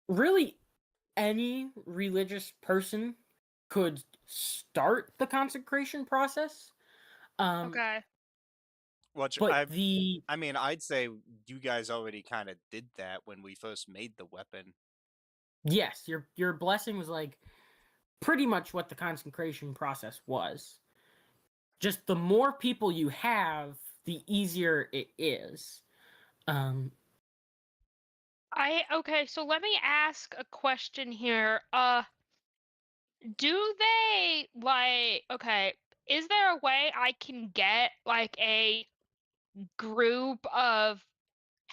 really any religious person could start the consecration process. Um, Okay. Which but the I mean, I'd say you guys already kind of did that when we first made the weapon. yes, your blessing was like pretty much what the consecration process was. Just the more people you have, the easier it is. Um, Okay, so let me ask a question here. Do they like okay, is there a way I can get like a group of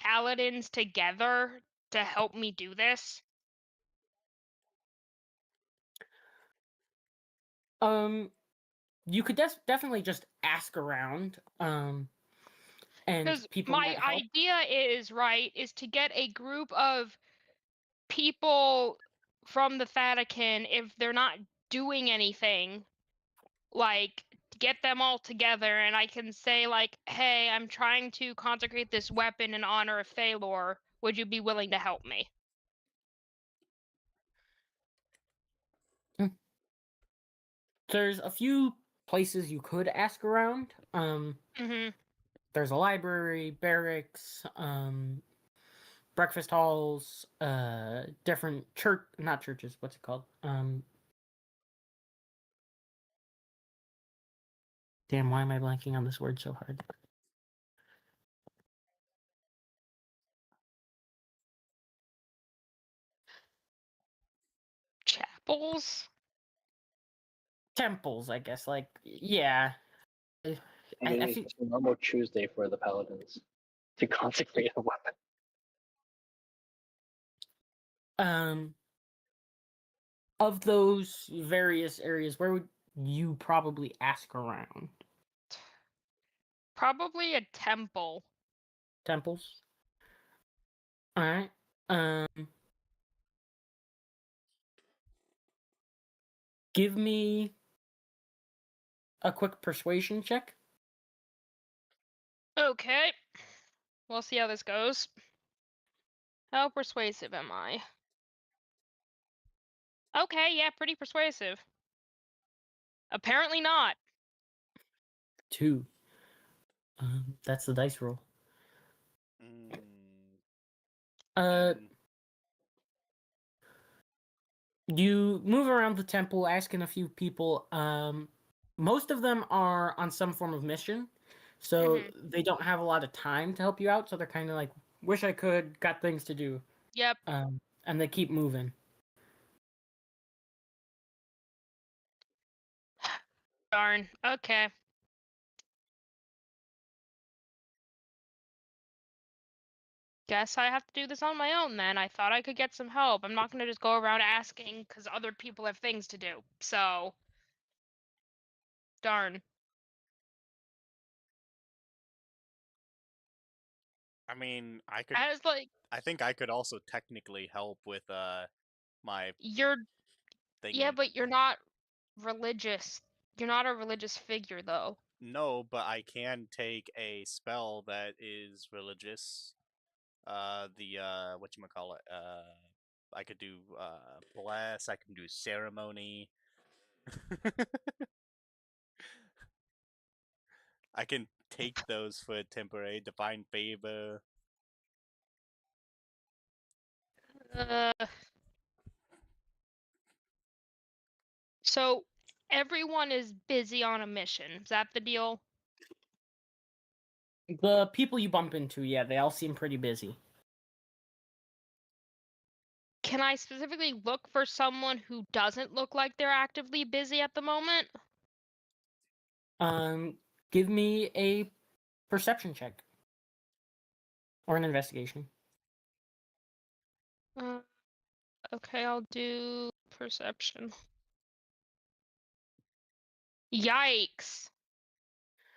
paladins together to help me do this? um, you could definitely just ask around, and Because people my might help. idea is, right, is to get a group of people from the Vatican if they're not doing anything, like get them all together and I can say like, "Hey, I'm trying to consecrate this weapon in honor of Thalor. Would you be willing to help me?" Mm. There's a few places you could ask around. Mhm. There's a library, barracks, breakfast halls, different church, not churches, what's it called? Damn, why am I blanking on this word so hard? Chapels? Temples, I guess. Like, yeah. I, And I then it's feel, just a normal Tuesday for the paladins to consecrate a weapon. um, of those various areas, where would you probably ask around? Probably a temple. Temples? Alright. Um, give me a quick persuasion check. Okay. We'll see how this goes. How persuasive am I? Okay, yeah, pretty persuasive. Apparently not. 2. That's the dice roll. Mm, Uh, mm. you move around the temple, asking a few people. Most of them are on some form of mission, so Mhm. they don't have a lot of time to help you out. So they're kind of like, "Wish I could, got things to do," Yep. and they keep moving. Darn. Okay. Guess I have to do this on my own then. I thought I could get some help. I'm not going to just go around asking because other people have things to do. So, darn. I mean, As like, I think I could also technically help with my you're, yeah, thingy. but you're not religious. You're not a religious figure, though. No, but I can take a spell that is religious. The whatchamacallit, I could do bless, I can do ceremony. I can take those for temporary divine favor. Uh, so everyone is busy on a mission. Is that the deal? The people you bump into, yeah, they all seem pretty busy. Can I specifically look for someone who doesn't look like they're actively busy at the moment? Um, give me a perception check or an investigation. Uh, okay, I'll do perception. Yikes.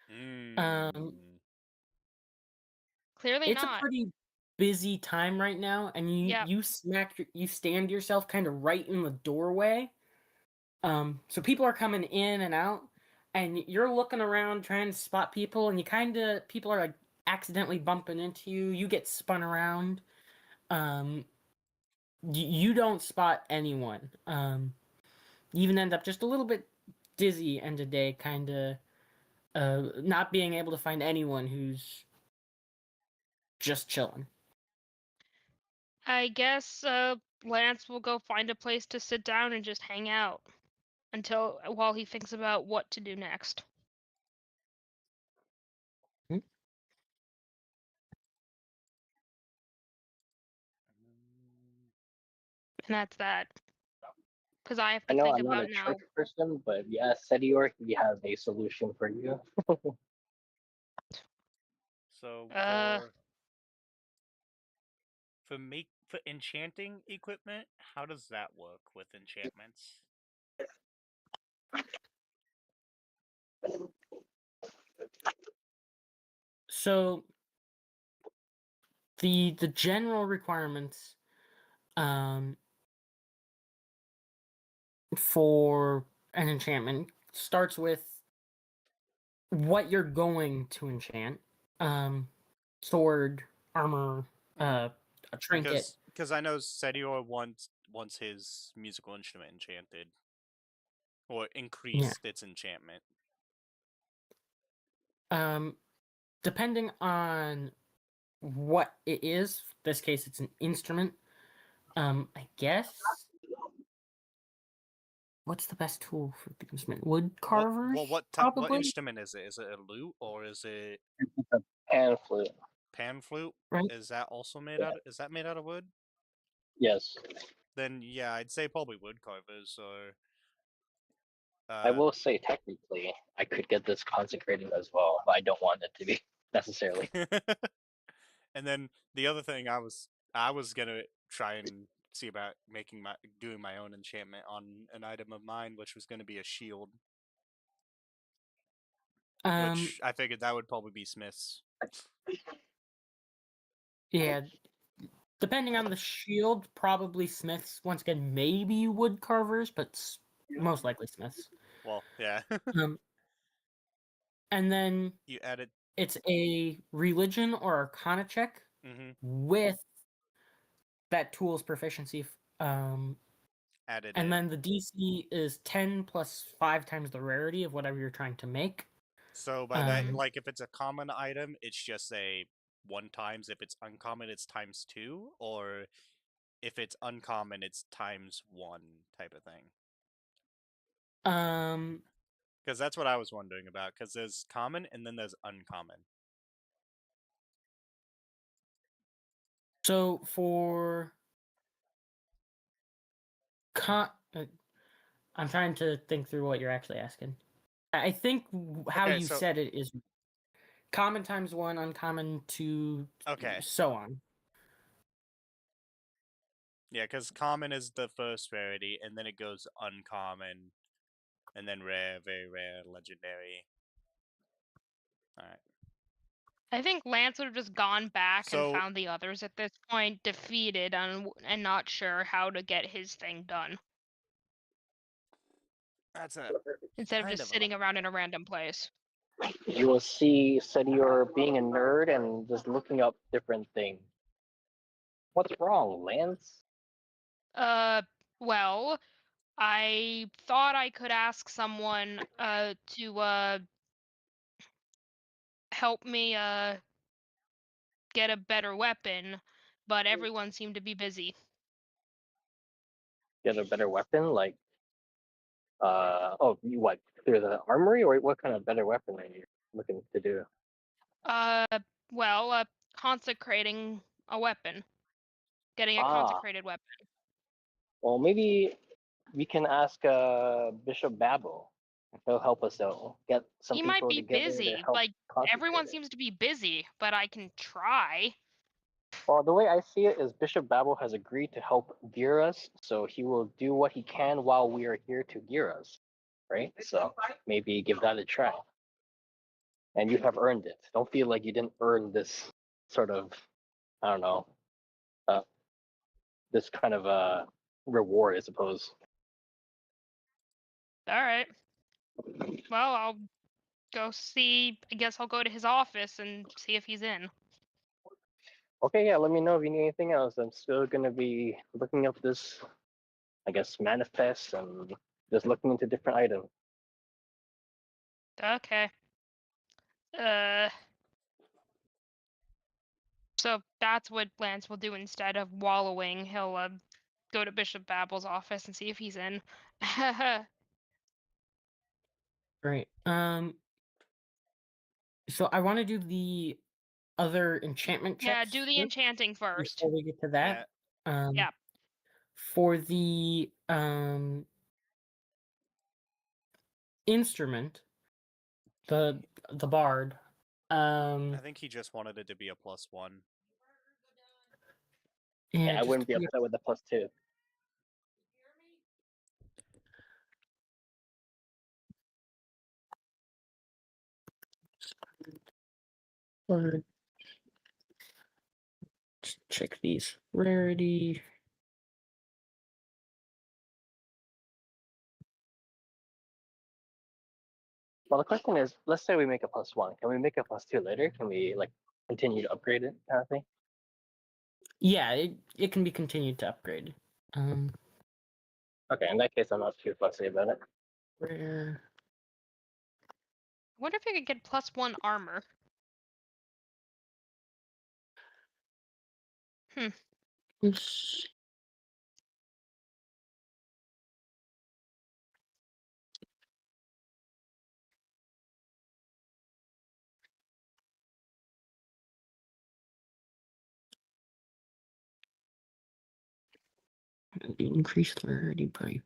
Um, Mm. Clearly it's a not. pretty busy time right now, and you Yep. you you stand yourself kind of right in the doorway. So people are coming in and out, and you're looking around trying to spot people, and you kind of people are like accidentally bumping into you. You get spun around. Um, you don't spot anyone. You even end up just a little bit dizzy end of day, kind of not being able to find anyone who's just chilling. I guess Lance will go find a place to sit down and just hang out while he thinks about what to do next. Hmm? And that's that. Because I have I to know think I'm not about a now. church person, but yeah, Setior, he has a solution for you. So Uh, for enchanting equipment, how does that work with enchantments? So the general requirements for an enchantment starts with what you're going to enchant. Sword, armor, a trinket. Because I know Setior wants his musical instrument enchanted, or increased its enchantment. Depending on what it is, this case it's an instrument. I guess. What's the best tool for the instrument? Wood carvers, What probably. instrument is it? Is it a lute or is it Pan flute. pan flute? Right. Is that also made Yeah. out? Is that made out of wood? Yes. Then yeah, I'd say probably wood carvers or. I will say technically I could get this consecrated as well, but I don't want it to be necessarily. And then the other thing I was gonna try and see about doing my own enchantment on an item of mine, which was gonna be a shield. Which I figured that would probably be Smith's. Yeah. Depending on the shield, probably smiths. Once again, maybe wood carvers, but most likely smiths. Well, yeah. And then You added. it's a religion or arcana check Mm-hmm. with that tool's proficiency. Added And in. then the DC is 10 plus 5 times the rarity of whatever you're trying to make. So by that, like if it's a common item, it's just a 1 times. If it's uncommon, it's times 2, or if it's uncommon, it's times 1 type of thing. Because that's what I was wondering about. Because there's common and then there's uncommon. So for I'm trying to think through what you're actually asking. I think how you said it is common times 1, uncommon 2, so on. Yeah, because common is the first rarity, and then it goes uncommon, and then rare, very rare, legendary. Alright. I think Lance would have just gone back and So- found the others at this point, defeated and not sure how to get his thing done. That's a Instead of kind just of a- sitting around in a random place. You will see Setior being a nerd and just looking up different things. What's wrong, Lance? Well, I thought I could ask someone to help me get a better weapon, but everyone seemed to be busy. Get a better weapon? Like, you what? Through the armory, or what kind of better weapon are you looking to do? Well, consecrating a weapon. Getting a consecrated weapon. Well, maybe we can ask Bishop Babel. He'll help us out. Get some He might people be together to busy. help Like, everyone consecrate it. seems to be busy, but I can try. Well, the way I see it is Bishop Babel has agreed to help gear us, so he will do what he can while we are here to gear us, right? So maybe give that a try. And you have earned it. Don't feel like you didn't earn this sort of, I don't know, this kind of reward, I suppose. All right. Well, I'll go see. I guess I'll go to his office and see if he's in. Okay, yeah, let me know if you need anything else. I'm still gonna be looking up this, I guess, manifest and just looking into different items. Okay. Uh. So that's what Lance will do instead of wallowing. He'll go to Bishop Babble's office and see if he's in. Great. So I want to do the other enchantment Yeah, checks do the first enchanting first. before we get to Yeah. that. Yeah. For the instrument, the bard. I think he just wanted it to be a +1. Yeah, Yeah, I just wouldn't to be be upset with the +2. Or check these rarity. Well, the question is, let's say we make a +1. Can we make a +2 later? Can we like continue to upgrade it, kind of thing? Yeah, it can be continued to upgrade. Okay, in that case, I'm not too fussy about it. Rare. I wonder if I could get +1 armor. This- Increase rarity by.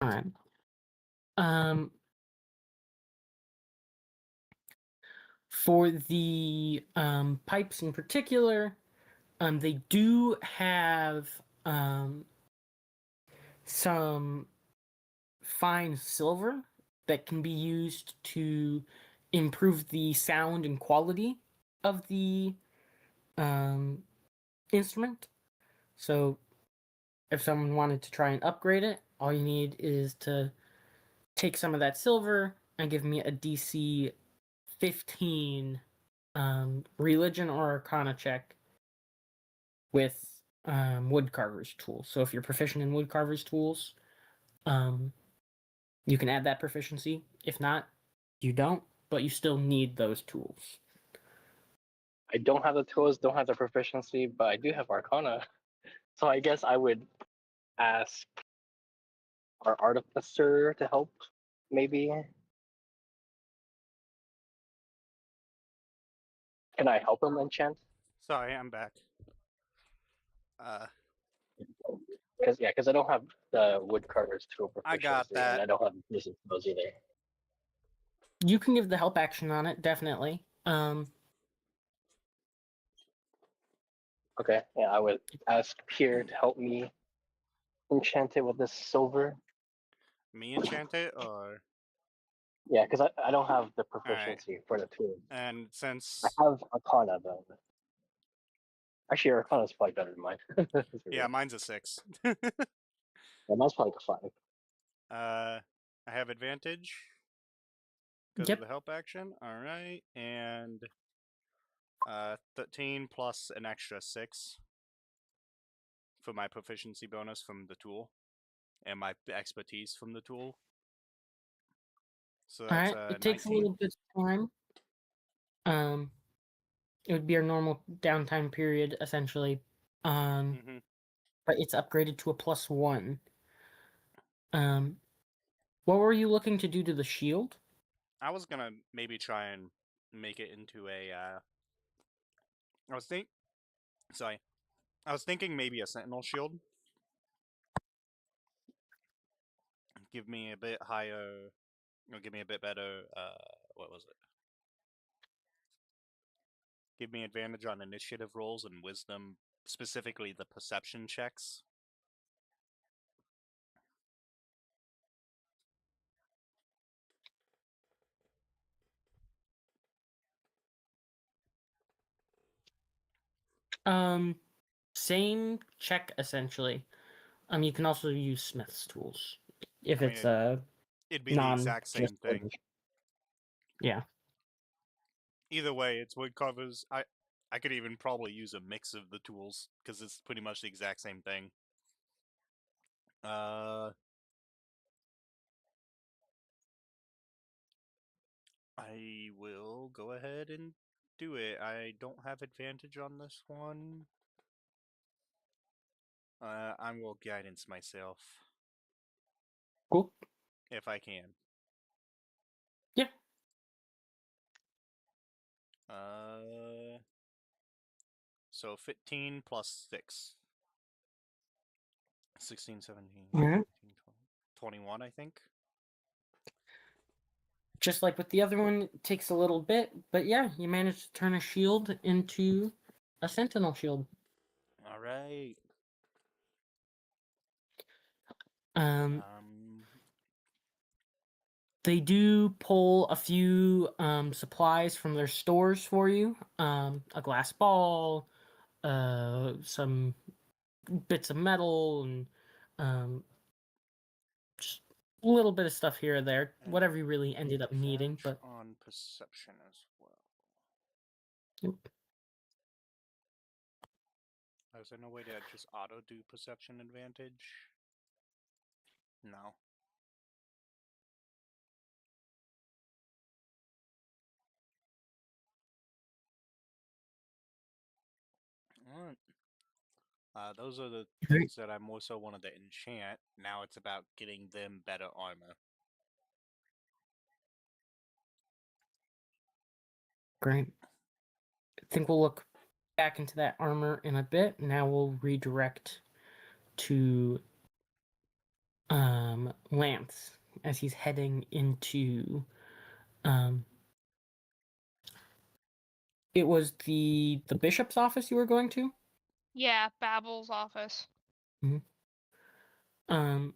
All right. For the pipes in particular, they do have some fine silver that can be used to improve the sound and quality of the instrument. So, if someone wanted to try and upgrade it, all you need is to take some of that silver and give me a DC 15 religion or arcana check with woodcarver's tools. So if you're proficient in woodcarver's tools, you can add that proficiency. If not, you don't, but you still need those tools. I don't have the tools, don't have the proficiency, but I do have Arcana. So I guess I would ask our artificer to help, maybe. Can I help him enchant? Sorry, I'm back. Because I don't have the woodcarver's tool I got proficiency, and that. I don't have the business skills either. You can give the help action on it, definitely. Okay, yeah, I would ask Pierre to help me enchant it with this silver. Me enchant it, or Yeah, because I don't have the all right? proficiency for the tool. And I since have Arcana though. Actually, Arcana is probably better than mine. yeah, mine's a 6. Yeah, mine's probably like a 5. I have advantage because of Yep. the help action. All right, and 13 plus an extra 6 for my proficiency bonus from the tool, and my expertise from the tool. So All that's right. It takes a 19. little bit of time. It would be our normal downtime period, essentially. Mm-hmm. But it's upgraded to a +1. Um, what were you looking to do to the shield? I was gonna maybe try and make it into a. I was think. Sorry, I was thinking maybe a sentinel shield. Give me a bit higher. Give me a bit better. What was it? Give me advantage on initiative rolls and wisdom, specifically the perception checks. Same check essentially. You can also use Smith's tools if I mean, it's it'd be the non exact just same thing. Yeah. Either way, it's wood carvers. I could even probably use a mix of the tools because it's pretty much the exact same thing. I will go ahead and do it. I don't have advantage on this one. I will guidance myself Cool. if I can. Yeah. So 15 plus 6. 16, 17, All right. 18, 20, 21, I think. Just like with the other one, it takes a little bit, but yeah, you managed to turn a shield into a sentinel shield. All right. Um, they do pull a few supplies from their stores for you. A glass ball, some bits of metal, and just a little bit of stuff here or there. And Whatever you really ended up needing, advantage but on perception as well. Yep. Is there no way to just auto do perception advantage? No. Alright. Those are the things that I more so wanted to enchant. Now it's about getting them better armor. Great. I think we'll look back into that armor in a bit. Now we'll redirect to Lance as he's heading into it was the bishop's office you were going to? Yeah, Babel's office. Um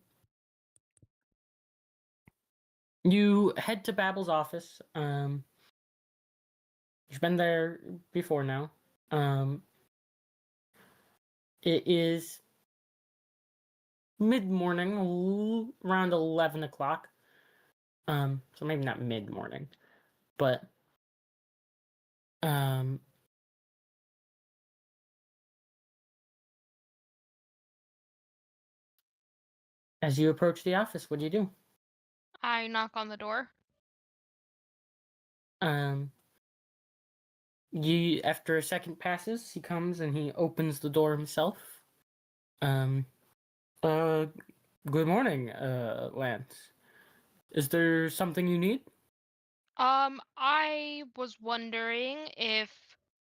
you head to Babel's office. You've been there before now. It is mid-morning, around 11 o'clock. So maybe not mid-morning, but as you approach the office, what do you do? I knock on the door. You after a second passes, he comes and he opens the door himself. Um, good morning, Lance. Is there something you need? I was wondering if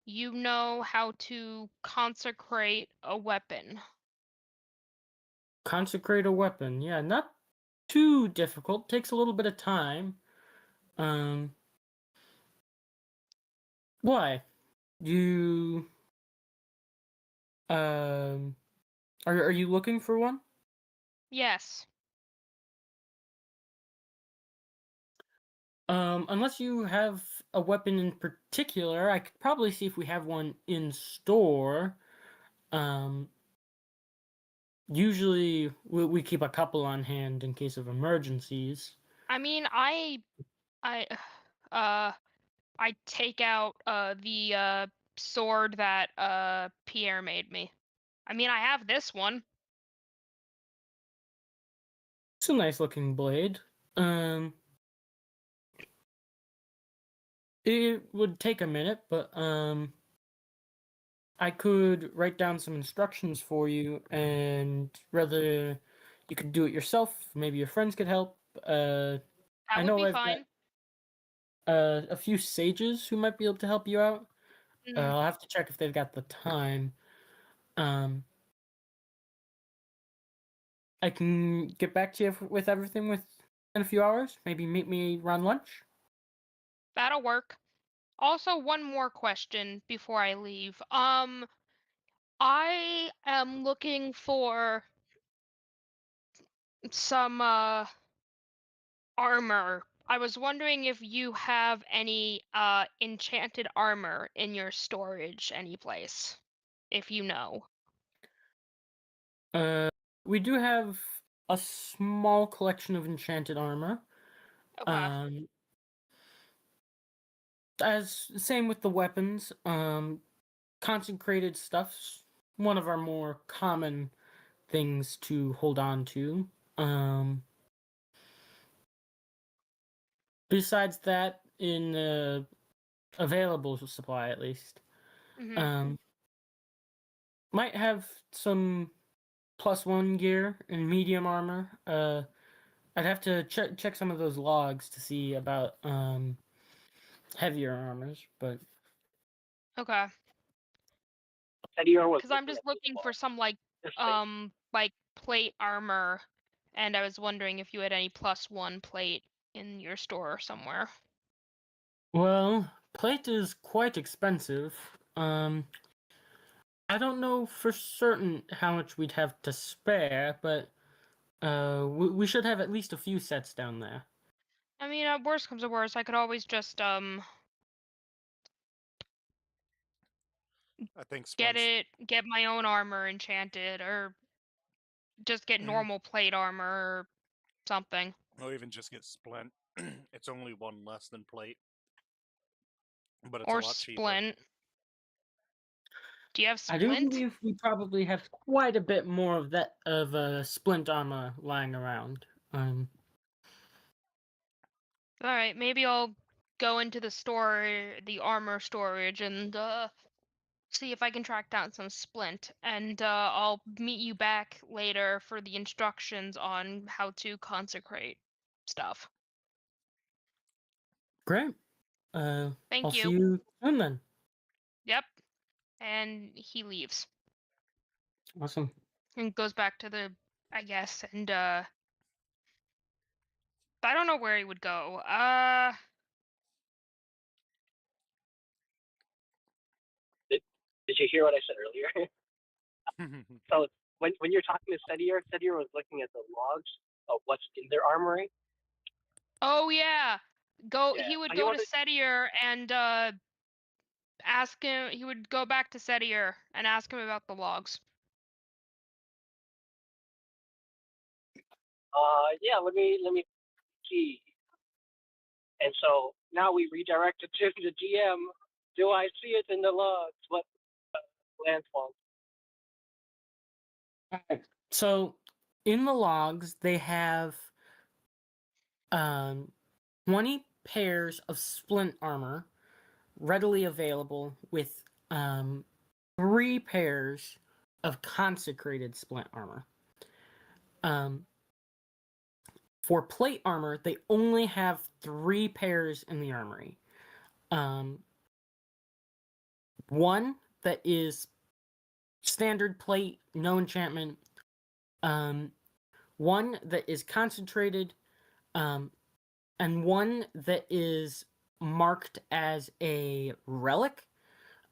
you know how to consecrate a weapon. Consecrate a weapon. Yeah, not too difficult. Takes a little bit of time. Why? You are you looking for one? Yes. Unless you have a weapon in particular, I could probably see if we have one in store. Usually we keep a couple on hand in case of emergencies. I mean, I I take out the sword that Pierre made me. I mean, I have this one. It's a nice looking blade. It would take a minute, but I could write down some instructions for you, and whether you could do it yourself, maybe your friends could help. That I would know be I've got fine. a few sages who might be able to help you out. Mm, I'll have to check if they've got the time. Um, I can get back to you with everything within a few hours. Maybe meet me around lunch. that'll work. Also, one more question before I leave. I am looking for some armor. I was wondering if you have any enchanted armor in your storage any place, if you know. We do have a small collection of enchanted armor. Okay. as same with the weapons, consecrated stuff's one of our more common things to hold on to. Besides that, in available supply at least, Hmm. might have some +1 gear and medium armor. I'd have to check some of those logs to see about heavier armors, but Okay. Tedior was Because I'm looking just at the looking for wall. some Just like, plate armor, and I was wondering if you had any +1 plate in your store somewhere. well, plate is quite expensive. I don't know for certain how much we'd have to spare, but we should have at least a few sets down there. I mean, worst comes to worst, I could always just I think get Splint's my own armor enchanted, or just get normal plate armor or something. or even just get Splint. It's only one less than plate, but it's a Or lot cheaper. splint. Do you have I do splint? believe we probably have quite a bit more of that splint armor lying around. Alright, maybe I'll go into the armor storage, and see if I can track down some splint, and I'll meet you back later for the instructions on how to consecrate stuff. Great. I'll Thank see you. you soon then. Yep. And he leaves Awesome. and goes back to the, I guess, and I don't know where he would go. did you hear what I said earlier? So when you're talking to Tedior was looking at the logs of what's in their armory. Oh yeah. Yeah, He would so he go to wanted. Setier and ask him. He would go back to Setier and ask him about the logs. Yeah, let me see. And so now we redirect it to the GM. Do I see it in the logs? What landfall? Alright. So in the logs they have 20 pairs of splint armor readily available with 3 pairs of consecrated splint armor. For plate armor, they only have 3 pairs in the armory. One that is standard plate, no enchantment. One that is concentrated, and one that is marked as a relic.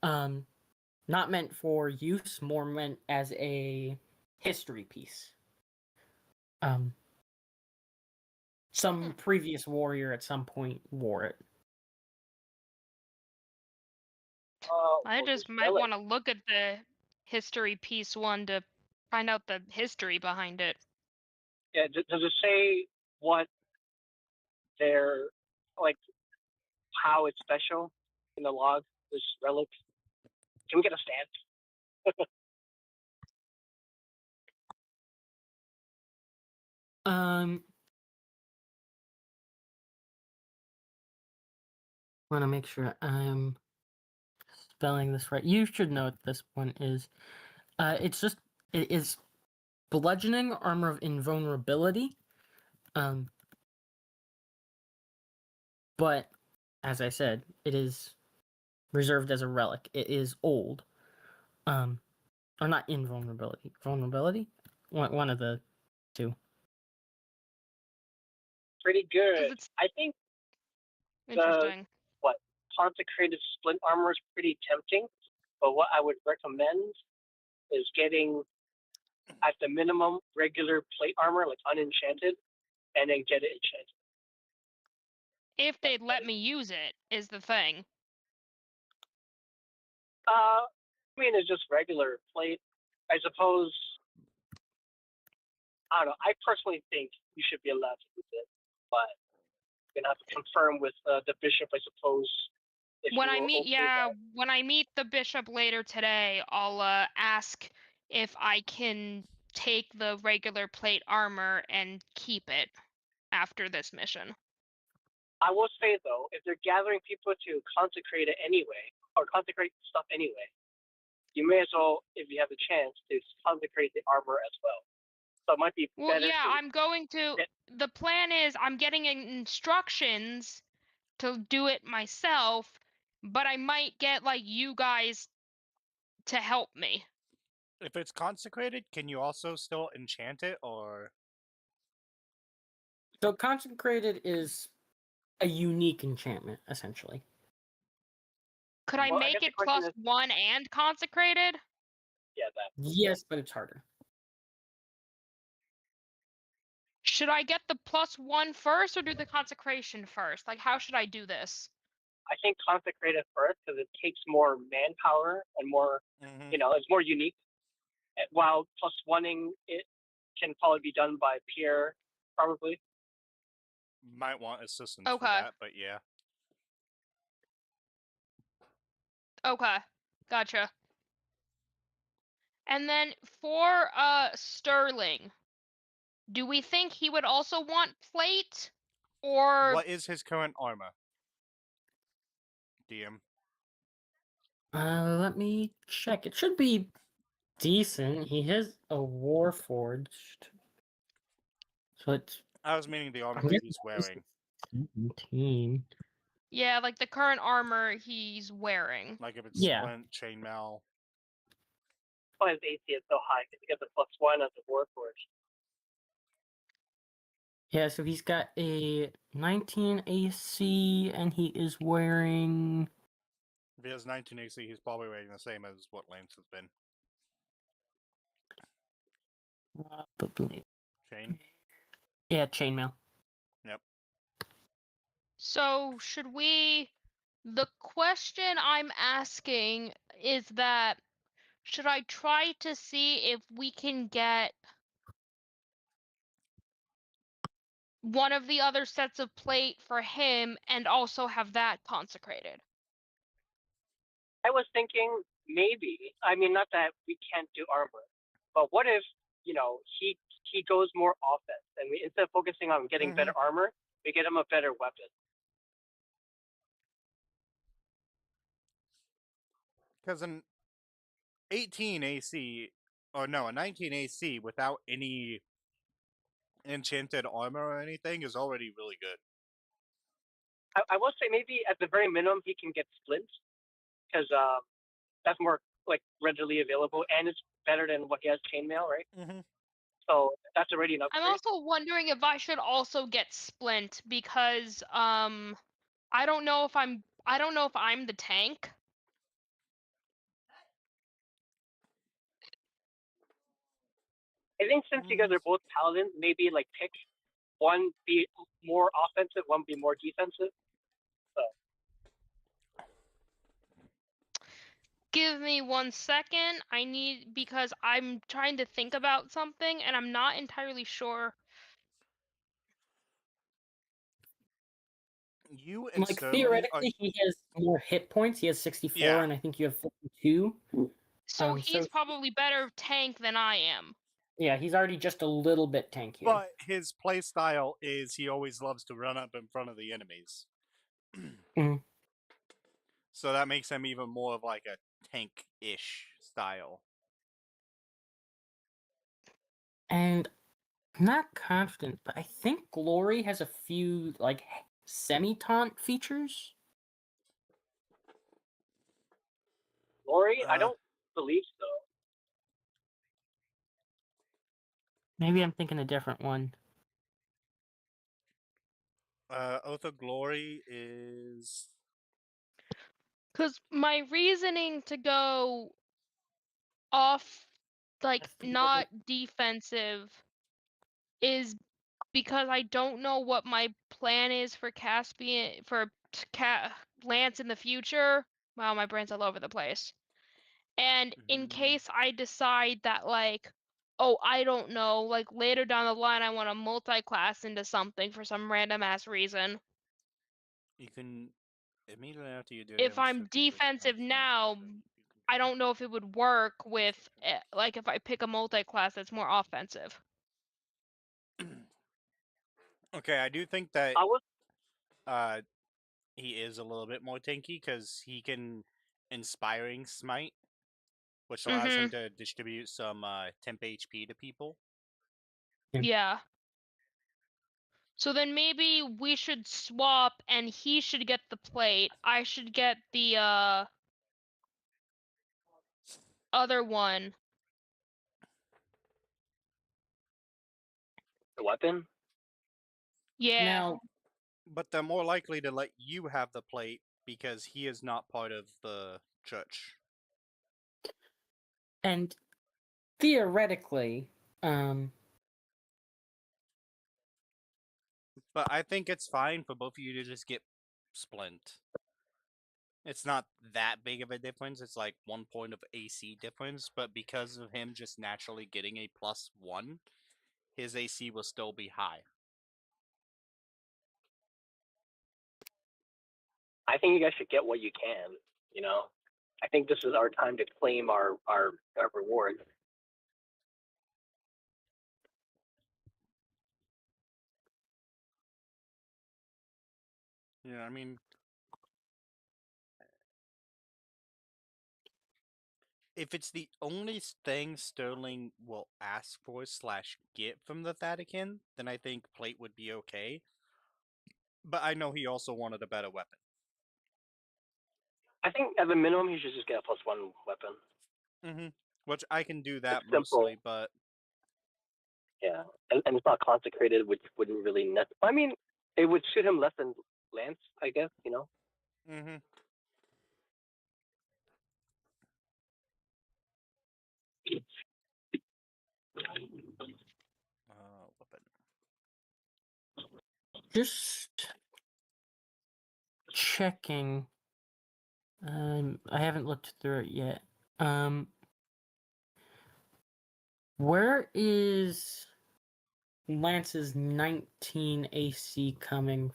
Not meant for use, more meant as a history piece. Some previous warrior at some point wore it. I Well, this just might relic. want to look at the history piece one to find out the history behind it. Yeah, does it say what they're like? How it's special in the log? This relic. Can we get a stamp? Want to make sure I'm spelling this right. You should know what this one is. It is bludgeoning armor of invulnerability. But as I said, it is reserved as a relic. It is old. Or not invulnerability. Vulnerability? One of the two. Pretty good. Because it's I think the interesting. what consecrated splint armor is pretty tempting, but what I would recommend is getting at the minimum regular plate armor, like unenchanted, and then get it enchanted. If they'd let me use it, is the thing. I mean, it's just regular plate. I suppose. I don't know. I personally think you should be allowed to use it, but you're gonna have to confirm with the bishop, I suppose, If When you I will meet, okay yeah, that. when I meet the bishop later today, I'll ask if I can take the regular plate armor and keep it after this mission. I will say though, if they're gathering people to consecrate it anyway, or consecrate stuff anyway, you may as well, if you have the chance, to consecrate the armor as well. So it might be Well, better yeah, to. I'm going to. The plan is I'm getting instructions to do it myself, but I might get like you guys to help me. If it's consecrated, can you also still enchant it, or So consecrated is a unique enchantment, essentially. Could I Well, I make guess the it question plus is, 1 and consecrated? yeah, that. Yes, but it's harder. Should I get the plus 1 first or do the consecration first? Like, how should I do this? I think consecrate it first because it takes more manpower and more, it's more unique. While plus oneing it can probably be done by Pierre, probably. might want assistance for Okay. that? But yeah, Okay. Gotcha. And then for Sterling, do we think he would also want plate? Or what is his current armor? DM. Let me check. It should be decent. He has a Warforged. So it's. I was meaning the armor I'm that guessing he's that was wearing. 17. yeah, like the current armor he's wearing. Like if it's Yeah. splint, chainmail. Why his AC is so high because he gets a plus one as a Warforged. Yeah, so he's got a 19 AC and he is wearing. If he has 19 AC, he's probably wearing the same as what Lance has been. Probably. Chain. Yeah, chainmail. Yep. So, should we. The question I'm asking is that should I try to see if we can get one of the other sets of plate for him and also have that consecrated? I was thinking maybe. I mean, not that we can't do armor, but what if he goes more offense and we instead of focusing on getting better armor, we get him a better weapon. Because an 18 AC, or no, a 19 AC without any enchanted armor or anything is already really good. I will say maybe at the very minimum he can get splints because that's more like readily available and it's better than what he has chainmail, right? Mm-hmm. So that's already an I'm upgrade. also wondering if I should also get splint because I don't know if I'm the tank. I think since you guys are both paladins, maybe like pick one be more offensive, one be more defensive. So Give me 1 second. Because I'm trying to think about something and I'm not entirely sure. You and Like, Sterling are. theoretically, he has more hit points. He has 64, Yeah. and I think you have 52. So he's probably better tank than I am. Yeah, he's already just a little bit tankier. But his play style is he always loves to run up in front of the enemies. Mhm. So that makes him even more of like a tank-ish style. And I'm not confident, but I think Glory has a few like semi-taunt features. Lori, I don't believe so. Maybe I'm thinking a different one. Oath of Glory is. Because my reasoning to go off, like, not defensive is because I don't know what my plan is for Caspian, for Lance in the future. Wow, my brain's all over the place. And in case I decide that, like, oh, I don't know, like later down the line, I want to multi-class into something for some random ass reason. You can. Immediately after you do if damage, I'm 50 switch defensive points, now, I don't know if it would work with like if I pick a multi-class that's more offensive. Okay, I do think that I was he is a little bit more tanky because he can inspiring smite, which allows him to distribute some temp HP to people. Yeah. So then maybe we should swap and he should get the plate. I should get the other one. the weapon. Yeah. Now, But they're more likely to let you have the plate because he is not part of the church. and theoretically, But I think it's fine for both of you to just get splint. It's not that big of a difference. It's like 1 point of AC difference, but because of him just naturally getting a +1, his AC will still be high. I think you guys should get what you can. You know, I think this is our time to claim our reward. Yeah, I mean, if it's the only thing Sterling will ask for / get from the Vatican, then I think plate would be okay. But I know he also wanted a better weapon. I think at the minimum he should just get a +1 weapon. Mm-hmm. Which I can do that It's simple. mostly, but Yeah, and it's not consecrated, which wouldn't really I mean, it would suit him less than Lance, I guess. You know. mm-hmm. Weapon. just checking. I haven't looked through it yet. Where is Lance's 19 AC coming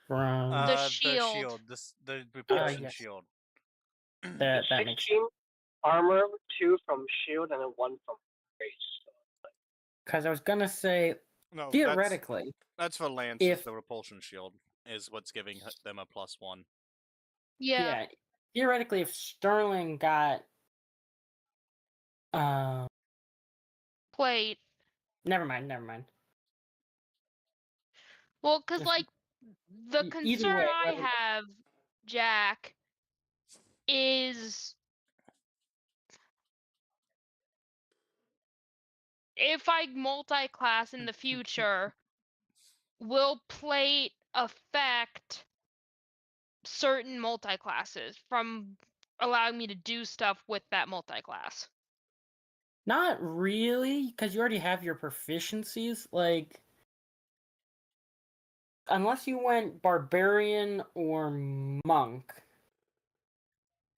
from? The shield. shield. The repulsion yes. shield. That makes 16 armor, 2 from shield, and then 1 from grace. because I was gonna say No, theoretically, that's for Lance. if The repulsion shield is what's giving them a +1. Yeah. theoretically, if Sterling got Plate. never mind. Well, cuz If- like the either concern way, I whether- have, Jack, is if I multi-class in the future, will plate affect certain multi-classes from allowing me to do stuff with that multi-class? Not really, because you already have your proficiencies. Like, unless you went barbarian or monk,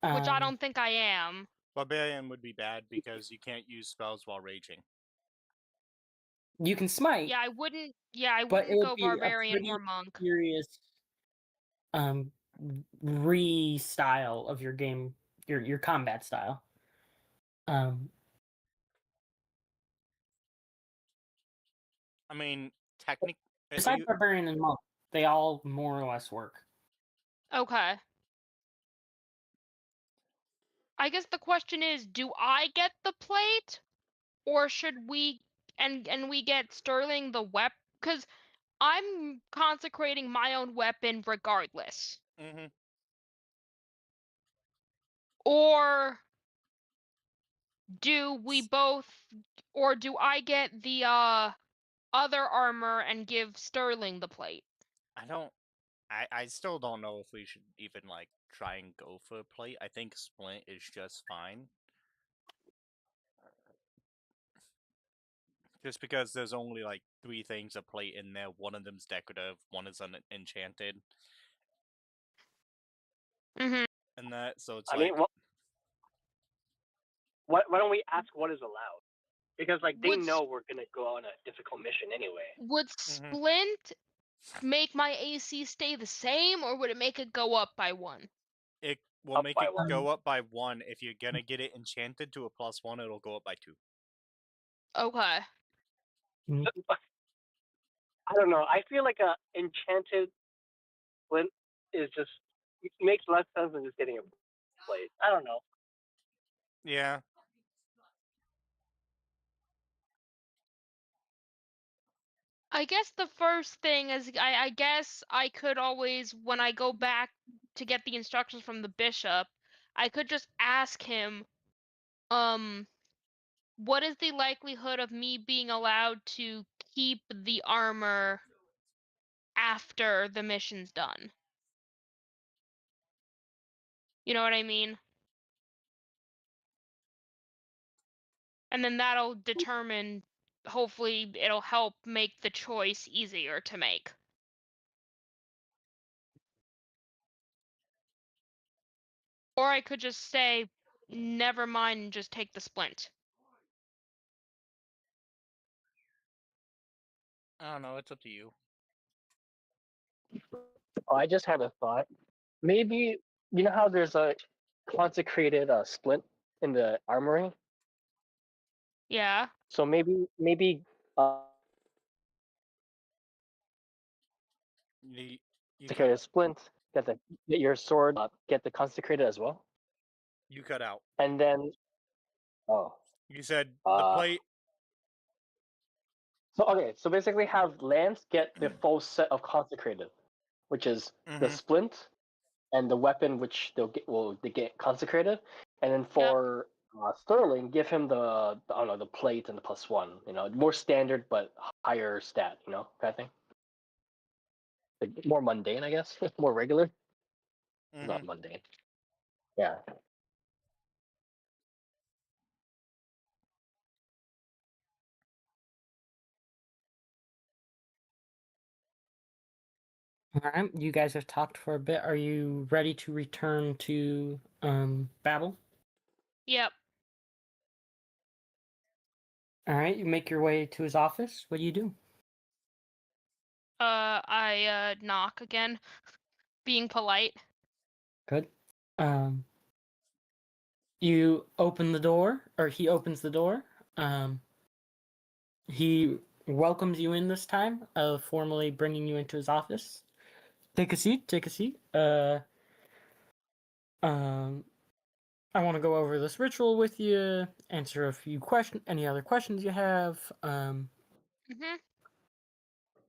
Which I don't think I am. Barbarian would be bad because you can't use spells while raging. You can smite. Yeah, I wouldn't. Yeah, I but it wouldn't would go be a barbarian pretty or monk. serious re-style of your game, your combat style. I mean, technically, Besides barbarian and monk, they all more or less work. Okay. I guess the question is, do I get the plate, or should we and we get Sterling the weapon? Because I'm consecrating my own weapon regardless. Mm-hmm. Or do we both, or do I get the other armor and give Sterling the plate? I still don't know if we should even like try and go for a plate. I think splint is just fine. Just because there's only like 3 things of plate in there. One of them's decorative, one is enchanted. Mm-hmm. And that, so it's I like. mean, why don't we ask what is allowed? Because like they know we're gonna go on a difficult mission anyway. Would splint make my AC stay the same, or would it make it go up by 1? It will Up make by it one. go up by 1. If you're gonna get it enchanted to a +1, it'll go up by 2. Okay. I don't know. I feel like a enchanted flint is just it makes less sense than just getting a blade. I don't know. Yeah. I guess the first thing is I guess I could always, when I go back to get the instructions from the bishop, I could just ask him, what is the likelihood of me being allowed to keep the armor after the mission's done? You know what I mean? And then that'll determine, hopefully it'll help make the choice easier to make. Or I could just say, never mind, and just take the splint. I don't know. It's up to you. Oh, I just had a thought. Maybe you know how there's a consecrated splint in the armory. Yeah. So maybe You, you cut consecrated splint get your sword get the consecrated as well, you cut out. and then oh You said the uh plate. so okay, so basically have Lance get the full set of consecrated, which is the Mm-hmm. splint and the weapon which they get consecrated, and then Yep. for Sterling give him I don't know, the plate and the +1, more standard but higher stat, kind of thing, like more mundane, I guess. More regular, Mm-hmm. not mundane. Yeah. All right, you guys have talked for a bit. Are you ready to return to Babel? Yep. All right, you make your way to his office. What do you do? I knock again, being polite. Good. Um, you open the door, or he opens the door. Um, he welcomes you in this time, formally bringing you into his office. Take a seat. Take a seat. Um, I want to go over this ritual with you. Answer a few questions. Any other questions you have? Mhm.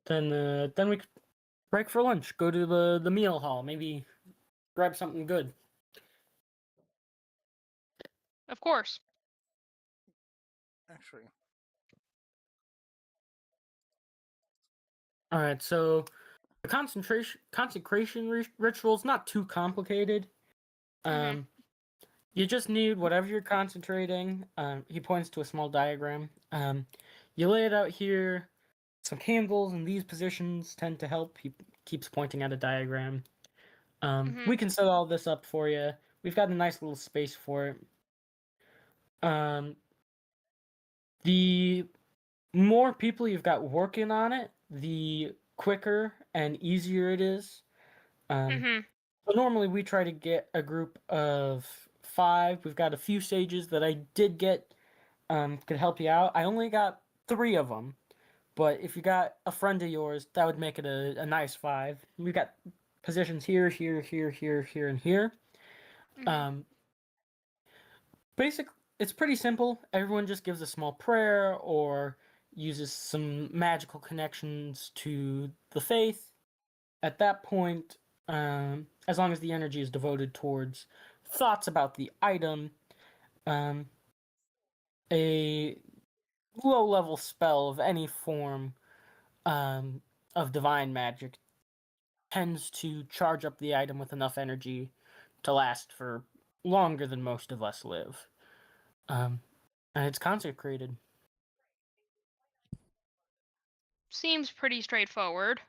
Then we could break for lunch. Go to the meal hall. Maybe grab something good. Of course. Actually, All right. So the consecration ritual is not too complicated. Mhm. You just need whatever you're concentrating. He points to a small diagram. You lay it out here. Some candles in these positions tend to help. He keeps pointing at a diagram. Mhm. We can set all this up for you. We've got a nice little space for it. The more people you've got working on it, the quicker and easier it is. Mhm. So normally we try to get a group of 5. We've got a few sages that I did get could help you out. I only got 3 of them, but if you got a friend of yours, that would make it a nice 5. We've got positions here, here, here, here, here, and here. Mhm. Um, it's pretty simple. Everyone just gives a small prayer or uses some magical connections to the faith. At that point, as long as the energy is devoted towards thoughts about the item, um, a low level spell of any form um, of divine magic tends to charge up the item with enough energy to last for longer than most of us live. Um, and it's consecrated. Seems pretty straightforward.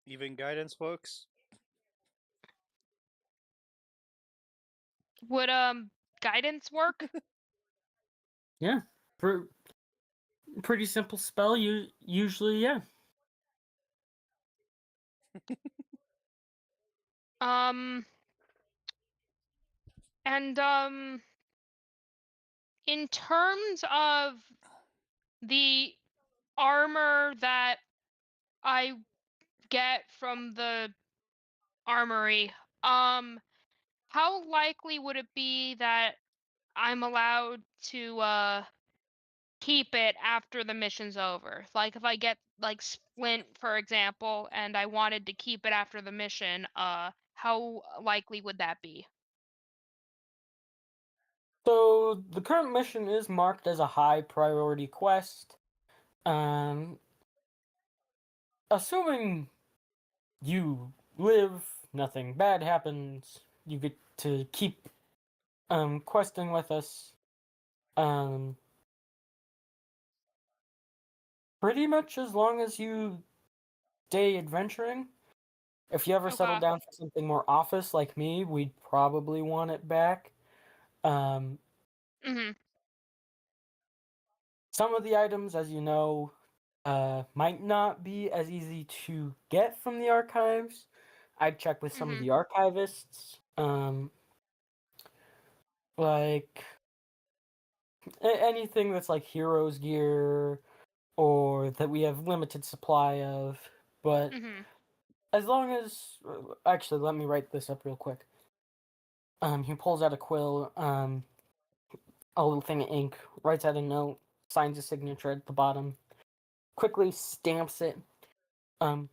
even guidance books. Would guidance work? Yeah. For Pretty simple spell. Usually, yeah. Um, and in terms of the armor that I get from the armory, how likely would it be that I'm allowed to keep it after the mission's over? Like if I get like Splint, for example, and I wanted to keep it after the mission, how likely would that be? So the current mission is marked as a high priority quest. Um, assuming you live, nothing bad happens, you get to keep questing with us. Um, pretty much as long as you stay adventuring. If you ever settle Okay. down for something more office like me, we'd probably want it back. Um, Mhm. some of the items, as you know, might not be as easy to get from the archives. I'd check with some of Mhm. the archivists. Like anything that's like heroes gear or that we have limited supply of. But Mhm. as long as actually, let me write this up real quick. He pulls out a quill, a little thing of ink, writes out a note, signs a signature at the bottom, quickly stamps it. Um,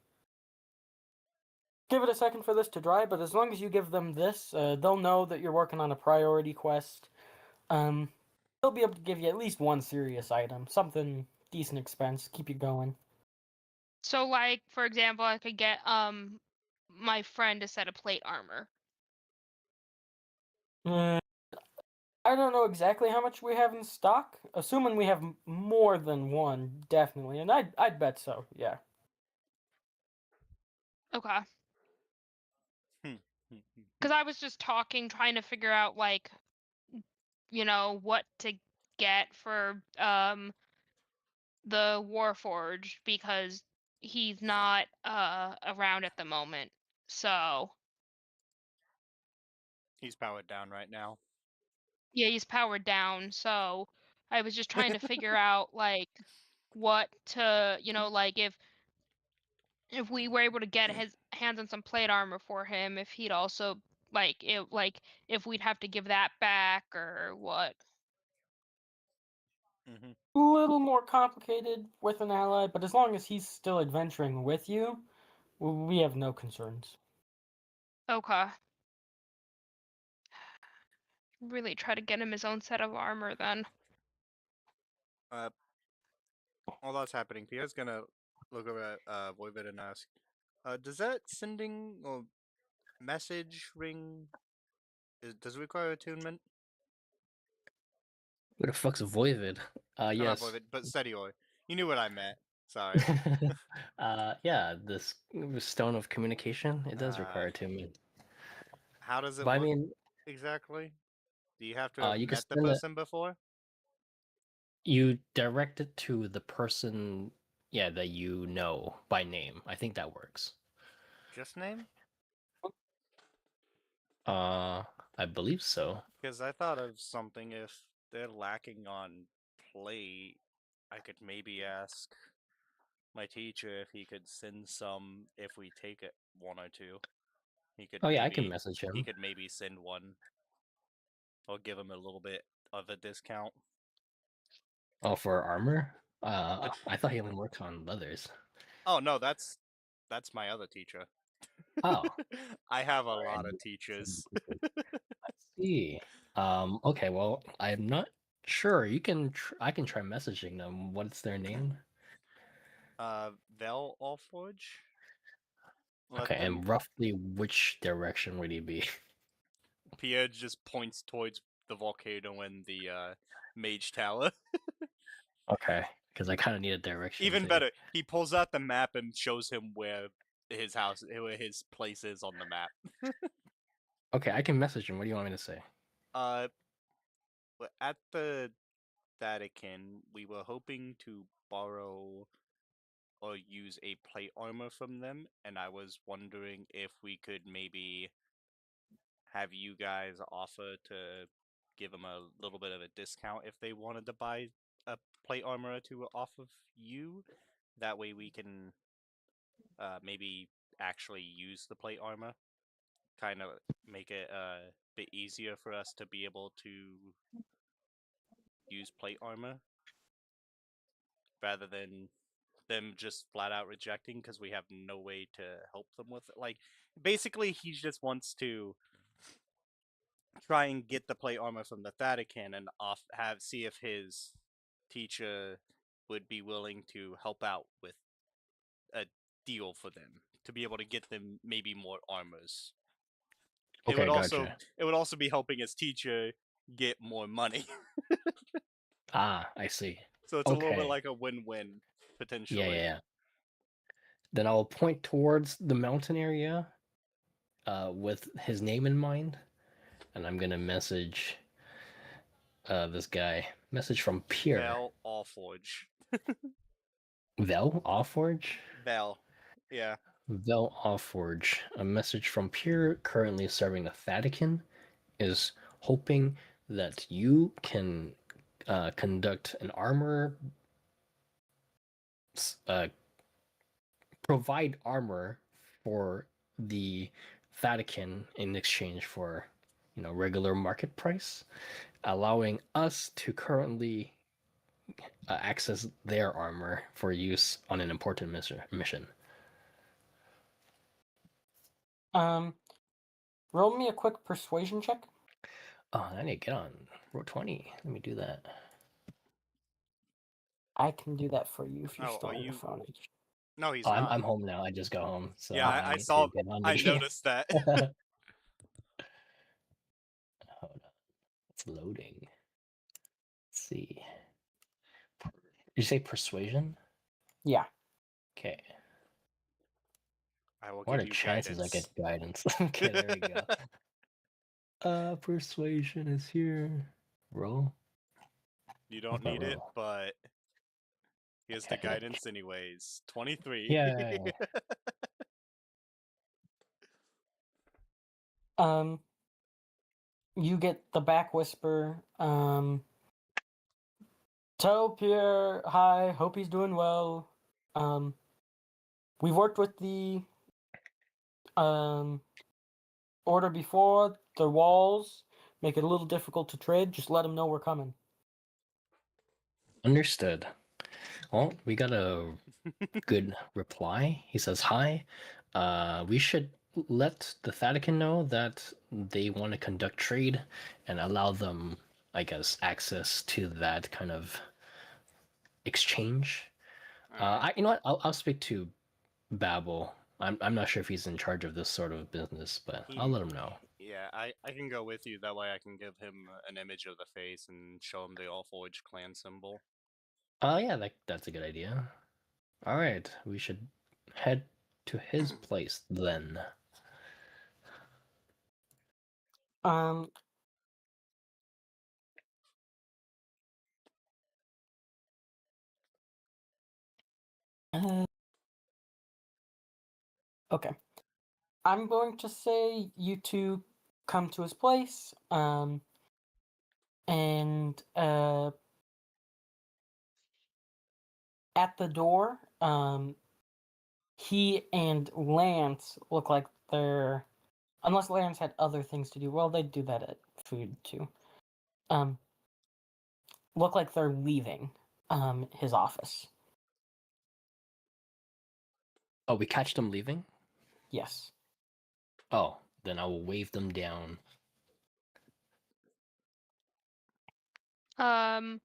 give it a second for this to dry, but as long as you give them this, they'll know that you're working on a priority quest. Um, they'll be able to give you at least one serious item, something decent expense, keep you going. So like for example, I could get my friend a set of plate armor. Mm, I don't know exactly how much we have in stock. Assuming we have more than one, definitely, and I'd bet so. Yeah. Okay. Hmm, hmm, hmm, hmm. Cuz I was just trying to figure out like, what to get for the Warforged because he's not around at the moment. So, He's powered down right now. yeah, he's powered down. So, I was just trying to figure out like what to, like if we were able to get his hands on some plate armor for him, if he'd also if we'd have to give that back or what. Hmm. A little more complicated with an ally, but as long as he's still adventuring with you, we have no concerns. Okay. Really try to get him his own set of armor then. Uh, while that's happening, Pierre's gonna look over at Voivod and ask, does that sending or message ring does it require attunement? Who the fuck's a Voivod? No, not Yes. Voivod, but Setior. You knew what I meant. Sorry. Yeah, this stone of communication, it does Uh, require attunement. how does it But I work mean, exactly? Do you have to have you can met the send it, person before? you direct it to the person, yeah, that you know by name. I think that works. Just name? Uh, I believe so. Because I thought of something if they're lacking on plate, I could maybe ask my teacher if he could send some if we take it one or two. He could Oh yeah, I can maybe message he him. could maybe send one or give him a little bit of a discount. Oh, for armor? I thought he only worked on leathers. Oh no, that's my other teacher. Oh, I have a alright. lot of teachers. I see. Okay, well, I'm not sure. You can I can try messaging them. What's their name? Vel Allforge? Let Okay, them and roughly which direction would he be? Pierre just points towards the volcano and the mage tower. Okay, because I kind of need a direction Even too. better, he pulls out the map and shows him where where his place is on the map. Okay, I can message him. What do you want me to say? Uh, at the Vatican, we were hoping to borrow or use a plate armor from them, and I was wondering if we could maybe have you guys offer to give them a little bit of a discount if they wanted to buy a plate armor or two off of you. That way we can maybe actually use the plate armor, kind of make it a bit easier for us to be able to use plate armor rather than them just flat out rejecting because we have no way to help them with it. Like, basically, he just wants to try and get the plate armor from the Vatican and see if his teacher would be willing to help out with a deal for them to be able to get them maybe more armors. Okay, gotcha. It would also be helping his teacher get more money. Ah, I see. So it's a little bit Okay. like a win-win potentially. Yeah, yeah, yeah. Then I'll point towards the mountain area, with his name in mind, and I'm gonna message this guy. Message from Pierre. Val Allforge. Vel Offforge? Val. Yeah. Vel Offforge. A message from Pierre, currently serving the Vatican, is hoping that you can conduct an armor, provide armor for the Vatican in exchange for, regular market price, allowing us to currently access their armor for use on an important mission. Roll me a quick persuasion check. Oh, I need to get on roll 20. Let me do that. I can do that for you if you're Oh, still are on the you- phone. No, he's Oh, not. I'm home now. I just got home, so Yeah, I I need saw. to get on I the game. noticed that. Hold on, it's loading. Let's see. Did you say persuasion? Yeah. Okay. I will What give are you chances guidance. I get guidance? Okay, there we go. Persuasion is here. Roll. You don't What need it, roll? but here's the guidance anyways. 23. Yeah. You get the back whisper. Tell Pierre hi. Hope he's doing well. We've worked with the order before. The walls make it a little difficult to trade. Just let him know we're coming. Understood. Well, we got a good reply. He says hi. We should let the Vatican know that they want to conduct trade and allow them, I guess, access to that kind of exchange. Alright. You know what? I'll speak to Babel. I'm not sure if he's in charge of this sort of business, but I'll let him know. Yeah, I can go with you. That way I can give him an image of the face and show him the Allforge clan symbol. Yeah, that's a good idea. All right, we should head to his place then. Okay. I'm going to say you two come to his place. And at the door, he and Lance look like they're, unless Lance had other things to do. Well, they'd do that at food too. Look like they're leaving his office. Oh, we catch them leaving? Yes. Oh, then I will wave them down. I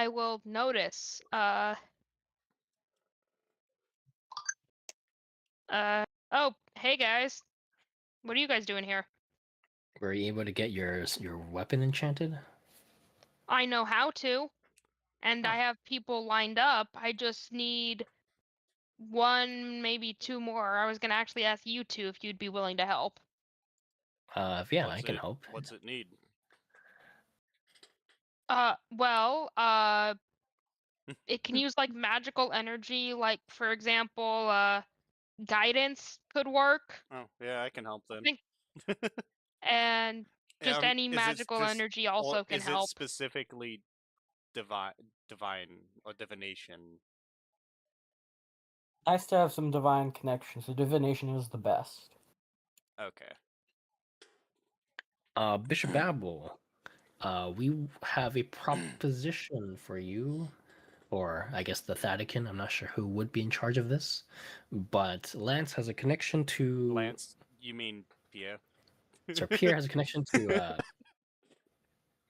will notice. Oh, hey guys. What are you guys doing here? Were you able to get your weapon enchanted? I know how to, and Oh. I have people lined up. I just need one, maybe two more. I was gonna actually ask you two if you'd be willing to help. Yeah, I can help. What's it need? Well, it can use like magical energy, like for example, guidance could work. Oh, yeah, I can help I then. think, and just any Is it magical just, energy or also can is it help. specifically divine or divination? Nice to have some divine connections. So divination is the best. Okay. Bishop Babel, we have a proposition for you, or I guess the Vatican. I'm not sure who would be in charge of this, but Lance has a connection to. Lance, you mean Pierre? So Pierre has a connection to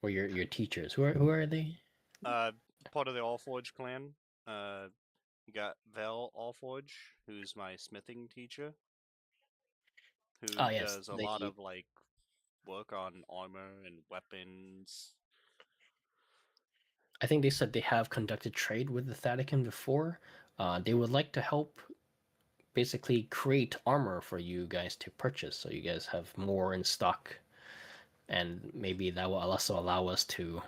or your teachers. Who are they? Part of the Allforge clan. You got Vel Allforge, who's my smithing teacher, who Oh yes, does a they. lot of like work on armor and weapons. I think they said they have conducted trade with the Vatican before. They would like to help basically create armor for you guys to purchase, so you guys have more in stock, and maybe that will also allow us to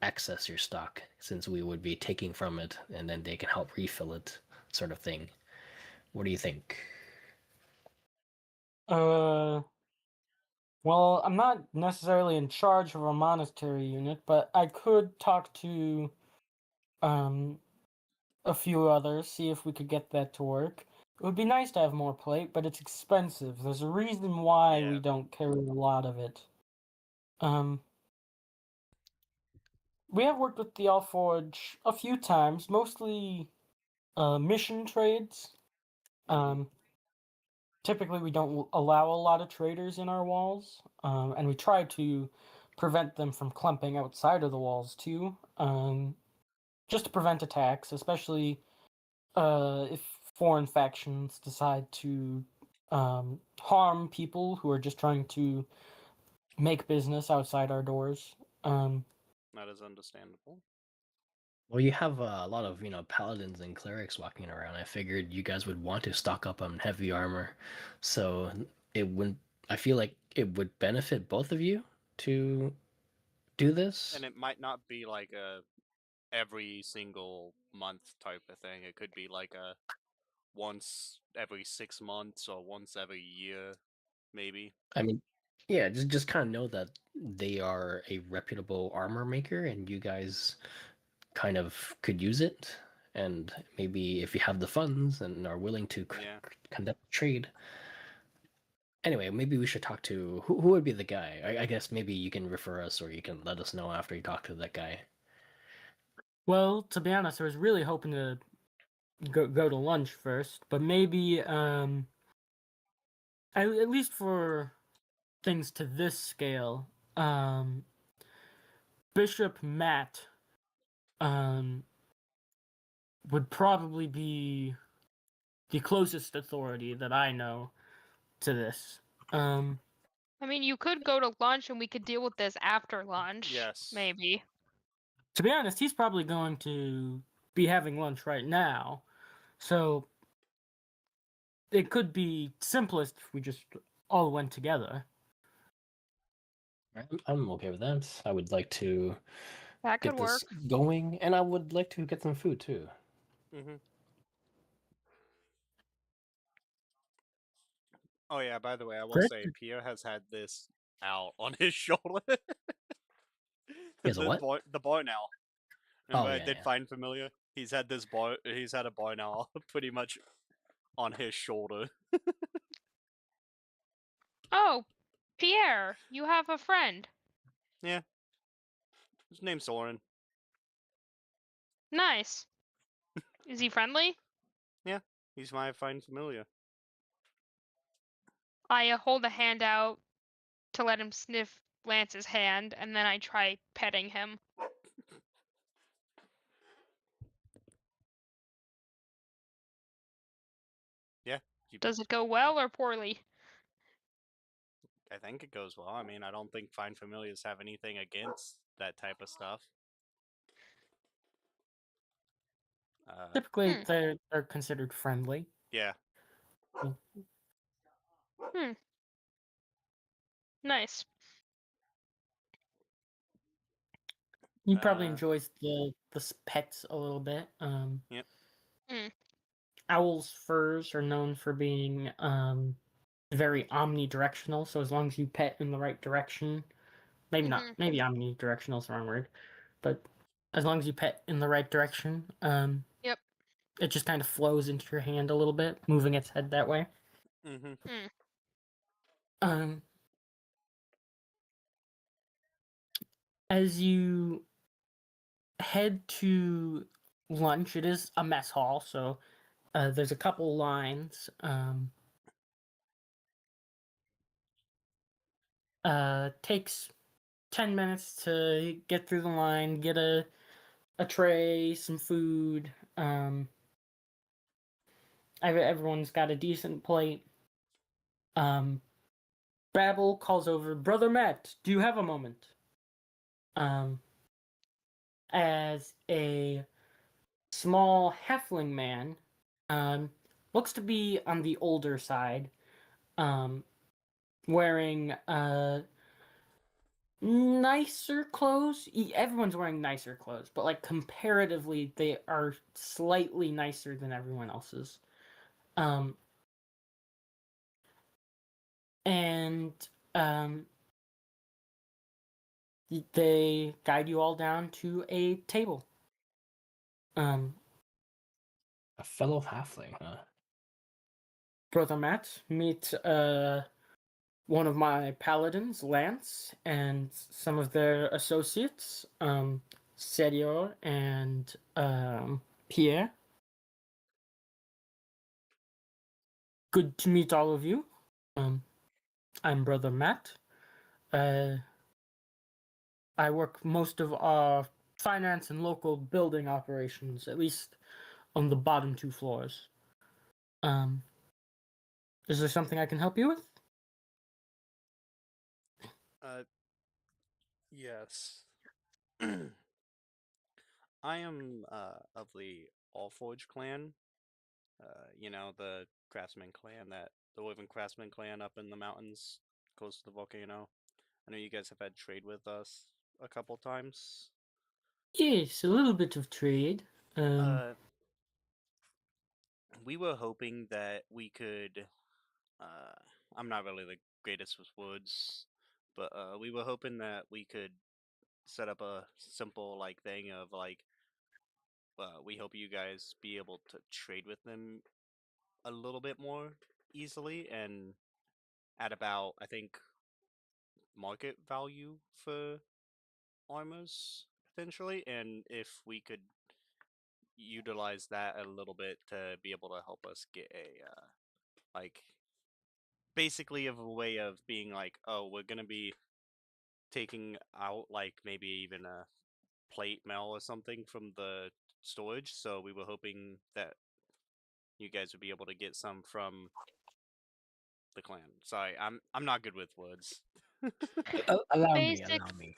access your stock since we would be taking from it, and then they can help refill it, sort of thing. What do you think? Well, I'm not necessarily in charge of a monastery unit, but I could talk to um a few others, see if we could get that to work. It would be nice to have more plate, but it's expensive. There's a reason why Yeah. we don't carry a lot of it. We have worked with the Allforge a few times, mostly mission trades. Mhm. Typically, we don't allow a lot of traders in our walls, and we try to prevent them from clumping outside of the walls too, just to prevent attacks, especially if foreign factions decide to harm people who are just trying to make business outside our doors. That is understandable. Well, you have a lot of paladins and clerics walking around. I figured you guys would want to stock up on heavy armor, so it would. I feel like it would benefit both of you to do this. And it might not be like a every single month type of thing. It could be like a once every 6 months or once every year, maybe. I mean, yeah, just kind of know that they are a reputable armor maker, and you guys kind of could use it. And maybe if you have the funds and are willing to Yeah. conduct trade. Anyway, maybe we should talk to who would be the guy. I guess maybe you can refer us, or you can let us know after you talk to that guy. Well, to be honest, I was really hoping to go to lunch first, but maybe at least for things to this scale, Bishop Matt um would probably be the closest authority that I know to this. I mean, you could go to lunch and we could deal with this after lunch. Yes. Maybe. To be honest, he's probably going to be having lunch right now, so it could be simplest if we just all went together. I'm okay with that. I would like to That could get this work. going, and I would like to get some food too. Mhm. Oh yeah, by the way, I will Great. say Pierre has had this out on his shoulder. Is a what? The boy now. Oh, Remember I yeah, did yeah. find familiar? He's had this boy he's had a boy now pretty much on his shoulder. Oh, Pierre, you have a friend. Yeah. His name's Soren. Nice. Is he friendly? Yeah. He's my find familiar. I hold a hand out to let him sniff Lance's hand, and then I try petting him. Yeah. You, Does it go well or poorly? I think it goes well. I mean, I don't think find familiars have anything against that type of stuff. Typically, Hmm. they're considered friendly. Yeah. Nice. He probably Uh, enjoys the pets a little bit. Yep. Owls' furs are known for being very omnidirectional. So as long as you pet in the right direction, maybe not, maybe omnidirectional is the wrong word, but as long as you pet in the right direction, Yep. it just kind of flows into your hand a little bit, moving its head that way. Mm-hmm. Um, as you head to lunch, it is a mess hall, so there's a couple lines. Takes 10 minutes to get through the line, get a tray, some food. Everyone's got a decent plate. Babel calls over, Brother Matt, do you have a moment? As a small halfling man, looks to be on the older side, wearing nicer clothes. Everyone's wearing nicer clothes, but like comparatively, they are slightly nicer than everyone else's. And they guide you all down to a table. A fellow halfling, huh? Brother Matt, meet one of my paladins, Lance, and some of their associates, Sergio and Pierre. Good to meet all of you. I'm Brother Matt. I work most of our finance and local building operations, at least on the bottom two floors. Is there something I can help you with? Yes. I am of the Allforge clan. The craftsman clan the Woven Craftsman clan up in the mountains close to the volcano. I know you guys have had trade with us a couple times. Yes, a little bit of trade. Uh, we were hoping that we could. Uh, I'm not really the greatest with woods, but we were hoping that we could set up a simple like thing of like we hope you guys be able to trade with them a little bit more easily and at about I think market value for armors potentially, and if we could utilize that a little bit to be able to help us get a like basically of a way of being like, oh, we're gonna be taking out like maybe even a plate mail or something from the storage, so we were hoping that you guys would be able to get some from the clan. Sorry, I'm not good with words. Allow me, Basic. allow me.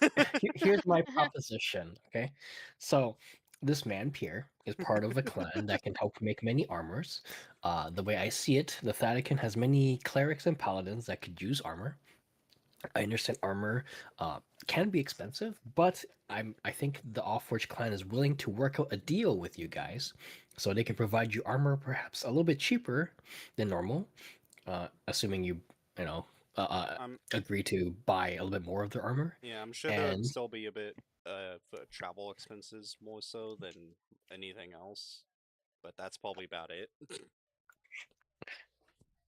Here's my proposition, okay? So, this man, Pierre, is part of a clan that can help make many armors. The way I see it, the Vatican has many clerics and paladins that could use armor. I understand armor can be expensive, but I think the Allforge clan is willing to work out a deal with you guys, so they can provide you armor perhaps a little bit cheaper than normal, assuming you know I'm agree to buy a little bit more of their armor. Yeah, I'm sure there would And still be a bit for travel expenses more so than anything else, but that's probably about it.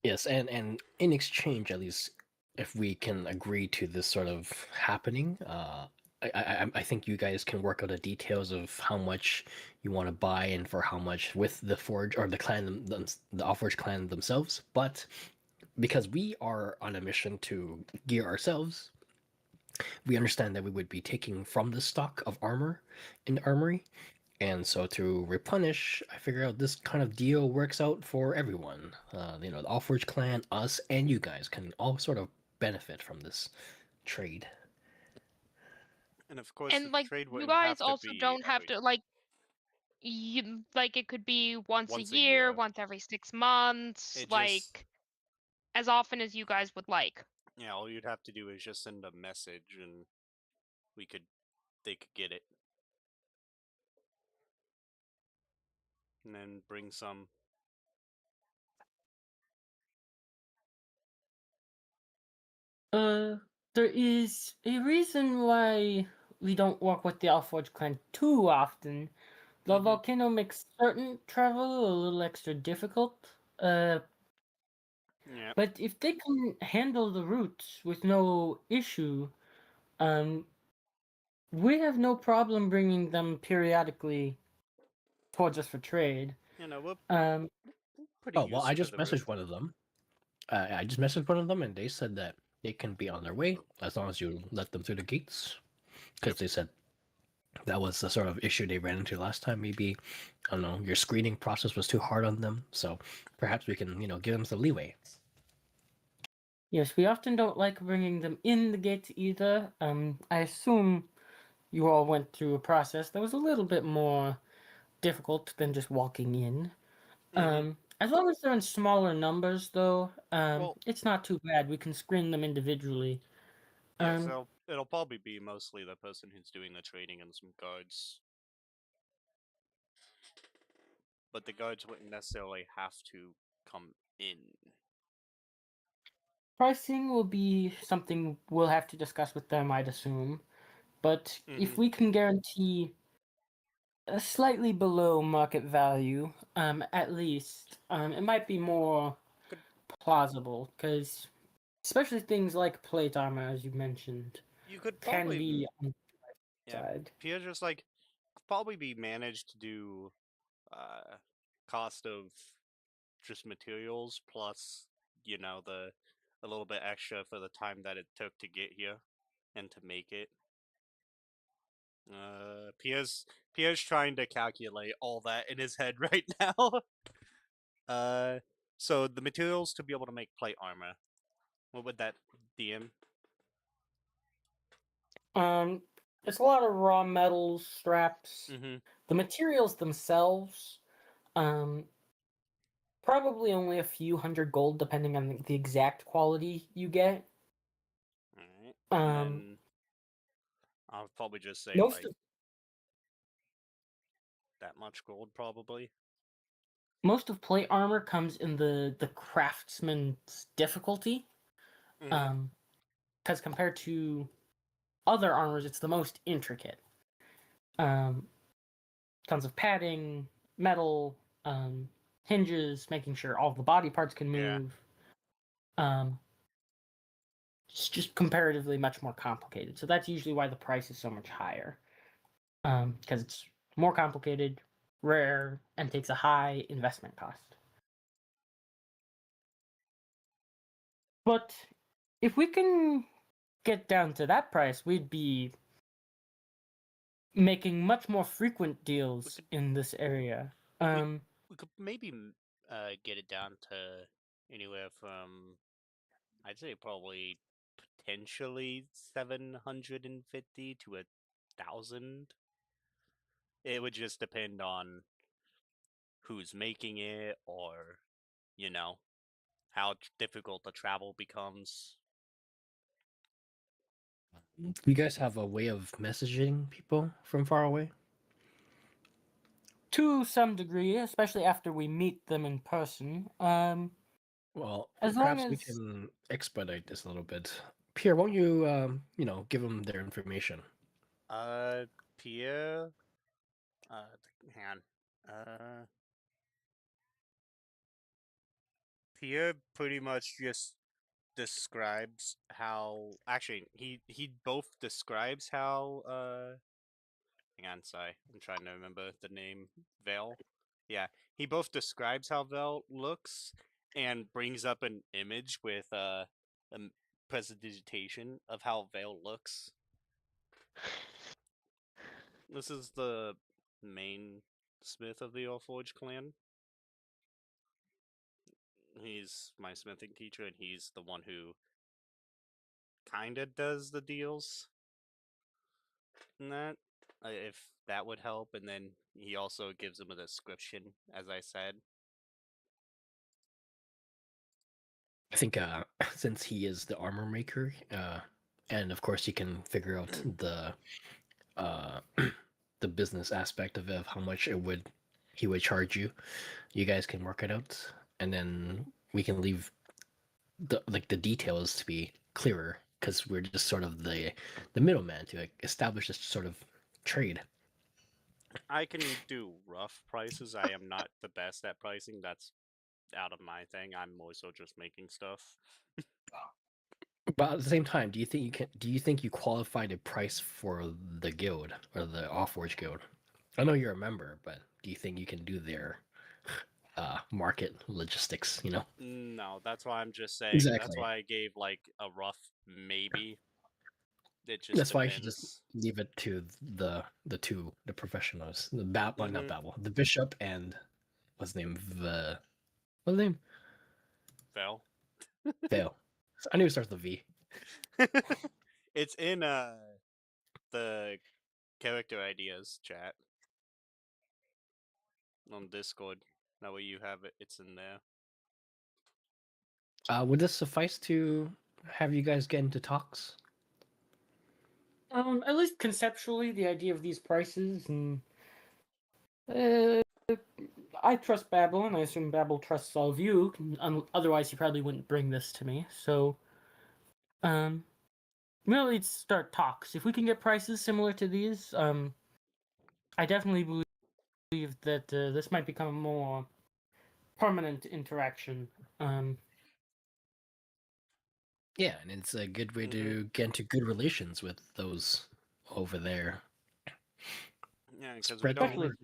yes, and in exchange, at least if we can agree to this sort of happening, I think you guys can work out the details of how much you want to buy and for how much with the Forge or the clan, the Allforge clan themselves. But because we are on a mission to gear ourselves, we understand that we would be taking from the stock of armor in the armory. And so to replenish, I figure out this kind of deal works out for everyone. The Allforge clan, us, and you guys can all sort of benefit from this trade. And of course, the And like trade you wouldn't guys have to also be don't have every to like you like it could be once a once a year, year. once every 6 months, It just like as often as you guys would like. Yeah, all you'd have to do is just send a message, and we could they could get it. and then bring some. There is a reason why we don't work with the Alforge clan too often. The Mhm. volcano makes certain travel a little extra difficult. Yeah. But if they can handle the routes with no issue, we have no problem bringing them periodically towards us for trade. You know, we're Um, pretty Oh well, I used to just the route. messaged one of them. I just messaged one of them, and they said that they can be on their way as long as you let them through the gates. Because Yep. they said that was the sort of issue they ran into last time. Maybe I don't know, your screening process was too hard on them. So perhaps we can, give them some leeway. yes, we often don't like bringing them in the gates either. I assume you all went through a process that was a little bit more difficult than just walking in. Mhm. As long as they're in smaller numbers, though, Well, it's not too bad. We can screen them individually. yeah. Um, So it'll probably be mostly the person who's doing the trading and some guards, but the guards wouldn't necessarily have to come in. Pricing will be something we'll have to discuss with them, I'd assume. But if Mhm. we can guarantee a slightly below market value, at least, it might be more Good. plausible, because especially things like plate armor, as you mentioned, You could can probably, be on the yeah. side. Pierre just like probably be managed to do cost of just materials plus the a little bit extra for the time that it took to get here and to make it. Pierre's trying to calculate all that in his head right now. So the materials to be able to make plate armor. What would that DM? Um, it's a lot of raw metals, straps. Mm-hmm. The materials themselves, um, probably only a few hundred gold, depending on the exact quality you get. All right, and Um, then I'll probably just say most like of that much gold, probably. most of plate armor comes in the craftsman's difficulty. Mm-hmm. Because compared to other armors, it's the most intricate. Um, Tons of padding, metal, hinges, making sure all the body parts can Yeah. move. Um, it's just comparatively much more complicated. So that's usually why the price is so much higher. Because it's more complicated, rare, and takes a high investment cost. But if we can get down to that price, we'd be making much more frequent We deals could in this area. we we could maybe get it down to anywhere from I'd say probably potentially 750 to 1,000. It would just depend on who's making it or you know how difficult the travel becomes. You guys have a way of messaging people from far away? To some degree, especially after we meet them in person. Well, As long perhaps we as can expedite this a little bit. Pierre, won't you, give them their information? Uh, Pierre. Hang on. Pierre pretty much just describes how. Actually, he both describes how. Hang on, sorry, I'm trying to remember the name. Vale. Yeah, he both describes how Vale looks and brings up an image with a presentation of how Vale looks. This is the main smith of the Allforge clan. He's my smithing teacher, and he's the one who kinda does the deals. And that, if that would help, and then he also gives him a description, as I said. I think since he is the armor maker, and of course he can figure out the uh, the business aspect of it, of how much it would, he would charge you. You guys can work it out, and then we can leave the details to be clearer because we're just sort of the middleman to establish this sort of trade. I can do rough prices. I am not the best at pricing. That's out of my thing. I'm more so just making stuff. But at the same time, do you think you can? Do you think you qualify to price for the guild or the Offforge guild? I know you're a member, but do you think you can do their market logistics? You know. No, that's why I'm just saying. That's Exactly. why I gave like a rough maybe. It just That's why you should just depends. leave it to the professionals. Well, not Mm-hmm. Babel, the bishop and what's his name? What's his name? Fail. Vale. I knew it starts with a V. It's in the character ideas chat on Discord. That way you have it. It's in there. Would this suffice to have you guys get into talks? At least conceptually, the idea of these prices, and uh, I trust Babel, and I assume Babel trusts all of you. Otherwise, he probably wouldn't bring this to me. So, we'll need to start talks. If we can get prices similar to these, I definitely believe that this might become a more permanent interaction. Yeah, and it's a good way Mm-hmm. to get into good relations with those over there. Yeah, because we Spread the don't. Especially word.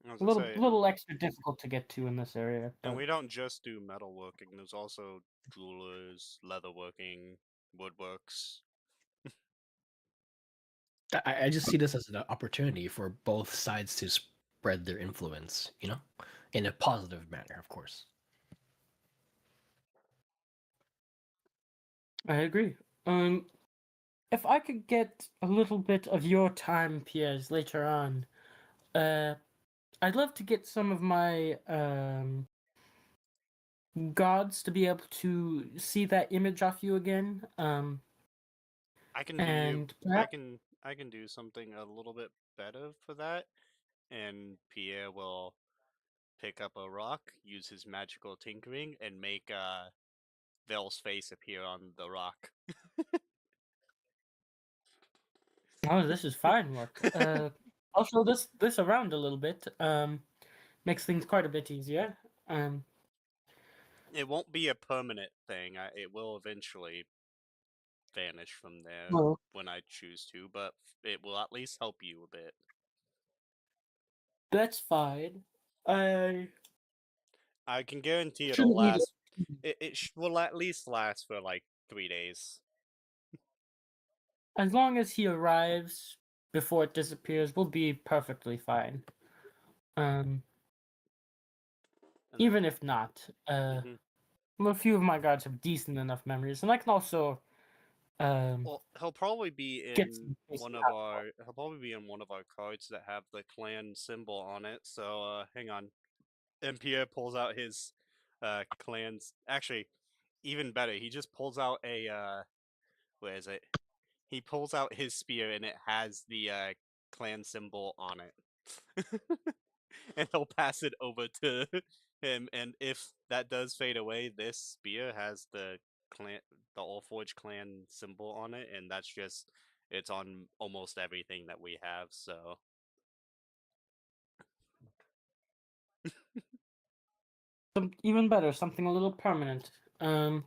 I was a gonna little say, little extra difficult to get to in this area. and But we don't just do metalworking. There's also jewelers, leatherworking, woodworks. I just see this as an opportunity for both sides to spread their influence, you know, in a positive manner, of course. I agree. If I could get a little bit of your time, Piers, later on, I'd love to get some of my gods to be able to see that image off you again. I can do you. And perhaps I can do something a little bit better for that. And Pierre will pick up a rock, use his magical tinkering, and make Vel's face appear on the rock. oh, this is fine work. I'll show this around a little bit. Makes things quite a bit easier. Um, It won't be a permanent thing. It will eventually vanish from there well, when I choose to, but it will at least help you a bit. that's fine. I I can guarantee it'll shouldn't need it. last. It will at least last for like 3 days. As long as he arrives before it disappears, we'll be perfectly fine. Um, And even if not, hmm well, a few of my gods have decent enough memories, and I can also Well, he'll probably be get in some basic one of help. our. He'll probably be in one of our cards that have the clan symbol on it. So hang on. And Pierre pulls out his clan's. Actually, even better, he just pulls out a. Where is it? He pulls out his spear and it has the clan symbol on it. And he'll pass it over to him. And if that does fade away, this spear has clan, the Allforge clan symbol on it, and that's just it's on almost everything that we have. So Even better, something a little permanent. Thank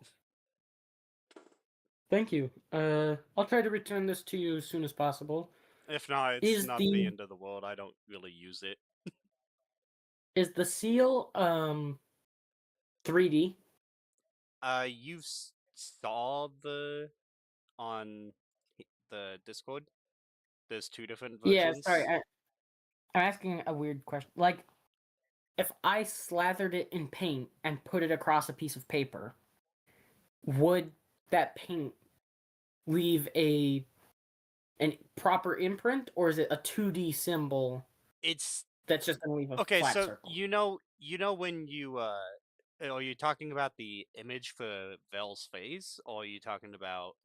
you. I'll try to return this to you as soon as possible. if not, it's Is not the the end of the world. I don't really use it. seal 3D? You saw the on the Discord. There's two different Yeah, sorry, versions. I'm asking a weird question. Like, if I slathered it in paint and put it across a piece of paper, would that paint leave an proper imprint, or is it a 2D symbol It's that's just gonna leave a okay. flat So circle? you know when you are you talking about the image for Vel's face, or are you talking about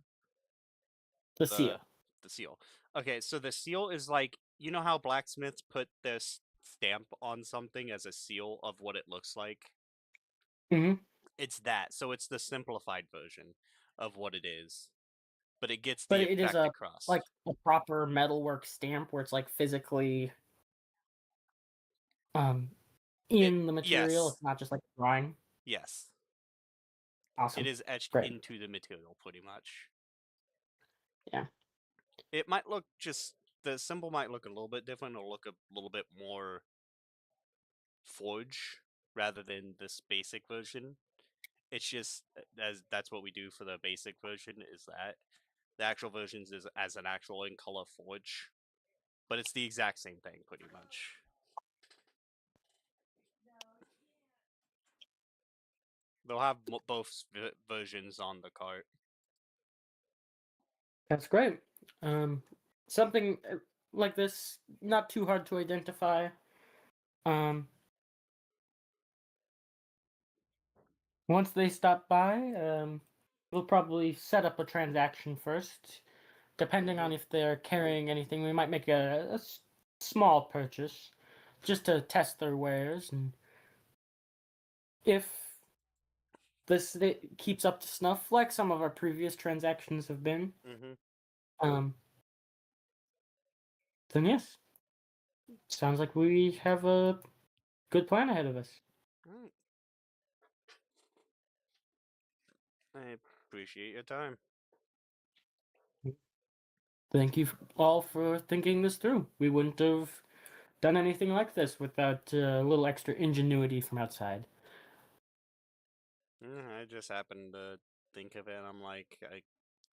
The the seal. seal? Okay, so the seal is like you know how blacksmiths put this stamp on something as a seal of what it looks like. Hmm. It's that. So it's the simplified version of what it is, but it gets But the it is effect a across. a proper metalwork stamp where it's like physically in the material. Yes, It's not just like a drawing. yes. It Awesome. is etched Great. into the material pretty much. Yeah. It might look just the symbol might look a little bit different or look a little bit more forge rather than this basic version. It's just as that's what we do for the basic version is that the actual versions is as an actual in color forge, but it's the exact same thing pretty much. They'll have both versions on the cart. That's great. Something like this, not too hard to identify. Um, Once they stop by, we'll probably set up a transaction first. Depending on if they're carrying anything, we might make a small purchase just to test their wares. And if this keeps up to snuff, like some of our previous transactions have been, Mm-hmm. um, then yes, sounds like we have a good plan ahead of us. All right. I appreciate your time. Thank you all for thinking this through. We wouldn't have done anything like this without a little extra ingenuity from outside. I just happened to think of it. And I'm like,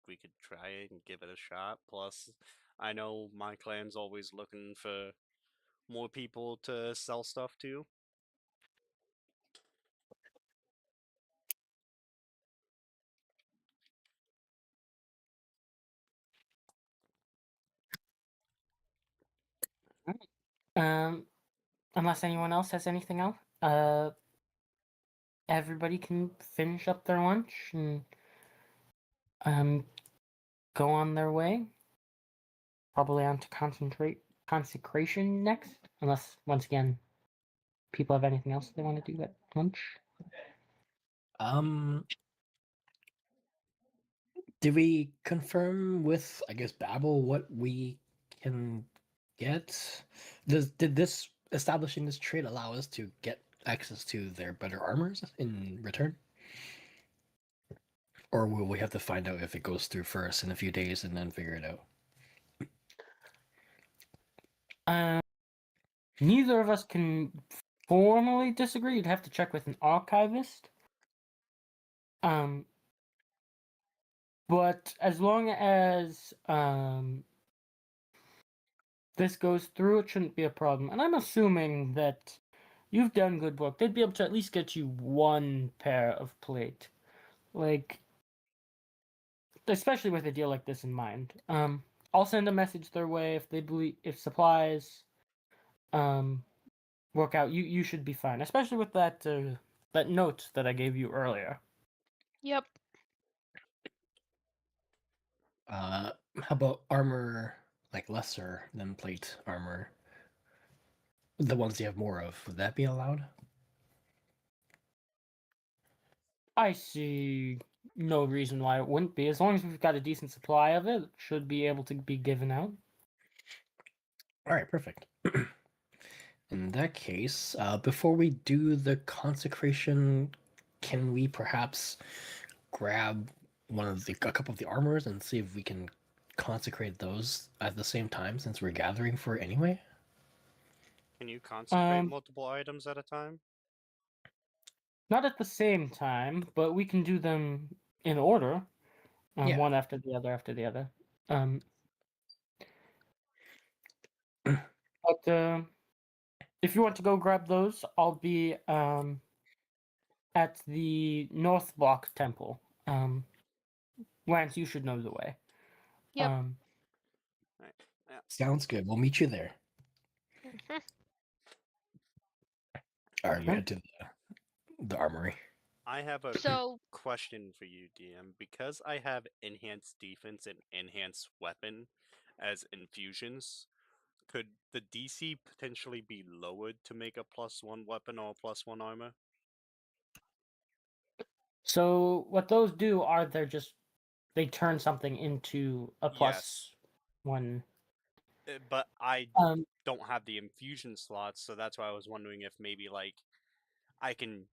we could try it and give it a shot. Plus, I know my clan's always looking for more people to sell stuff to. Um, Unless anyone else has anything else, everybody can finish up their lunch and go on their way. Probably on to consecration next, unless once again people have anything else they want to do at lunch. Um, did we confirm with, I guess, Babel what we can get? Did this establishing this trade allow us to get access to their better armors in return? Or will we have to find out if it goes through first in a few days and then figure it out? Neither of us can formally disagree. You'd have to check with an archivist. But as long as this goes through, it shouldn't be a problem. And I'm assuming that you've done good work. They'd be able to at least get you one pair of plate. Like, especially with a deal like this in mind. I'll send a message their way if they believe if supplies work out. You should be fine, especially with that that note that I gave you earlier. Yep. How about armor, like lesser than plate armor? The ones you have more of, would that be allowed? I see no reason why it wouldn't be. As long as we've got a decent supply of it, it should be able to be given out. All right, perfect. In that case, before we do the consecration, can we perhaps grab a couple of the armors and see if we can consecrate those at the same time since we're gathering for it anyway? Can you consecrate Um, multiple items at a time? Not at the same time, but we can do them in order, Yeah. one after the other after the other. But if you want to go grab those, I'll be at the North Block Temple. Lance, you should know the way. Yep. Right. Yeah. Sounds good. We'll meet you there. Mhm. All right, we Okay. head to the armory. I have a So, question for you, DM. Because I have enhanced defense and enhanced weapon as infusions, could the DC potentially be lowered to make a +1 weapon or +1 armor? So what those do are they turn something into a Yes. +1. But I Um, don't have the infusion slots, so that's why I was wondering if maybe like I can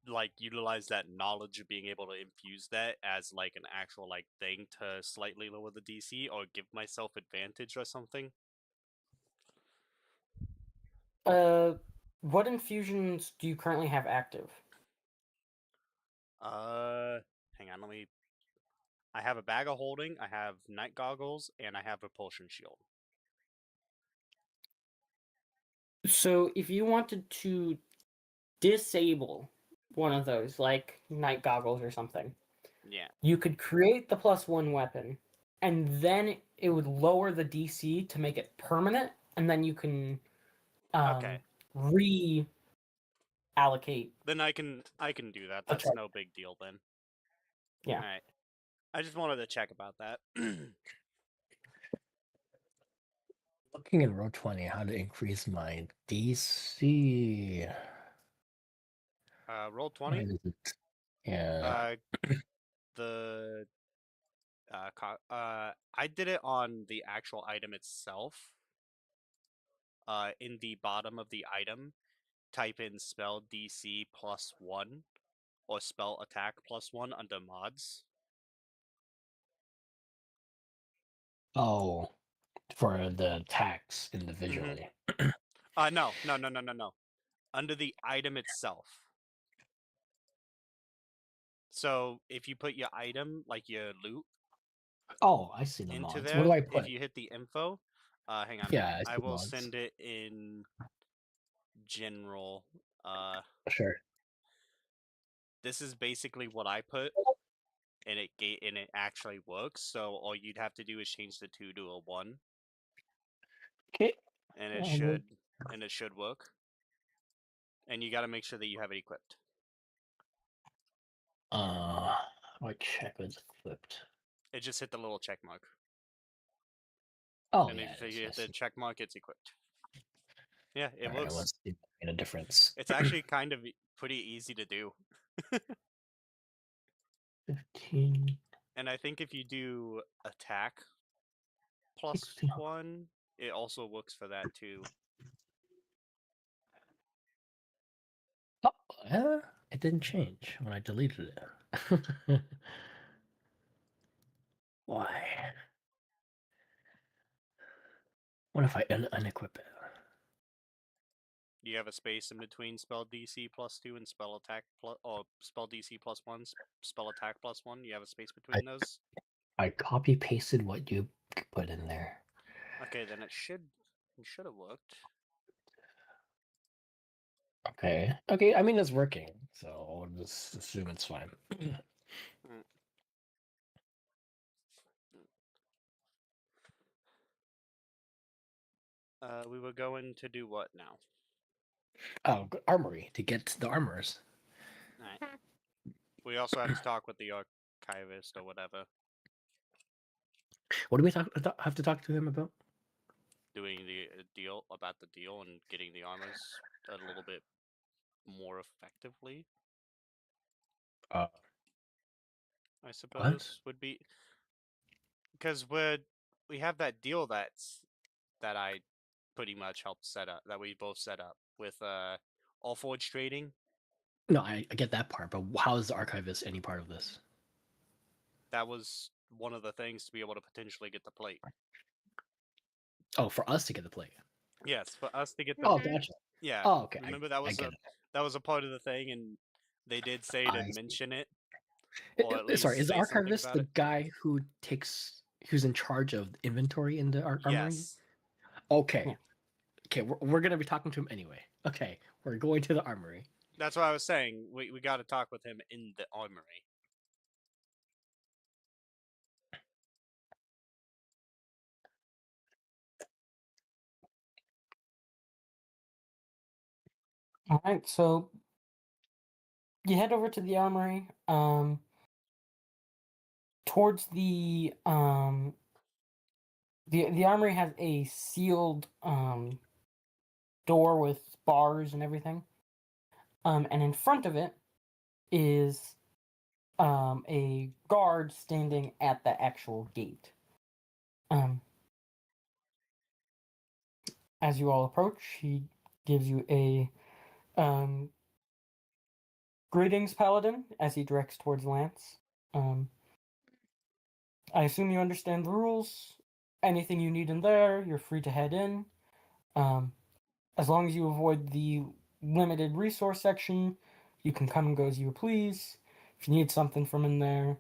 like utilize that knowledge of being able to infuse that as like an actual like thing to slightly lower the DC or give myself advantage or something. what infusions do you currently have active? Hang on, let me. I have a bag of holding, I have night goggles, and I have repulsion shield. So if you wanted to disable one of those, like night goggles or something, Yeah. you could create the +1 weapon, and then it would lower the DC to make it permanent, and then you can Okay. reallocate Then I can do that. the That's charge. no big deal then. Yeah. All right. I just wanted to check about that. Looking in row 20, how to increase my DC. Roll Why 20. is it? Yeah. The I did it on the actual item itself. In the bottom of the item, type in spell DC +1 or spell attack +1 under mods. Oh, for the attacks individually. No. Under the item itself. So if you put your item, like your loot, Oh, I see the into mods. there, What do I if put? you hit the info, hang on, Yeah, I I see will mods. send it in general. Sure. This is basically what I put, and it actually works. So all you'd have to do is change the 2 to a 1, Okay. and Um, it should work. And you got to make sure that you have it equipped. I check it's equipped. It just hit the little check mark, Oh, and yeah, if it is. you I hit the see. check mark, it's equipped. Yeah, it All right, works. let's see if I get a difference. It's actually kind of pretty easy to do. 15, And I think if you do attack 16. +1, it also works for that too. Oh, it didn't change when I deleted it. Why? What if I unequip it? You have a space in between spell DC +2 and spell attack or spell DC +1, spell attack +1. You have a space between those. I copy pasted what you put in there. Okay, then it should have worked. Okay. Okay, I mean it's working, so I'll just assume it's fine. We were going to do what now? Oh, armory to get the armors. Alright. We also have to talk with the archivist or whatever, What do we have to talk to him about? doing the deal about the deal and getting the armors a little bit more effectively. Uh, I suppose would be because we have that deal that I pretty much helped set up, that we both set up with All Forge Trading. No, I get that part, but how is the archivist any part of this? That was one of the things to be able to potentially get the plate. Oh, for us to get the plate. Yes, for us to get the. Oh, gotcha. Yeah. Oh, okay. Remember I get that was a part of the thing, and they did say to I see. mention it, it. or at Sorry, least is the say something archivist about the it. guy who's in charge of inventory in the armory? Yes. Okay. Yeah. Okay, we're gonna be talking to him anyway. Okay, we're going to the armory. That's what I was saying. We got to talk with him in the armory. All right, so you head over to the armory. Towards the The armory has a sealed door with bars and everything. And in front of it is a guard standing at the actual gate. As you all approach, he gives you a greetings, Paladin, as he directs towards Lance. I assume you understand the rules. Anything you need in there, you're free to head in. As long as you avoid the limited resource section, you can come and go as you please. If you need something from in there,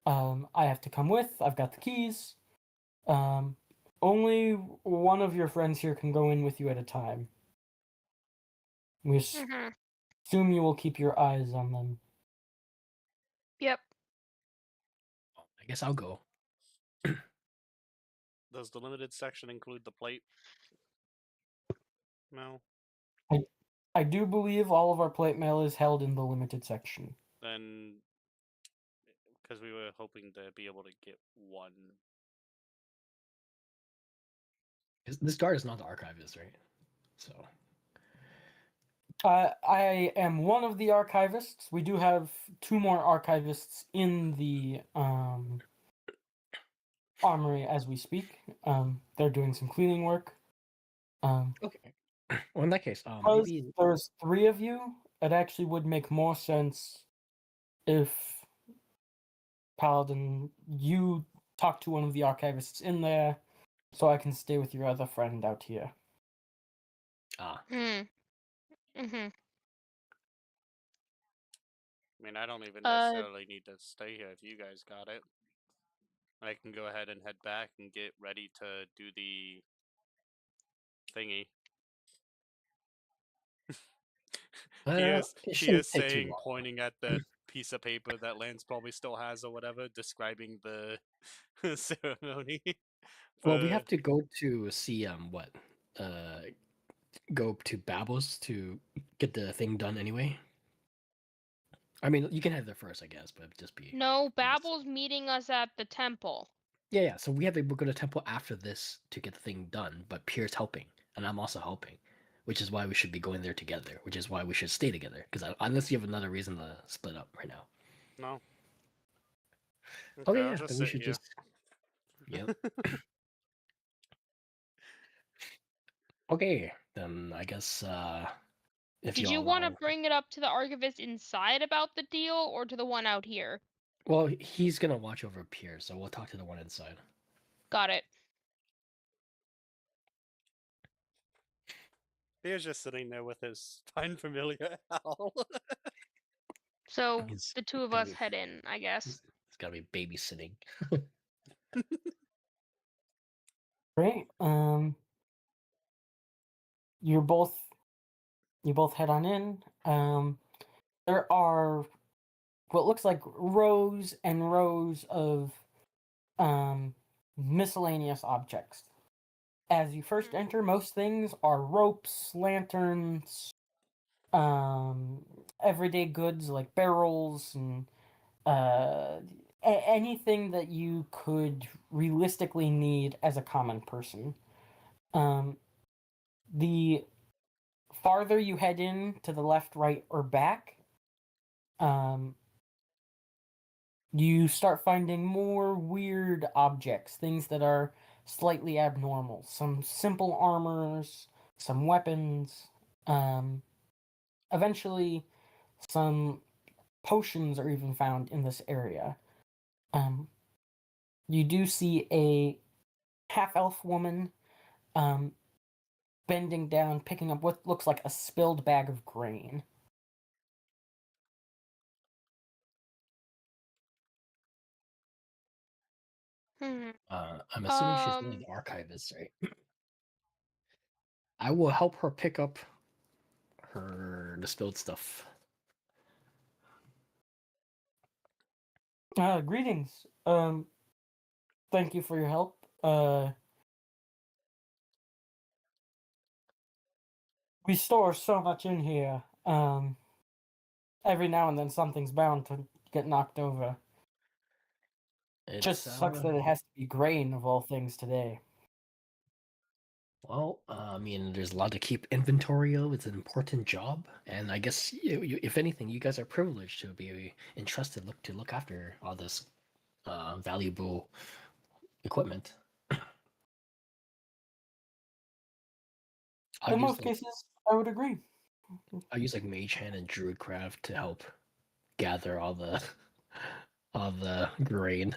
I have to come with. I've got the keys. Only one of your friends here can go in with you at a time. We Mhm. assume you will keep your eyes on them. Yep. I guess I'll go. Does the limited section include the plate? No. I do believe all of our plate mail is held in the limited section. Then, because we were hoping to be able to get one. This guard is not the archivist, right? So I am one of the archivists. We do have two more archivists in the armory as we speak. They're doing some cleaning work. okay. Well, in that case, Because maybe there's three of you, it actually would make more sense if Paladin, you talk to one of the archivists in there, so I can stay with your other friend out here. Hmm. Mhm. I mean, I don't even Uh, necessarily need to stay here if you guys got it. I can go ahead and head back and get ready to do the thingy. it He shouldn't is take too saying, long. pointing at the piece of paper that Lance probably still has or whatever, describing the ceremony. Well, we for- have to go to see what go to Babel's to get the thing done anyway. I mean, you can head there first, I guess, but just be no, I guess- Babel's meeting us at the temple. Yeah. So we have to go to temple after this to get the thing done. But Pierre's helping, and I'm also helping, which is why we should be going there together. Which is why we should stay together. Because unless you have another reason to split up right now. No. Okay, I'll yeah. just Then we sit should here. just. Yep. Okay, then I guess if Did you you all want to allow. bring it up to the archivist inside about the deal, or to the one out here? Well, he's gonna watch over Pierre, so we'll talk to the one inside. Got it. He's just sitting there with his fine familiar owl. So He's the two of gonna us be- head in, I guess. He's gotta be babysitting. Great. You both head on in. There are what looks like rows and rows of miscellaneous objects. As you first enter, most things are ropes, lanterns, everyday goods like barrels and anything that you could realistically need as a common person. The farther you head in to the left, right, or back, you start finding more weird objects, things that are slightly abnormal. Some simple armors, some weapons. Eventually, some potions are even found in this area. You do see a half elf woman bending down, picking up what looks like a spilled bag of grain. Hmm. I'm assuming she's one of the archivists, right? I will help her pick up the spilled stuff. Greetings. Thank you for your help. We store so much in here. Every now and then something's bound to get knocked over. It Just sucks that it has to be grain of all things today. Well, I mean, there's a lot to keep inventory of. It's an important job, and I guess if anything, you guys are privileged to be entrusted to look after all this valuable equipment. I'll In use most cases, I would agree. I'll use like Mage Hand and Druidcraft to help gather all the all the grain.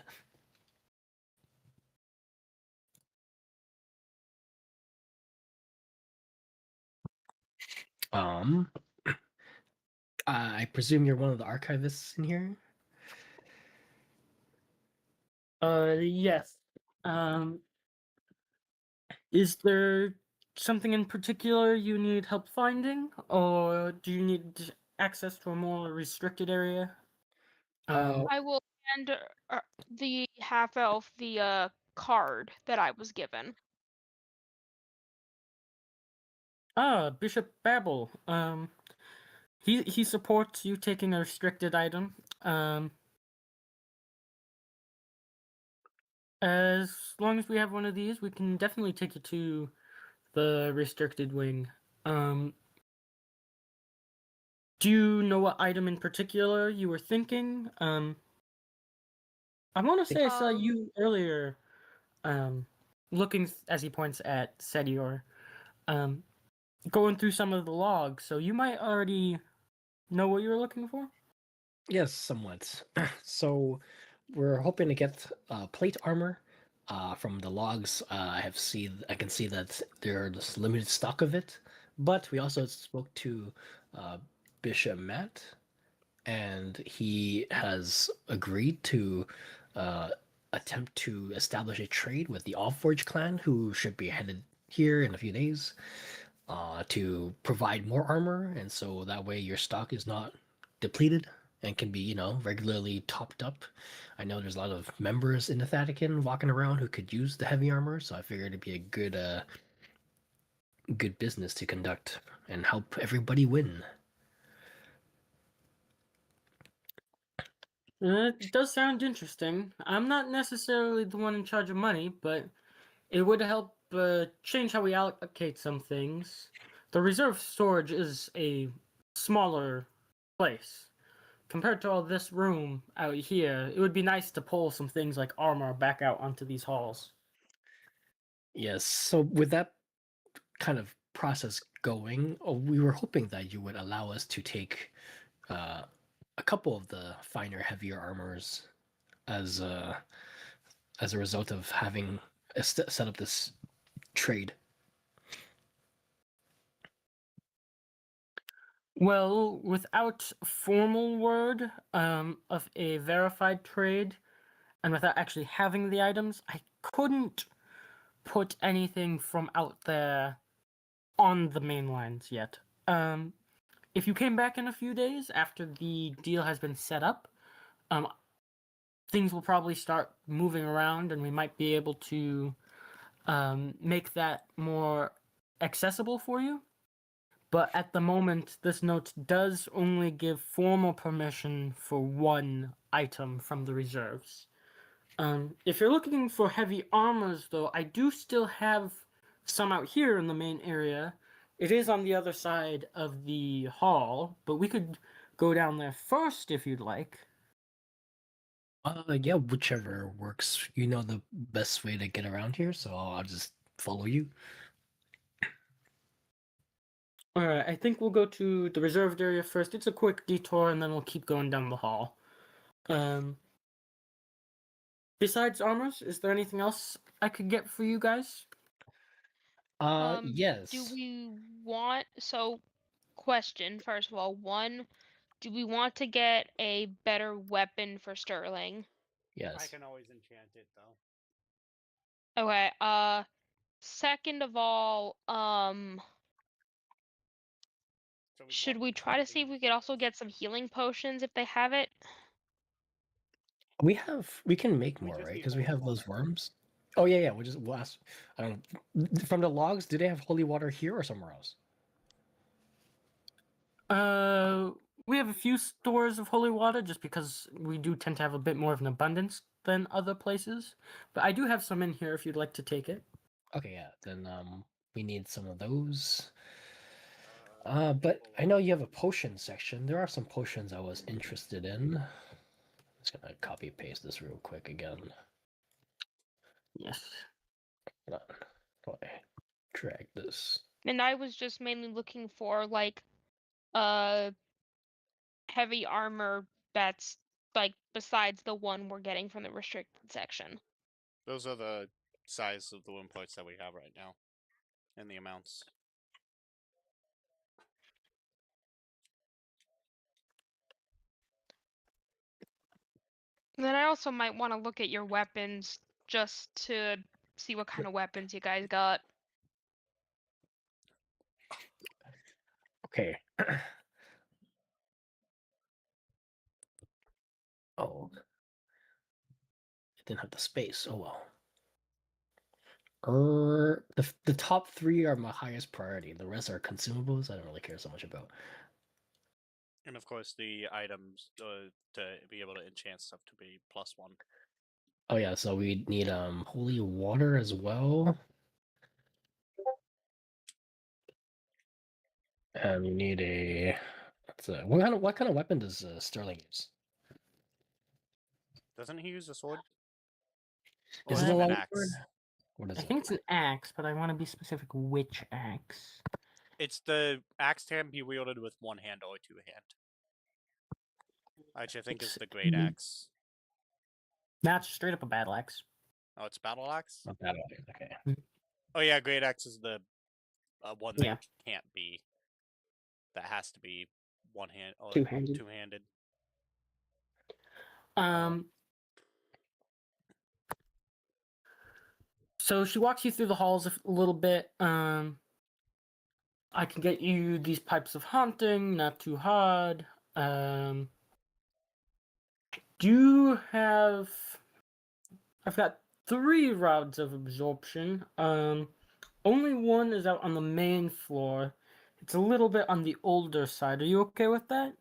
Um, I presume you're one of the archivists in here. Yes. Um, is there something in particular you need help finding, or do you need access to a more restricted area? I will hand the half elf the card that I was given. Bishop Babel. He supports you taking a restricted item. As long as we have one of these, we can definitely take you to the restricted wing. Do you know what item in particular you were thinking? I want to say I saw you earlier, looking as he points at Sedior, going through some of the logs, so you might already know what you were looking for? Yes, somewhat. So we're hoping to get plate armor from the logs. I can see that there's limited stock of it, but we also spoke to uh, Bishop Matt, and he has agreed to uh, attempt to establish a trade with the Allforge clan, who should be headed here in a few days, to provide more armor, and so that way your stock is not depleted and can be, regularly topped up. I know there's a lot of members in the Vatican walking around who could use the heavy armor, so I figured it'd be a good business to conduct and help everybody win. It does sound interesting. I'm not necessarily the one in charge of money, but it would help change how we allocate some things. The reserve storage is a smaller place. Compared to all this room out here, it would be nice to pull some things like armor back out onto these halls. Yes, so with that kind of process going, we were hoping that you would allow us to take a couple of the finer, heavier armors as a result of having set up this trade. Well, without formal word of a verified trade, and without actually having the items, I couldn't put anything from out there on the main lines yet. If you came back in a few days after the deal has been set up, things will probably start moving around, and we might be able to make that more accessible for you. But at the moment, this note does only give formal permission for one item from the reserves. If you're looking for heavy armors, though, I do still have some out here in the main area. It is on the other side of the hall, but we could go down there first if you'd like. Yeah, whichever works. You know the best way to get around here, so I'll just follow you. Alright, I think we'll go to the reserved area first. It's a quick detour, and then we'll keep going down the hall. Besides armors, is there anything else I could get for you guys? Yes. Do we want question first of all, one, do we want to get a better weapon for Sterling? Yes. I can always enchant it though. Okay, second of all, So should we try to see if we could also get some healing potions if they have it? We can make We more, just right? need Because we holy have those water. worms. Oh yeah. We'll ask. I don't know. From the logs, do they have holy water here or somewhere else? We have a few stores of holy water just because we do tend to have a bit more of an abundance than other places, but I do have some in here if you'd like to take it. Okay, yeah. Then we need some of those. But I know you have a potion section. There are some potions I was interested in. I'm just gonna copy paste this real quick again. Yes. Hold on. How do I drag this? And I was just mainly looking for like heavy armor that's like besides the one we're getting from the restricted section. Those are the size of the wind points that we have right now, and the amounts. And then I also might want to look at your weapons just to see what kind of weapons you guys got. Okay. Oh, it didn't have the space. Oh well. The top three are my highest priority. The rest are consumables. I don't really care so much about. And of course, the items to be able to enchant stuff to be +1. Oh yeah, so we need holy water as well. And we need a what kind of weapon does Sterling use? Doesn't he use a sword? Is Or it a an long axe? sword? What is I it? think it's an axe, but I want to be specific which axe. It's the axe can be wielded with one hand or two hand. Which I think is the great axe. That's straight up a battle axe. Oh, it's battle axe? Not that one. Okay. Oh yeah, great axe is the one that Yeah. can't be. That has to be one hand or Two-handed. two-handed. So she walks you through the halls a little bit. I can get you these pipes of haunting, not too hard. Do you have? I've got 3 rods of absorption. Only one is out on the main floor. It's a little bit on the older side. Are you okay with that?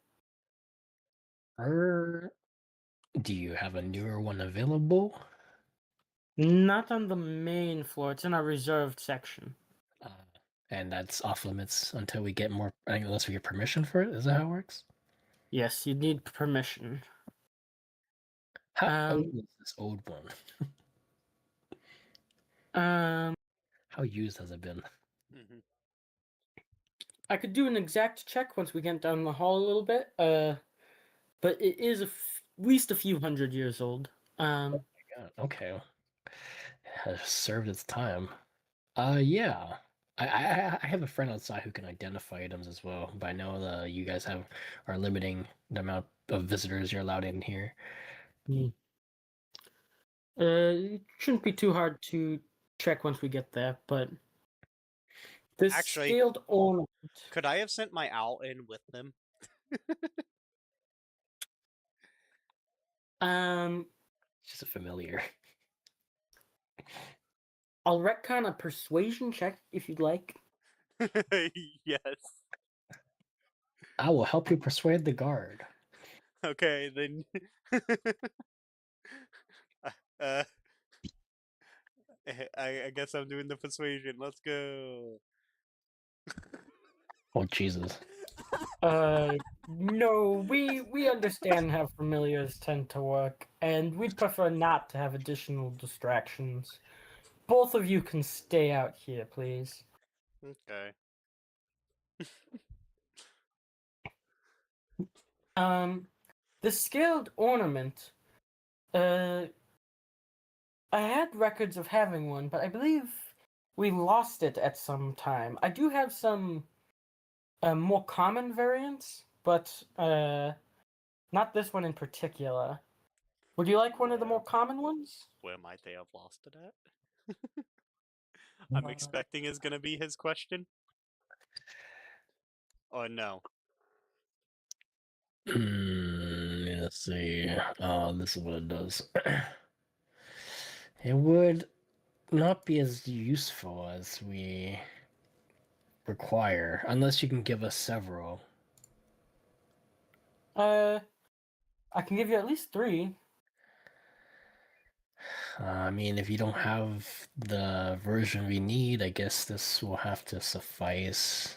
Do you have a newer one available? Not on the main floor. It's in our reserved section. And that's off limits until we get more, unless we get permission for it. Is that how it works? Yes, you need permission. How old is this old one? How used has it been? I could do an exact check once we get down the hall a little bit. But it is at least a few hundred years old. Yeah, okay. It has served its time. Yeah. I have a friend outside who can identify items as well, but I know you guys are limiting the amount of visitors you're allowed in here. It shouldn't be too hard to check once we get there, but this Actually, scaled ornament. Could I have sent my owl in with them? She's a familiar. I'll retcon a persuasion check if you'd like. Yes. I will help you persuade the guard. Okay, then. I guess I'm doing the persuasion. Let's go. Oh Jesus. No, we understand how familiars tend to work, and we'd prefer not to have additional distractions. Both of you can stay out here, please. Okay. The scaled ornament, I had records of having one, but I believe we lost it at some time. I do have some more common variants, but not this one in particular. Would you like one of the more common ones? Where might they have lost it at? I'm expecting is going to be his question. Or no? Let's see. This is what it does. It would not be as useful as we require, unless you can give us several. I can give you at least 3. I mean, if you don't have the version we need, I guess this will have to suffice.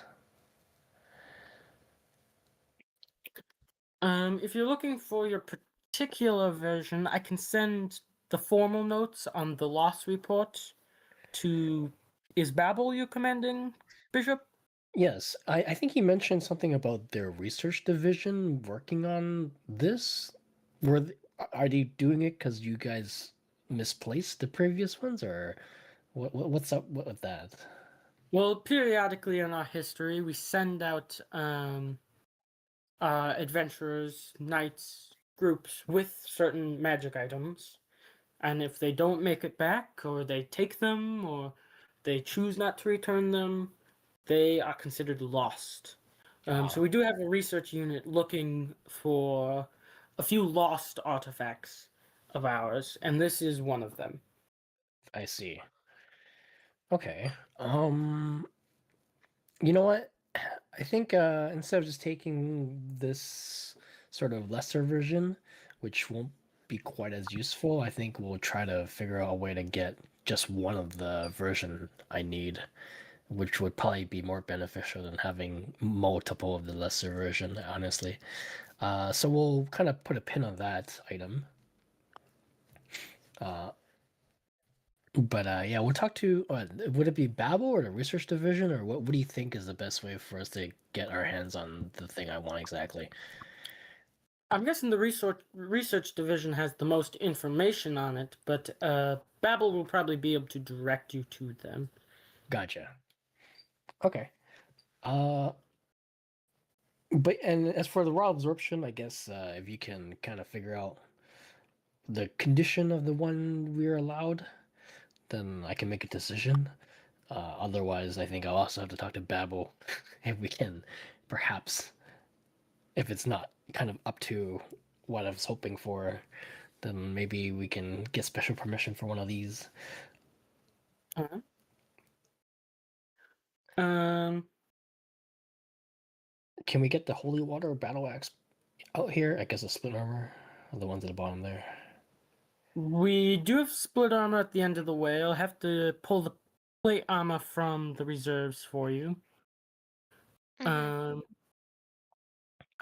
If you're looking for your particular version, I can send the formal notes on the loss report to. Is Babel you commanding, Bishop? Yes, I think he mentioned something about their research division working on this. Are they doing it because you guys misplaced the previous ones, or what's up with that? Well, periodically in our history, we send out adventurers, knights, groups with certain magic items, and if they don't make it back, or they take them, or they choose not to return them, they are considered lost. So we do have a research unit looking for a few lost artifacts of ours, and this is one of them. I see. Okay. You know what? I think instead of just taking this sort of lesser version, which won't be quite as useful, I think we'll try to figure out a way to get just one of the version I need, which would probably be more beneficial than having multiple of the lesser version, honestly. So we'll kind of put a pin on that item. But yeah, we'll talk to. Would it be Babel or the research division, or what? What do you think is the best way for us to get our hands on the thing I want exactly? I'm guessing the research division has the most information on it, but Babel will probably be able to direct you to them. Gotcha. Okay. Uh, but and as for the raw absorption, I guess if you can kind of figure out the condition of the one we're allowed, then I can make a decision. Otherwise, I think I'll also have to talk to Babel if we can, perhaps, if it's not kind of up to what I was hoping for, then maybe we can get special permission for one of these. Uh-huh. Um, Can we get the holy water or battle axe out here? I guess the split armor are the ones at the bottom there. we do have split armor at the end of the way. I'll have to pull the plate armor from the reserves for you. Mhm.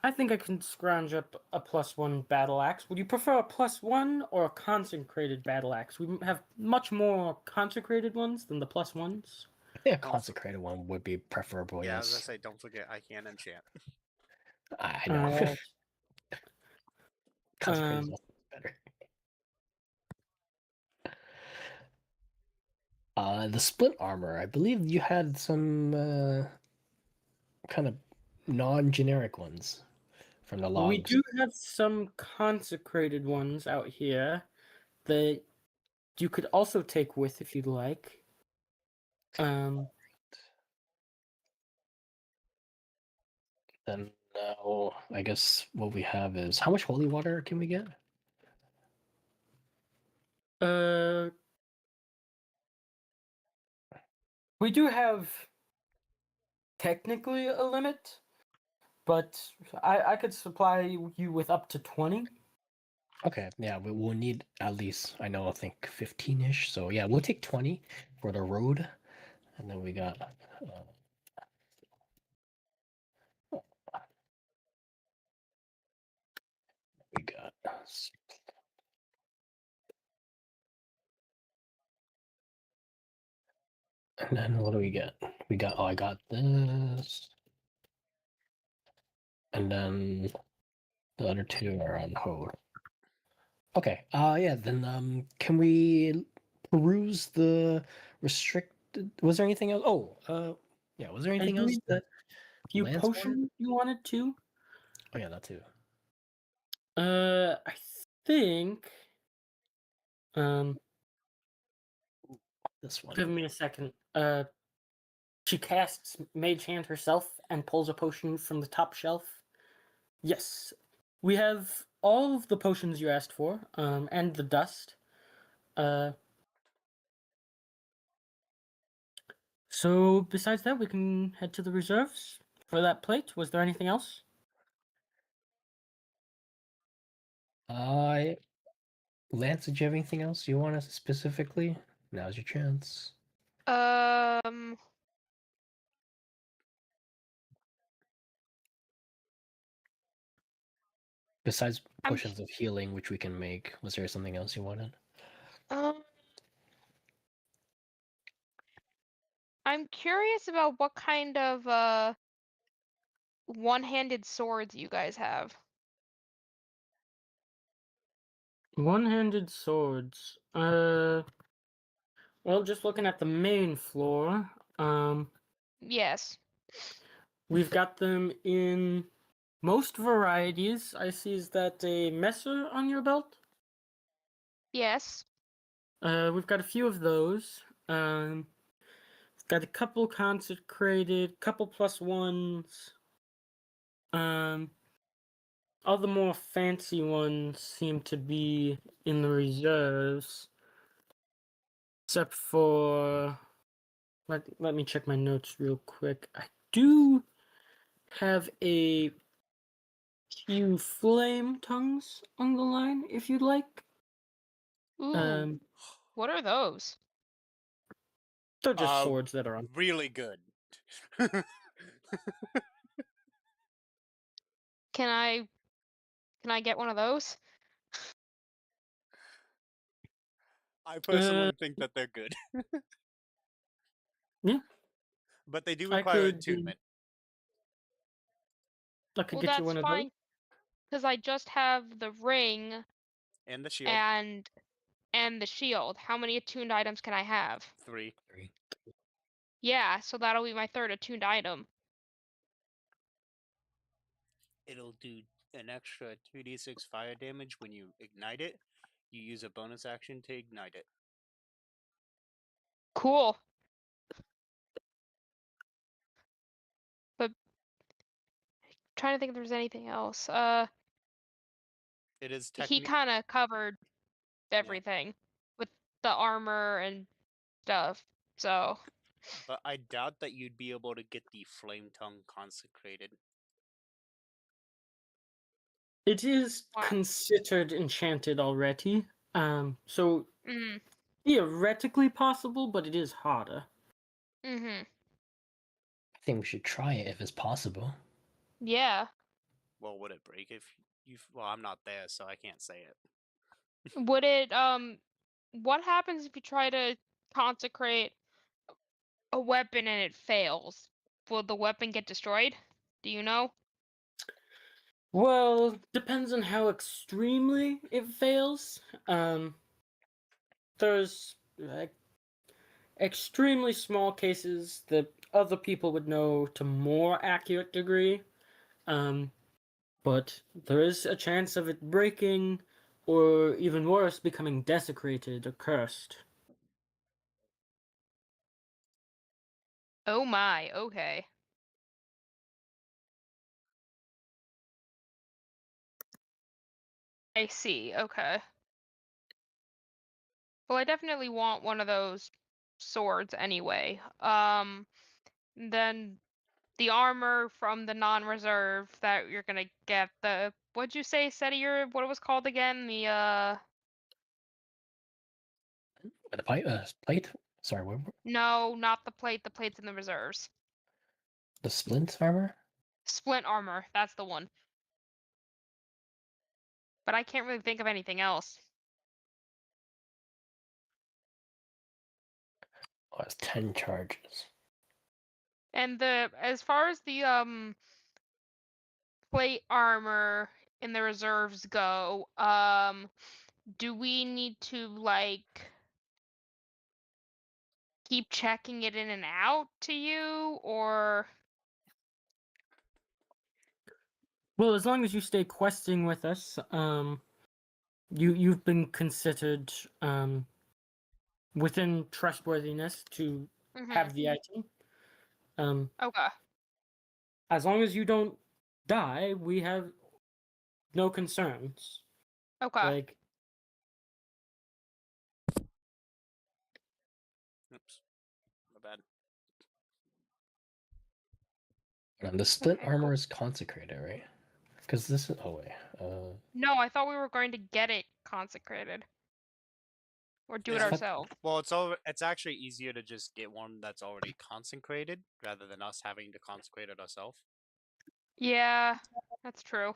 I think I can scrounge up a +1 battle axe. Would you prefer a +1 or a consecrated battle axe? We have much more consecrated ones than the +1s. I think a Also- consecrated one would be preferable. Yeah, I was gonna Yes, say, don't forget I can enchant. I know. Alright. Consecrated is Um, also better. The split armor. I believe you had some kind of non-generic ones from the we logs. do have some consecrated ones out here that you could also take with if you'd like. Then now, I guess what we have is how much holy water can we get? Uh, we do have technically a limit, but I could supply you with up to 20. Okay, yeah, we'll need at least, I know, I think 15-ish. So yeah, we'll take 20 for the road. And then we got we got and then what do we get? We got I got this. And then the other two are on hold. Okay. Yeah, then can we peruse the restricted was there anything else? Oh, yeah, was there I anything else believe that a few Lance wanted? potions you wanted to. Oh yeah, that too. I think. This one. Give me a second. She casts Mage Hand herself and pulls a potion from the top shelf. Yes, we have all of the potions you asked for, and the dust. So besides that, we can head to the reserves for that plate. Was there anything else? I Lance, did you have anything else you want to specifically? Now's your chance. Um, Besides I'm potions of healing, which we can make, was there something else you wanted? um, I'm curious about what kind of one-handed swords you guys have. One-handed swords. Well, just looking at the main floor, Yes. we've got them in most varieties. I see. Is that a messer on your belt? Yes. We've got a few of those. Got a couple consecrated, couple plus ones. All the more fancy ones seem to be in the reserves, except for. Let me check my notes real quick. I do have a few flame tongues on the line, if you'd like. Ooh, what are those? They're just swords that are on. Really good. Can I get one of those? I personally think that they're good. Yeah. But they do I require could attunement. Well, get you that's one of those. fine, because I just have the ring And the shield. and the shield. How many attuned items can I have? 3. 3. Yeah, so that'll be my third attuned item. It'll do an extra 2d6 fire damage when you ignite it. You use a bonus action to ignite it. Cool. But trying to think if there's anything else. It is He technically. kind of covered everything with the armor and stuff. So, But I doubt that you'd be able to get the flame tongue consecrated. It is wow. considered enchanted already. So Mm. theoretically possible, but it is harder. Mhm. I think we should try it if it's possible. Yeah. Well, would it break if you? Well, I'm not there, so I can't say it. Would it what happens if you try to consecrate a weapon and it fails? Will the weapon get destroyed? Do you know? Well, depends on how extremely it fails. There's extremely small cases that other people would know to more accurate degree. But there is a chance of it breaking, or even worse, becoming desecrated or cursed. Oh my, okay. I see. Okay. Well, I definitely want one of those swords anyway. Then the armor from the non-reserve that you're gonna get. The what'd you say, Setier? What it was called again? The The plate? Sorry, what? no, not the plate. The plate's in the reserves. The splint armor? Splint armor. That's the one. But I can't really think of anything else. Oh, it's 10 charges. And the as far as the plate armor in the reserves go, do we need to like keep checking it in and out to you, or Well, as long as you stay questing with us, you've been considered within trustworthiness to have the item. Okay. As long as you don't die, we have no concerns. Okay. Like, Oops, my bad. And the splint Okay, armor cool. is consecrated, right? Because this is. Oh, wait. No, I thought we were going to get it consecrated. or do it Is it- ourselves. Well, it's actually easier to just get one that's already consecrated rather than us having to consecrate it ourselves. Yeah, that's true.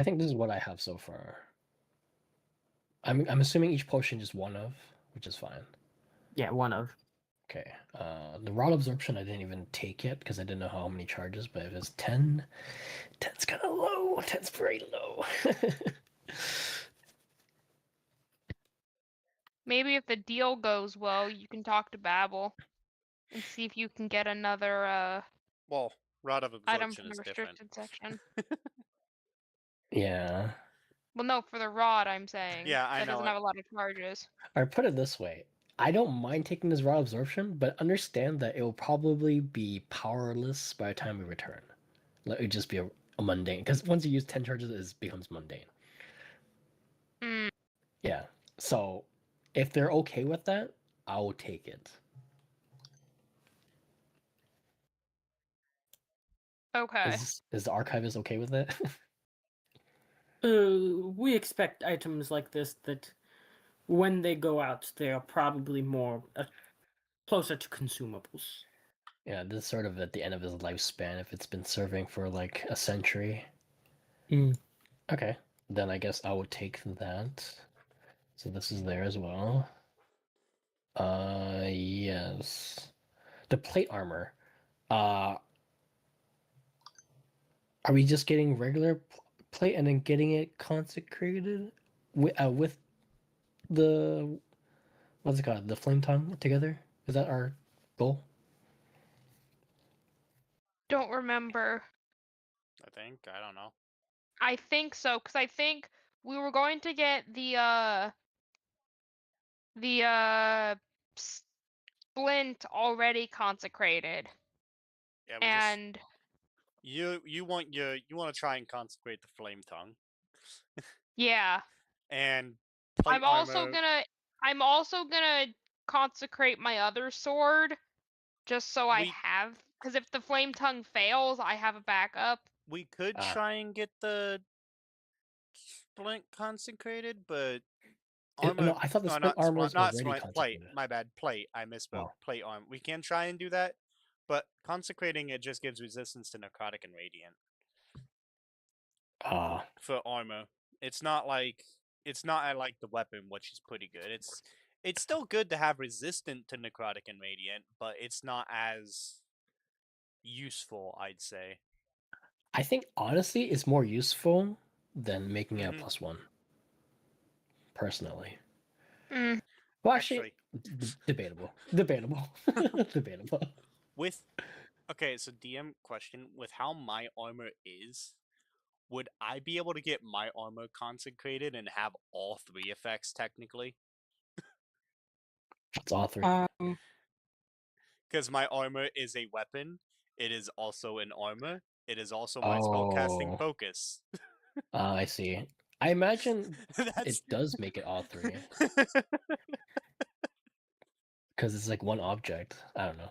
I think this is what I have so far. I'm assuming each potion is one of, which is fine. Yeah, one of. Okay. The rod absorption I didn't even take yet because I didn't know how many charges, but if it's 10, 10's kind of low. 10's very low. Maybe if the deal goes well, you can talk to Babel and see if you can get another Well, rod of item absorption from the is different. restricted section. Yeah. Well, no, for the rod, I'm saying. Yeah, I That know doesn't it. have a lot of charges. Or put it this way. I don't mind taking this rod absorption, but understand that it will probably be powerless by the time we return. Like, it would just be a mundane. Because once you use 10 charges, it becomes mundane. Mm, Yeah. So if they're okay with that, I will take it. okay. Is the archivist okay with it? We expect items like this that when they go out, they are probably more closer to consumables. Yeah, this is sort of at the end of his lifespan if it's been serving for like a century. Mm. Okay, then I guess I would take that. So this is there as well. Yes. The plate armor. Are we just getting regular plate and then getting it consecrated with the what's it called? The flame tongue together? Is that our goal? Don't remember. I don't know. I think so, because I think we were going to get the splint already consecrated. Yeah, we And you want to try and consecrate the flame tongue yeah. and plate I'm also armor. gonna consecrate my other sword just so I We have, because if the flame tongue fails, I have a backup. we could Ah. try and get the splint consecrated, but No, armor. I thought the No, splint not armor was not already splint. Plate. consecrated. My bad. Plate. I misspoke. Oh. Plate armor. We can try and do that, but consecrating it just gives resistance to necrotic and radiant Ah. for armor. It's not like the weapon, which is pretty good. It's still good to have resistant to necrotic and radiant, but it's not as useful, I'd say. I think honestly it's more useful than making it a Mhm. +1. Personally. Mm. Well, actually, debatable. Debatable. Debatable. With okay, so DM question, with how my armor is, would I be able to get my armor consecrated and have all three effects technically? It's all three. Because my armor is a weapon, it is also an armor, it is also my spellcasting Oh. focus. I see. I imagine That's it does make it all three. Because it's like one object. I don't know.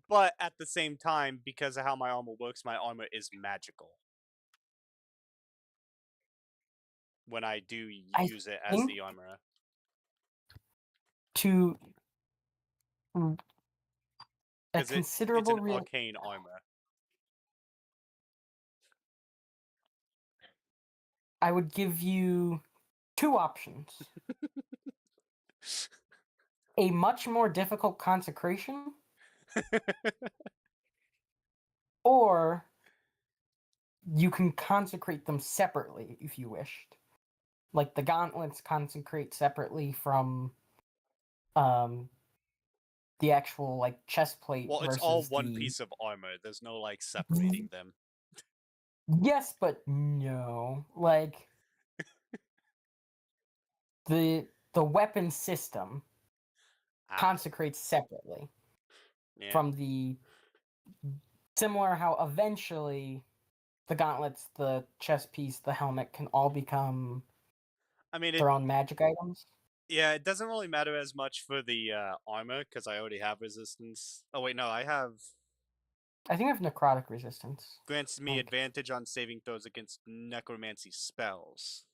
But at the same time, because of how my armor works, my armor is magical. When I do I use it as think the armorer. to a Because it's considerable an arcane armor. I would give you two options. A much more difficult consecration, or you can consecrate them separately if you wished. Like the gauntlets consecrate separately from the actual like chest plate Well, it's versus all one the piece of armor. There's no like separating them. Yes, but no. Like the weapon system Ah, consecrates separately yeah. from the similar how eventually the gauntlets, the chest piece, the helmet can all become I mean, their own magic items. yeah, it doesn't really matter as much for the armor because I already have resistance. Oh wait, no, I have. I think I have necrotic resistance. Grants me Like- advantage on saving throws against necromancy spells.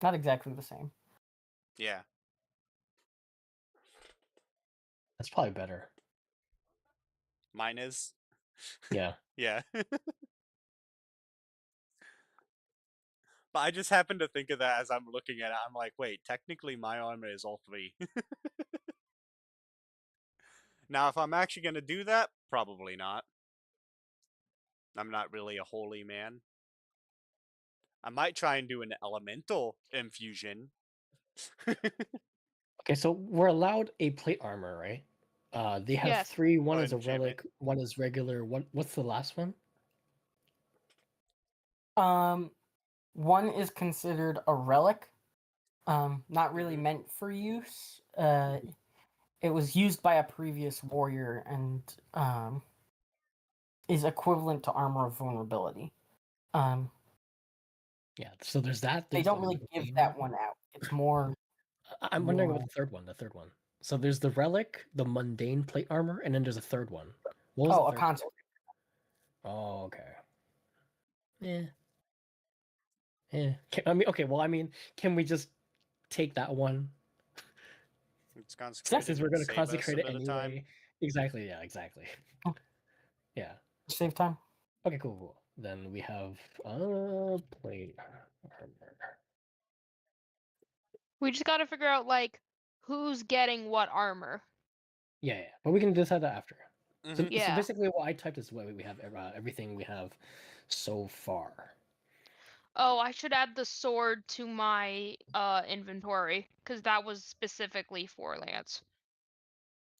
Not exactly the same. Yeah. That's probably better. Mine is. Yeah. Yeah. But I just happened to think of that as I'm looking at it. I'm like, wait, technically my armor is all 3. Now, if I'm actually going to do that, probably not. I'm not really a holy man. I might try and do an elemental infusion. Okay, so we're allowed a plate armor, right? They have Yes. 3. One Or is a enchantment. relic. One is regular. What's the last one? One is considered a relic. Not really Mhm. meant for use. It was used by a previous warrior and is equivalent to armor of vulnerability. Yeah. So there's that. They There's don't the really give mundane that one. one out. It's more I'm wondering more- about the third one. The third one. So there's the relic, the mundane plate armor, and then there's a third one. What was a the third? console. Oh, okay. Yeah. I mean, okay. Well, I mean, can we just take that one? It's consecrated. Since we're going to Save us a consecrate it bit of time. anyway. Exactly. Yeah. Exactly. Oh. Yeah. Save time. Okay. Cool. Then we have plate armor. We just got to figure out like who's getting what armor. Yeah. But we can decide that after. So, Mhm. Yeah. so basically, what I typed is what we have. Everything we have so far. Oh, I should add the sword to my inventory because that was specifically for Lance.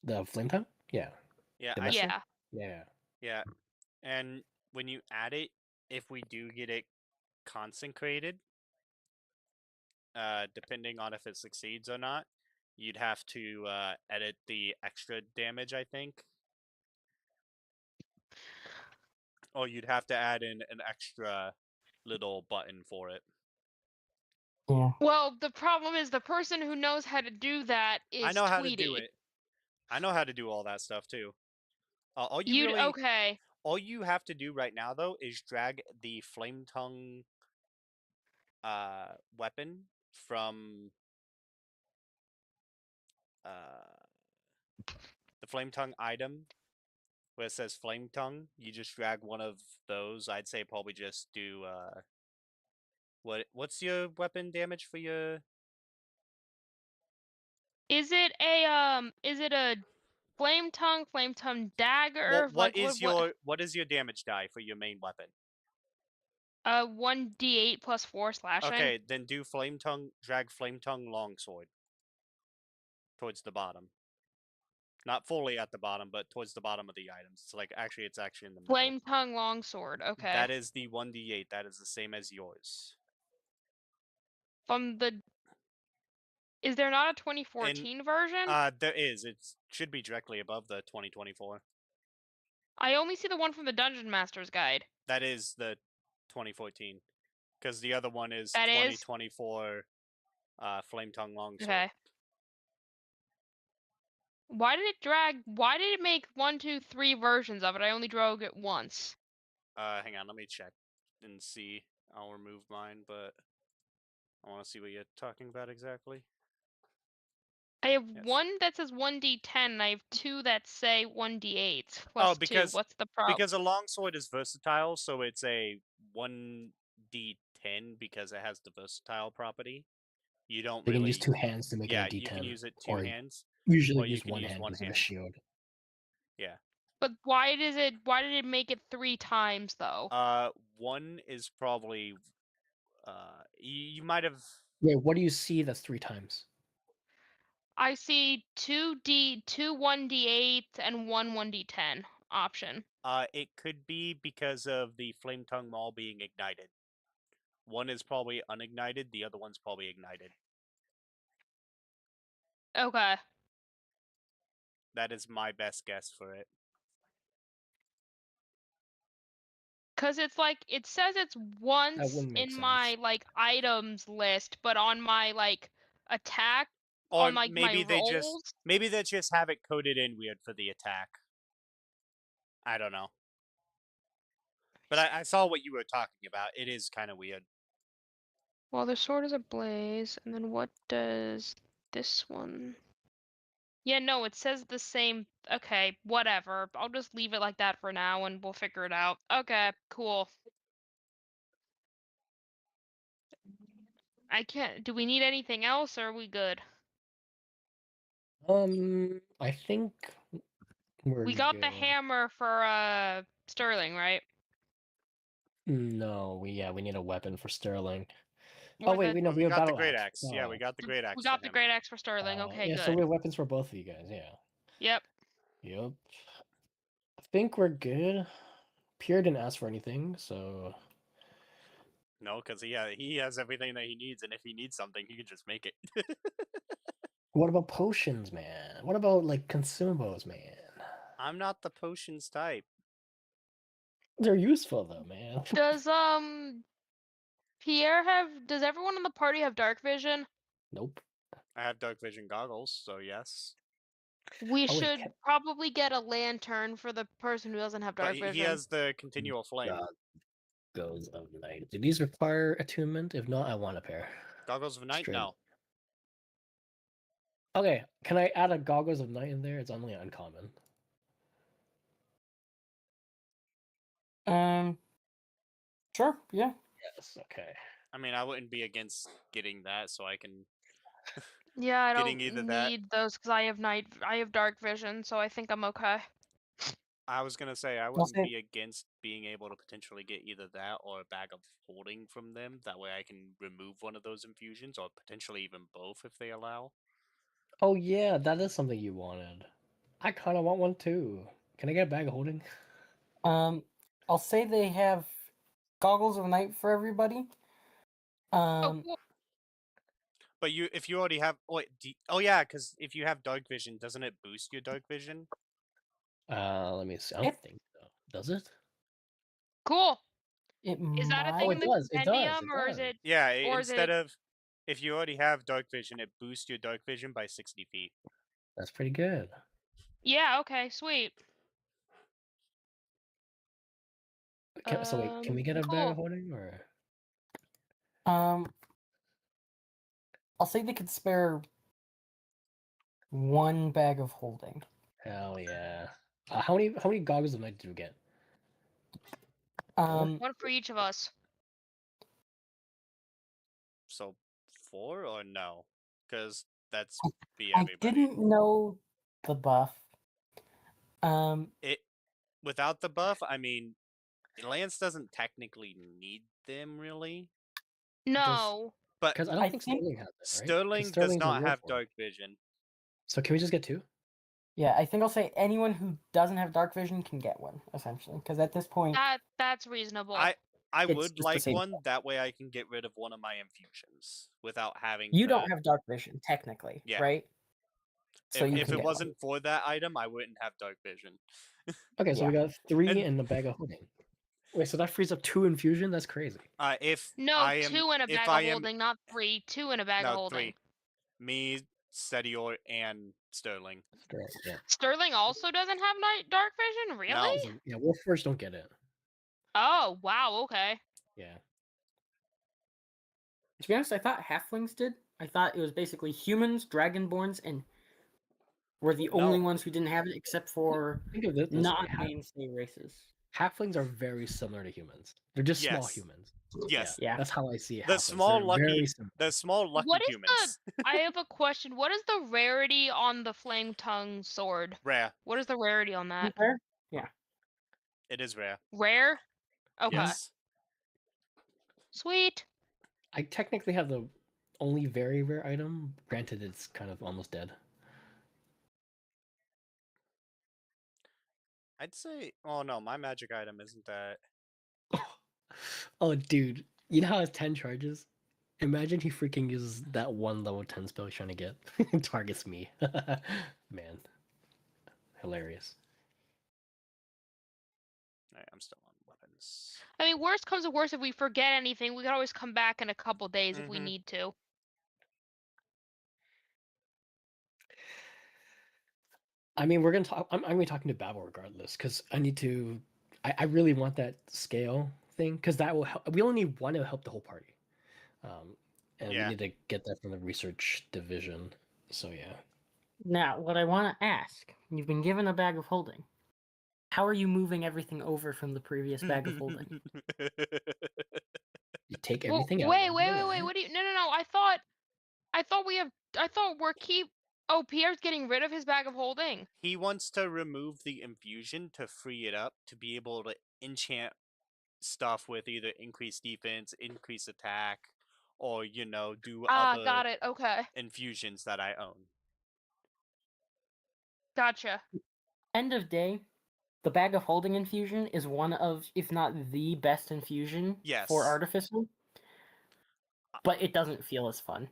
The flame tongue. Yeah. Yeah, The I, messer? Yeah. Yeah. yeah. And when you add it, if we do get it consecrated, depending on if it succeeds or not, you'd have to edit the extra damage, I think. Or you'd have to add in an extra little button for it. Yeah. Well, the problem is the person who knows how to do that is I know how to Tweety. do it. I know how to do all that stuff too. All you You'd really, okay. all you have to do right now though is drag the flame tongue weapon from the flame tongue item where it says flame tongue. You just drag one of those. I'd say probably just do what's your weapon damage for your Is it a flame tongue dagger? what Like is your damage die for your main weapon? 1d8 plus 4 slashing. Okay, then do flame tongue, drag flame tongue longsword towards the bottom. Not fully at the bottom, but towards the bottom of the items. It's like it's actually in the middle. Flame tongue longsword. Okay. That is the 1d8. That is the same as yours. From the. Is there not a 2014 version? There is. It should be directly above the 2024. I only see the one from the Dungeon Master's Guide. That is the 2014, because the other one is That is? 2024. Flame tongue longsword. Okay. Why did it drag? Why did it make 1, 2, 3 versions of it? I only drove it once. Hang on, let me check and see. I'll remove mine, but I want to see what you're talking about exactly. I have Yes. one that says 1d10, and I have 2 that say 1d8 Oh, plus 2. What's the problem? Because a longsword is versatile, so it's a 1d10 because it has the versatile property. You don't You really can use 2 hands to make it a D10. you can use it 2 or hands. Usually or you use can one use hand one because of hand. a shield. Yeah. But why did it make it 3 times though? One is probably you might have. Wait, what do you see that's 3 times? I see 2 1d8 and 1 1d10 option. It could be because of the flame tongue maul being ignited. One is probably unignited, the other one's probably ignited. Okay. That is my best guess for it. Cause it's like it says it's once wouldn't make in my sense. like items list, but on my like attack Or on like maybe my rolls. maybe they just have it coded in weird for the attack. I don't know. But I saw what you were talking about. It is kind of weird. Well, the sword is ablaze, and then what does this one? Yeah, no, it says the same. Okay, whatever. I'll just leave it like that for now, and we'll figure it out. Okay, cool. I can't. Do we need anything else, or are we good? I think we're We got the good. hammer for Sterling, right? No, we need a weapon for Sterling. Or Oh wait, the we know Well, we we have got the battle great axe. axe. Yeah, we got the great axe we for got the him. great axe for Sterling. Okay, yeah, good. so we have weapons for both of you guys. Yeah. Yep. Yep. I think we're good. Pierre didn't ask for anything, so No, because he has everything that he needs, and if he needs something, he can just make it. what about potions, man? What about like consumables, man? I'm not the potions type. They're useful though, man. Does Pierre have? Does everyone in the party have dark vision? Nope. I have dark vision goggles, so yes. We Oh, wait, should probably get a lantern for the person who doesn't have But dark he vision. has the continual flame. Goes of night. Do these require attunement? If not, I want a pair. Goggles of night? Straight. No. Okay, can I add a goggles of night in there? It's only uncommon. Sure, yeah. Yes. Okay. I mean, I wouldn't be against getting that, so I can. Yeah, I Getting don't either that- need those because I have dark vision, so I think I'm okay. I was gonna say I wouldn't be against being able to potentially get either that or a bag of holding from them. That way, I can remove one of those infusions, or potentially even both if they allow. Oh yeah, that is something you wanted. I kind of want one too. Can I get a bag of holding? I'll say they have goggles of night for everybody. Oh, cool. But if you already have, oh yeah, because if you have dark vision, doesn't it boost your dark vision? Let me see. I don't think so. Does it? Cool. It Is that a might. thing Oh, in it the does. It does. compendium, It or is does. it? Yeah, Or is instead it? of if you already have dark vision, it boosts your dark vision by 60 feet. That's pretty good. Yeah. Okay. Sweet. So wait, can we get a bag Cool. of holding or? I'll say they could spare one bag of holding. Hell yeah! How many goggles of night did we get? One for each of us. So 4 or no? Because that's be I everybody. didn't know the buff. It without the buff, I mean, Lance doesn't technically need them really. No. But Because I I don't think think Sterling has it, right? 'Cause Sterling does Sterling's a not have Warforged. dark vision. So can we just get two? Yeah, I think I'll say anyone who doesn't have dark vision can get one, essentially. Because at this point, That's reasonable. I It's would just the like same one. That way I can get rid of one of my infusions without having you to. don't have dark vision, technically, Yeah. right? So you If can it get wasn't for that item, I wouldn't have dark vision. Okay, so Yeah. we got 3 And- and a bag of holding. Wait, so that frees up 2 infusion? That's crazy. If No, I am, 2 in a if bag I of am, holding, not 3. 2 in a bag of no, holding. 3. Me, Setior, and Sterling. Sterling, yeah. Sterling also doesn't have dark vision, really? No. Yeah, Warforged don't get it. Oh wow. Okay. Yeah. To be honest, I thought halflings did. I thought it was basically humans, dragonborns, and were the only ones who didn't have it, except for Think of it this way. not mainstay races. Halflings are very similar to humans. They're just small Yes. humans. Yes. Yeah. That's how I see The halflings. small They're lucky, very similar. the small lucky What is humans. I have a question. What is the rarity on the flame tongue sword? Rare. What is the rarity on that? Rare? Yeah. It is rare. Rare? Okay. Yes. Sweet. I technically have the only very rare item. Granted, it's kind of almost dead. I'd say. Oh no, my magic item isn't that. Oh, dude. You know how it's 10 charges? Imagine he freaking uses that one level 10 spell he's trying to get. Targets me. Man. Hilarious. Alright, I'm still on weapons. I mean, worst comes to worst, if we forget anything, we can always come back in a couple days if we need to. I mean, we're gonna talk. I'm gonna be talking to Babel regardless because I need to. I really want that scale thing because that will help. We only need one to help the whole party, and we Yeah. need to get that from the research division. So yeah, Now, what I want to ask, you've been given a bag of holding. How are you moving everything over from the previous bag of holding? you take Well, everything out. wait, one wait, by wait, wait. one. What do you? No, no, no. I thought we have. I thought we're keep. Oh, Pierre's getting rid of his bag of holding. He wants to remove the infusion to free it up to be able to enchant stuff with either increased defense, increased attack, or do Ah, other got it. Okay, infusions that I own. gotcha. End of day, the bag of holding infusion is one of, if not the best infusion Yes. for Artificer, but it doesn't feel as fun.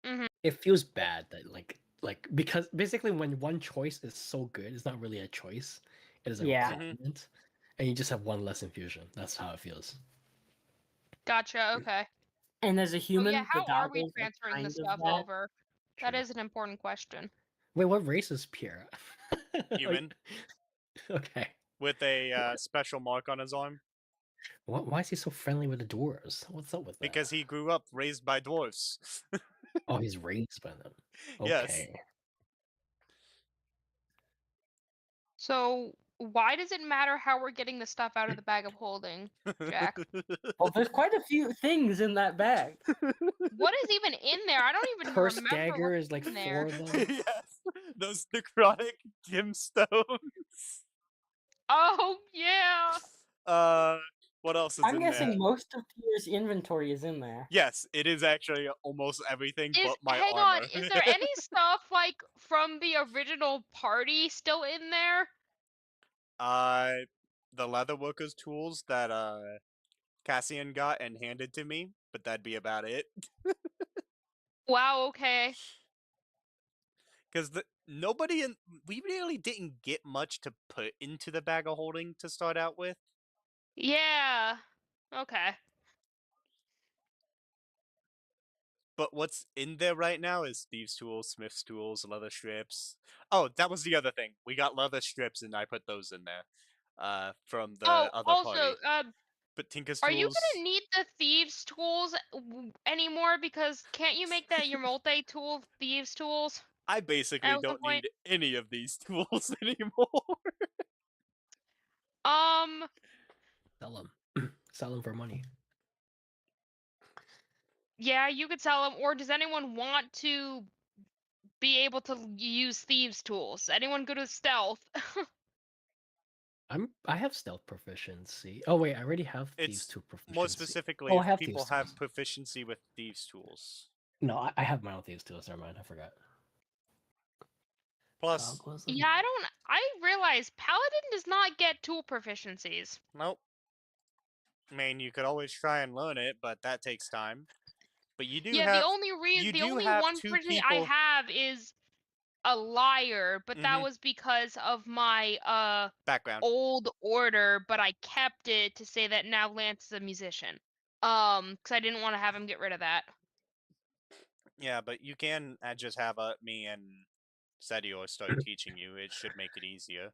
Mm-hmm. It feels bad that like because basically when one choice is so good, it's not really a choice. It is a Yeah. requirement, and you just have one less infusion. That's how it feels. Gotcha. Okay. And as a So human, yeah, the how are we goggles are transferring the kind of stuff that. over? That True. is an important question. Wait, what race is Pierre? Human. Okay. With a special mark on his arm. Why is he so friendly with the dwarves? What's up with that? Because he grew up raised by dwarves. Oh, he's raised by them. Yes. Okay. So why does it matter how we're getting the stuff out of the bag of holding, Jack? Well, there's quite a few things in that bag. What is even in there? I don't even Curse remember dagger what's is like in 4 there. of them. Yes. Those necrotic gemstones. Oh yeah. What else is I'm in guessing there? most of Pierre's inventory is in there. Yes, it is actually almost everything but my Hang armor. on, is there any stuff like from the original party still in there? The leatherworker's tools that Cassian got and handed to me, but that'd be about it. Wow, okay. Because we really didn't get much to put into the bag of holding to start out with. Yeah. Okay. But what's in there right now is thieves' tools, smith's tools, leather strips. Oh, that was the other thing. We got leather strips, and I put those in there. From the Oh, other also, party. But Tinker's are you tools. gonna need the thieves' tools anymore? Because can't you make that your multi-tool thieves' tools? I basically That was the don't point. need any of these tools anymore. Sell them. Sell them for money. Yeah, you could sell them. Or does anyone want to be able to use thieves' tools? Anyone good with stealth? I have stealth proficiency. Oh wait, I already have thieves It's tool proficiency. more specifically Oh, I if have people thieves have tools. proficiency with thieves' tools. No, I have my own thieves tools. Never mind, I forgot. Plus, Yeah, I realize Paladin does not get tool proficiencies. nope. I mean, you could always try and learn it, but that takes time. But you do Yeah, have the only one two proficiency I people. have is a liar, but that Mhm. was because of my Background. old order, but I kept it to say that now Lance is a musician. Because I didn't want to have him get rid of that. Yeah, but you can just have me and Sedio start teaching you. It should make it easier.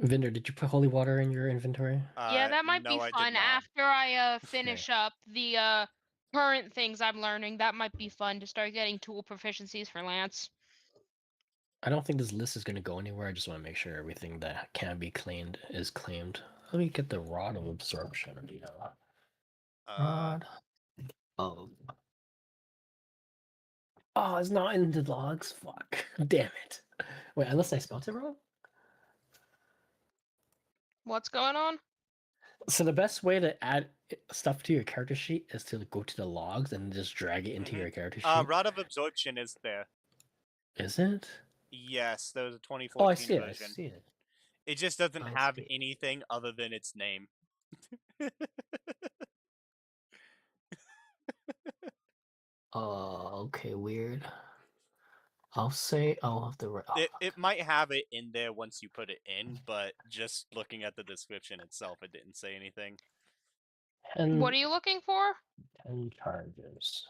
Vinder, did you put holy water in your inventory? Yeah, that might no, be I did fun not. after I finish up the current things I'm learning. That might be fun to start getting tool proficiencies for Lance. I don't think this list is going to go anywhere. I just want to make sure everything that can be claimed is claimed. Let me get the rod of absorption. Rod of. Oh, it's not in the logs. Fuck. Damn it. Wait, unless I spelled it wrong. What's going on? So the best way to add stuff to your character sheet is to go to the logs and just drag it into your character sheet. Rod of Absorption is there. Is it? Yes, there was a 2014 Oh, I see it. version. I see it. It just doesn't I have see. anything other than its name. Okay, weird. I'll say I'll have to. It might have it in there once you put it in, but just looking at the description itself, it didn't say anything. What are you looking for? 10 charges.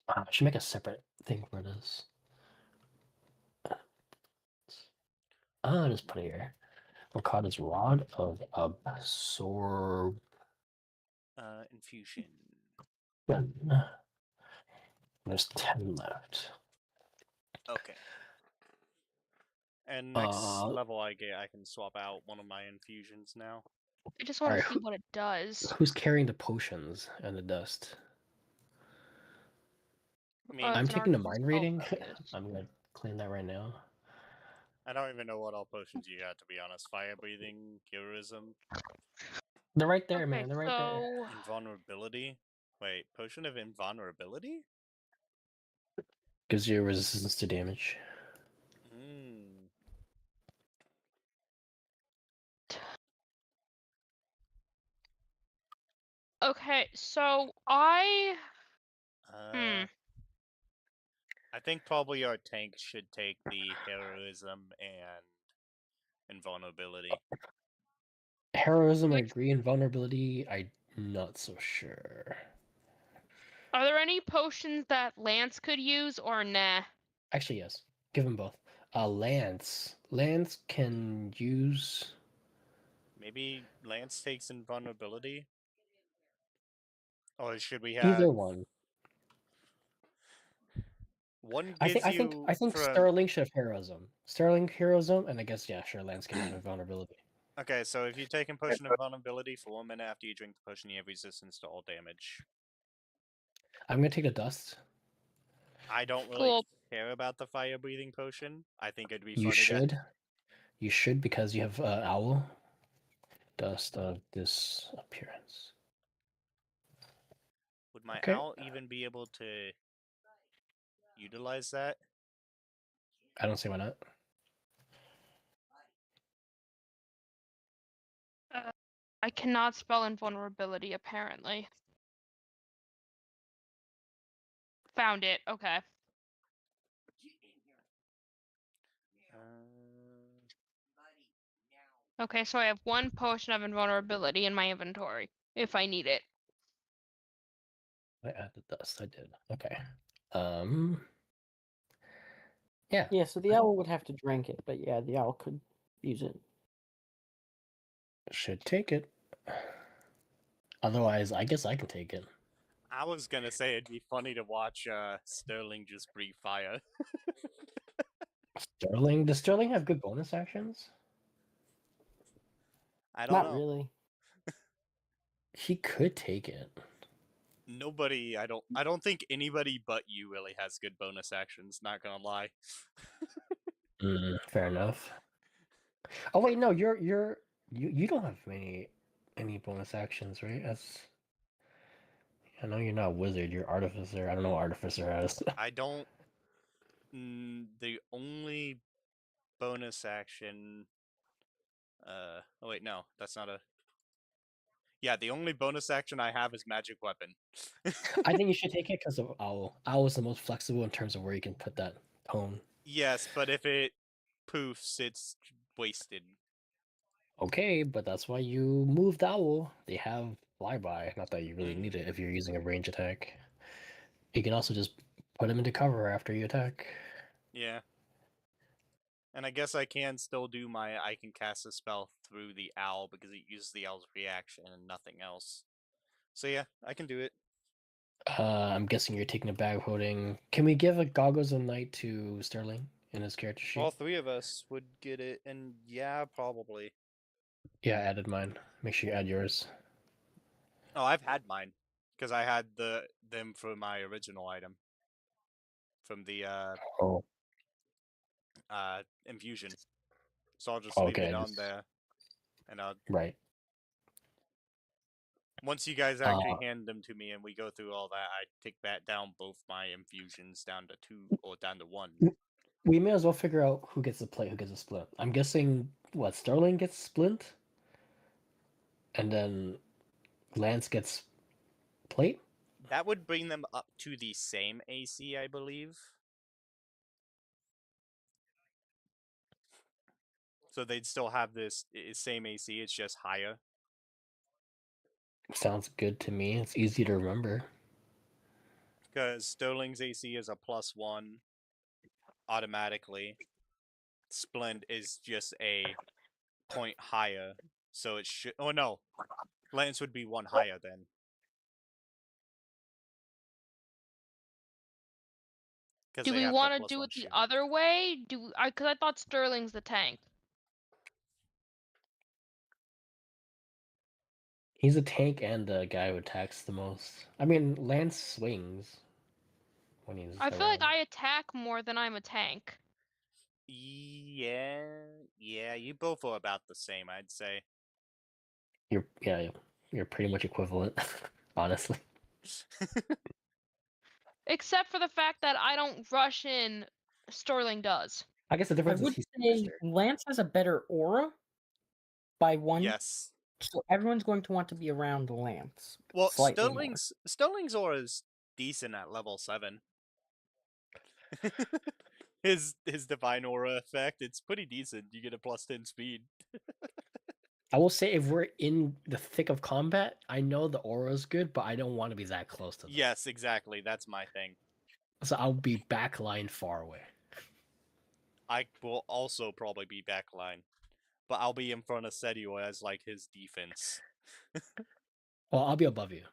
I should make a separate thing for this. I'll just put it here. Okada's Rod of Absorption. Infusion. There's 10 left. Okay. And next Uh, level I can swap out one of my infusions now. I just want Alright, to see what it does. who's carrying the potions and the dust? Me. I'm It's an taking the arcane mind spell reading. focus. I'm gonna clean that right now. I don't even know what all potions you got, to be honest. Fire breathing, heroism, They're right there, Okay, man. They're right there. so invulnerability. Wait, potion of invulnerability? Gives you resistance to damage. Hmm. okay, so I I think probably our tank should take the heroism and invulnerability. Heroism, I Which- agree. Invulnerability, I'm not so sure. are there any potions that Lance could use or nah? Actually, yes. Give them both. Lance. Lance can use. Maybe Lance takes invulnerability? Or should we Either have one. one I think gives I think you I think for Sterling should have heroism. Sterling heroism, and I guess yeah, sure, Lance can have invulnerability. Okay, so if you take a potion of invulnerability for 1 minute after you drink the potion, you have resistance to all damage. I'm gonna take the dust. I don't really Cool. care about the fire breathing potion. I think it'd be You funny to. should. You should because you have owl. Dust of disappearance. Would my Okay. owl even be able to utilize that? I don't see why not. I cannot spell invulnerability apparently. Found it. Okay. Okay, so I have one potion of invulnerability in my inventory if I need it. I added dust. I did. Okay. Yeah. Yeah, so the owl would have to drink it, but yeah, the owl could use it. Should take it. Otherwise, I guess I can take it. I was gonna say it'd be funny to watch Sterling just breathe fire. Sterling. Does Sterling have good bonus actions? I don't Not know. really. He could take it. Nobody, I don't think anybody but you really has good bonus actions, not gonna lie. Fair enough. Oh wait, no, you don't have any bonus actions, right? I know you're not a wizard. You're artificer. I don't know what artificer has. I don't. The only bonus action. Oh wait, no, that's not a. Yeah, the only bonus action I have is magic weapon. I think you should take it because of owl. Owl is the most flexible in terms of where you can put that tone. Yes, but if it poofs, it's wasted. Okay, but that's why you moved owl. They have flyby. Not that you really Mhm. need it if you're using a range attack. You can also just put them into cover after you attack. Yeah. And I guess I can still do I can cast a spell through the owl because it uses the owl's reaction and nothing else. So yeah, I can do it. I'm guessing you're taking a bag of holding. Can we give a goggles of night to Sterling in his character sheet? All three of us would get it, and yeah, probably. Yeah, I added mine. Make sure you add yours. Oh, I've had mine because I had them for my original item from the Oh, infusion. So I'll just leave okay. it on there, and Right. once you guys actually hand them to me and we go through all that, I take that down both my infusions down to 2 or down to 1. We may as well figure out who gets a plate, who gets a splint. I'm guessing what Sterling gets splint, and then Lance gets plate. That would bring them up to the same AC, I believe. So they'd still have this same AC, it's just higher. Sounds good to me. It's easy to remember. Because Sterling's AC is a +1 automatically. Splend is just a point higher, so it should. Oh no, Lance would be one higher then. Because Do they we have the want to do +1 it the shield. other way? Because I thought Sterling's the tank. He's a tank and the guy who attacks the most. I mean, Lance swings when he's I feel like around. I attack more than I'm a tank. Yeah, you both are about the same, I'd say. You're pretty much equivalent, honestly. Except for the fact that I don't rush in, Sterling does. I guess the I difference is would he's say faster. Lance has a better aura by one, Yes. so everyone's going to want to be around Lance. Well, slightly more. Sterling's aura is decent at level 7. his divine aura effect, it's pretty decent. You get a +10 speed. I will say if we're in the thick of combat, I know the aura is good, but I don't want to be that close to them. Yes, exactly. That's my thing. So I'll be backline far away. I will also probably be backline, but I'll be in front of Sedio as like his defense. Well, I'll be above you,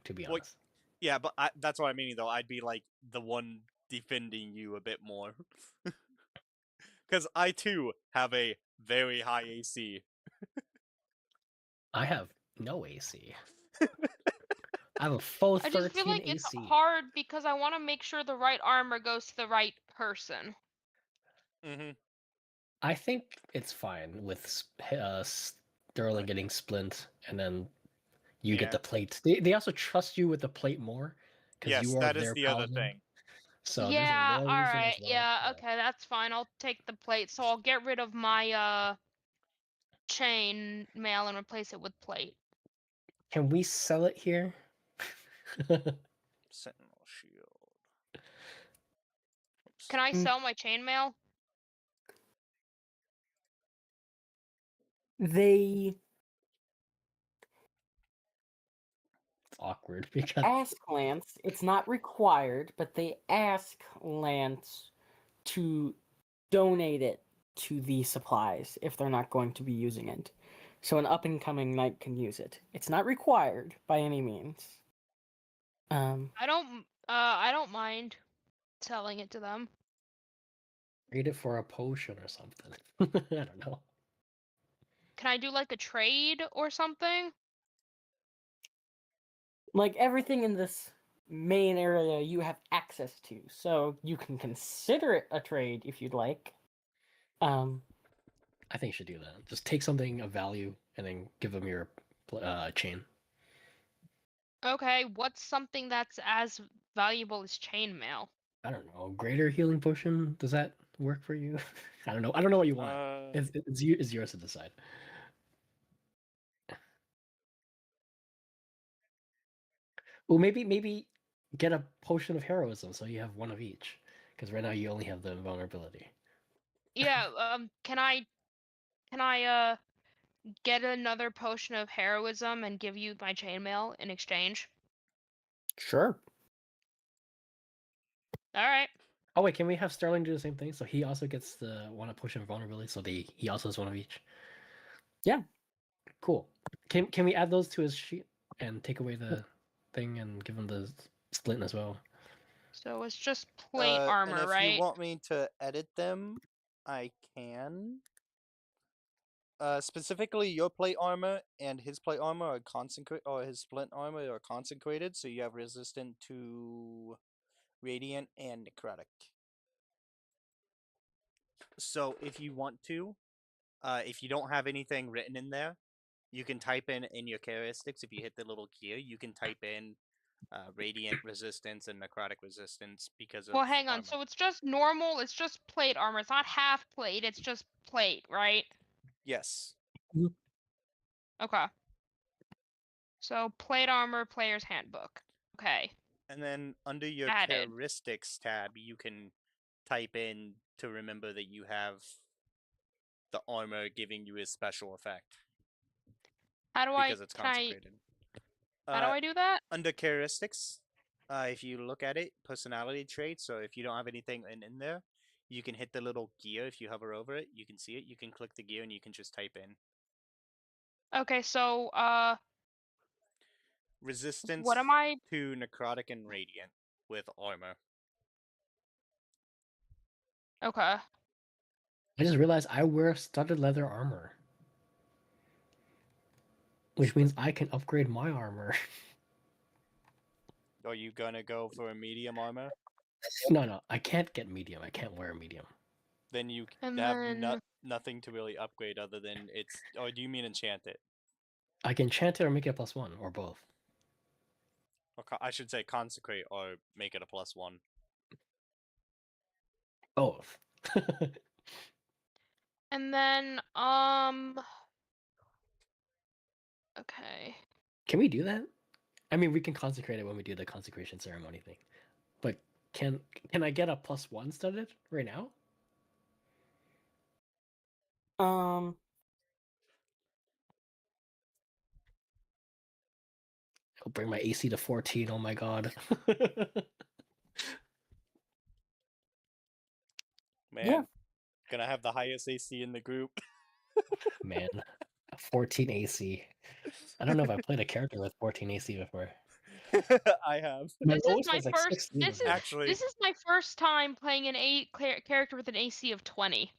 to be Well, honest. yeah, but that's what I mean though. I'd be like the one defending you a bit more. Because I too have a very high AC. I have no AC. I have a full I just feel 13 like it's AC. hard because I want to make sure the right armor goes to the right person. Mm-hmm. I think it's fine with Sterling getting splint, and then you get Yeah. the plate. They also trust you with the plate more because Yes, you are that is their the other paladin. thing. So there's Yeah, more reason as alright. well. Yeah, okay, that's fine. I'll take the plate. So I'll get rid of my chain mail and replace it with plate. Can we sell it here? Sentinel shield. Oops. Can I Mm. sell my chainmail? They It's awkward because ask Lance, it's not required, but they ask Lance to donate it to the supplies if they're not going to be using it. So an up and coming knight can use it. It's not required by any means. I don't mind selling it to them. trade it for a potion or something. I don't know. Can I do like a trade or something? Like everything in this main area you have access to, so you can consider it a trade if you'd like. I think you should do that. Just take something of value and then give them your chain. Okay, what's something that's as valuable as chainmail? I don't know. Greater healing potion. Does that work for you? I don't know. I don't know what you want. It's yours to decide. Well, maybe get a potion of heroism so you have one of each. Because right now you only have the invulnerability. Yeah, can I get another potion of heroism and give you my chainmail in exchange? Sure. Alright. Oh wait, can we have Sterling do the same thing? So he also gets the one potion of vulnerability. So he also has one of each. Yeah. Cool. Can we add those to his sheet and take away the thing and give him the splint as well? So it's just plate And armor, if right? you want me to edit them, I can. Specifically, your plate armor and his plate armor are consecrated, or his splint armor are consecrated, so you have resistant to radiant and necrotic. So if you want to, if you don't have anything written in there, you can type in your characteristics. If you hit the little gear, you can type in radiant resistance and necrotic resistance because of Well, hang on. armor. So it's just normal, it's just plate armor. It's not half plate, it's just plate, right? Yes. Okay. So plate armor, player's handbook. Okay. And then under your Added. characteristics tab, you can type in to remember that you have the armor giving you a special effect How do because I it's can I consecrated. how do I do that? Under characteristics, if you look at it, personality traits, so if you don't have anything in there, you can hit the little gear if you hover over it. You can see it. You can click the gear and you can just type in Okay, so resistance what am I? to necrotic and radiant with armor. Okay. I just realized I wear studded leather armor, which means I can upgrade my armor. Are you gonna go for a medium armor? No, I can't get medium. I can't wear a medium. Then you And have then nothing to really upgrade other than it's. Or do you mean enchant it? I can chant it or make it a +1 or both. Or I should say consecrate or make it a +1. Both. and then okay. Can we do that? I mean, we can consecrate it when we do the consecration ceremony thing. But can I get a +1 studded right now? Um, I'll bring my AC to 14. Oh my god. Man, Yeah. gonna have the highest AC in the group. Man, 14 AC. I don't know if I played a character with 14 AC before. I have. My This is lowest my was like first. 16. This is Actually, this is my first time playing an character with an AC of 20.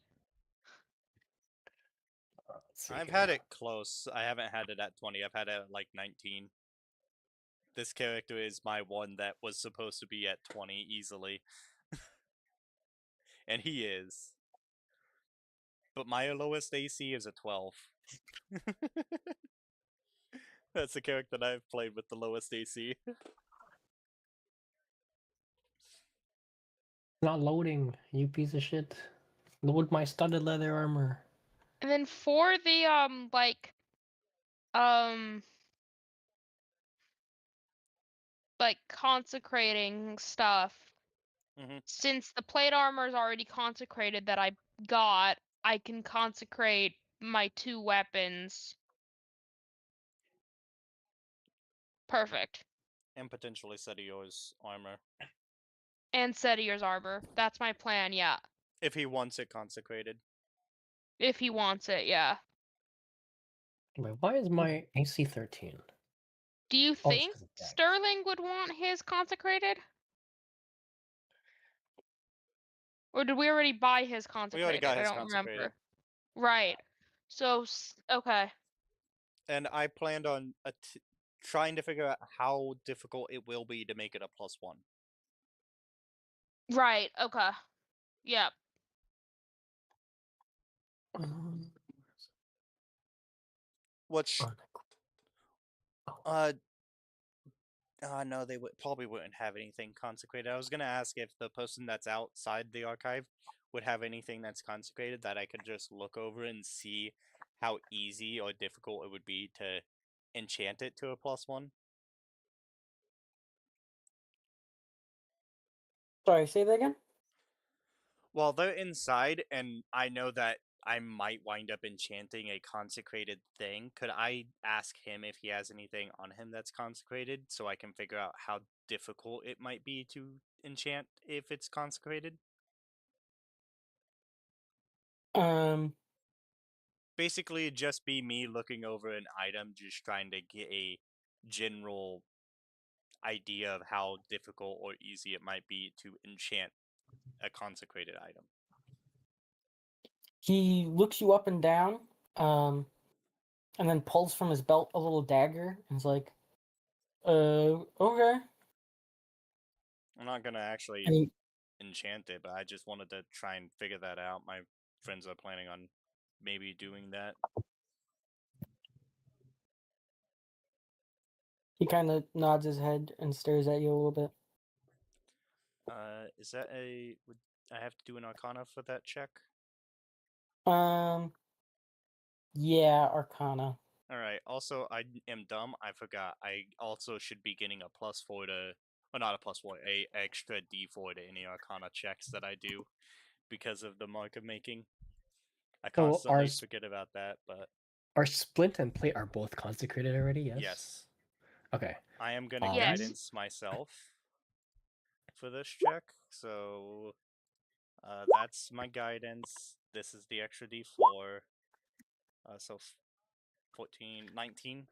Let's see I've here. had it close. I haven't had it at 20. I've had it at like 19. This character is my one that was supposed to be at 20 easily. And he is. But my lowest AC is a 12. That's the character that I've played with the lowest AC. Not loading, you piece of shit. Load my studded leather armor. And then for the um like consecrating stuff, Mhm. since the plate armor is already consecrated that I got, I can consecrate my 2 weapons. Perfect. And potentially Setior's armor. And Setier's armor. That's my plan, yeah. If he wants it consecrated. If he wants it, yeah. Wait, why is my AC 13? Do you Oh, it's think 'cause of dex. Sterling would want his consecrated? Or did we already buy his consecrated? got I his don't consecrated. remember. Right. So, okay. And I planned on trying to figure out how difficult it will be to make it a +1. Right, okay. Yep. Um, Which, oh, no, they probably wouldn't have anything consecrated. I was gonna ask if the person that's outside the archive would have anything that's consecrated that I could just look over and see how easy or difficult it would be to enchant it to a +1. sorry, say that again. Well, they're inside, and I know that I might wind up enchanting a consecrated thing. Could I ask him if he has anything on him that's consecrated so I can figure out how difficult it might be to enchant if it's consecrated? Um, Basically, just be me looking over an item, just trying to get a general idea of how difficult or easy it might be to enchant a consecrated item. he looks you up and down, and then pulls from his belt a little dagger and is like, okay. I'm not gonna actually And he, enchant it, but I just wanted to try and figure that out. My friends are planning on maybe doing that. he kind of nods his head and stares at you a little bit. Is that would I have to do an Arcana for that check? Yeah, Arcana. All right. Also, I am dumb. I forgot. I also should be getting a +4 to, well, not a +4, a extra D4 to any Arcana checks that I do because of the mark of making. I So constantly forget about that, but our splint and plate are both consecrated already, yes? yes, Okay. I am gonna Yes. guidance myself for this check. So That's my guidance. This is the extra D4. So 14, 19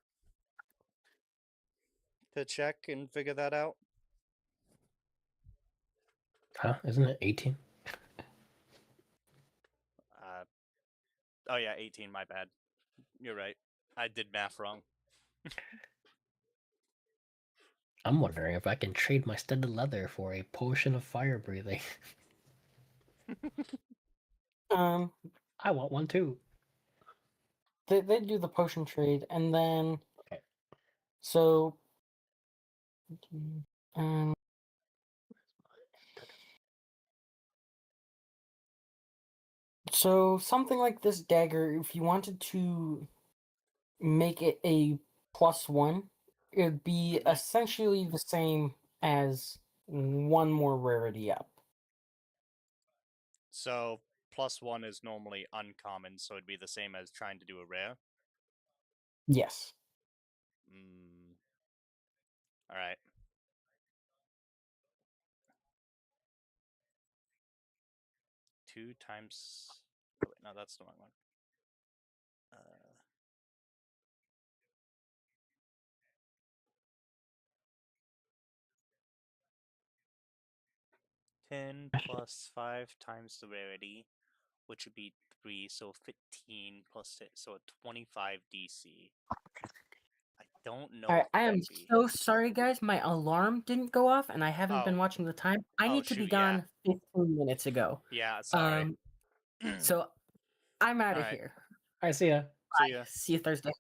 to check and figure that out. Huh? Isn't it 18? Oh yeah, 18. My bad. You're right. I did math wrong. I'm wondering if I can trade my studded leather for a potion of fire breathing. Um, I want one too. they do the potion trade, and then Okay. so um so something like this dagger, if you wanted to make it a +1, it would be Mhm. essentially the same as one more rarity up. So +1 is normally uncommon, so it'd be the same as trying to do a rare. Yes. All right. Two times. Oh, wait, no, that's the wrong one. 10 plus 5 times the rarity, which would be 3, so 15 plus 6, so a 25 DC. I don't know All right, what I am that'd be. so sorry, guys. My alarm didn't go off, and I haven't Oh. been watching the time. I Oh, need to be shoot, yeah. gone 15 minutes ago. Yeah, sorry. So I'm out of Alright. here. I see ya. See ya. See you Thursday.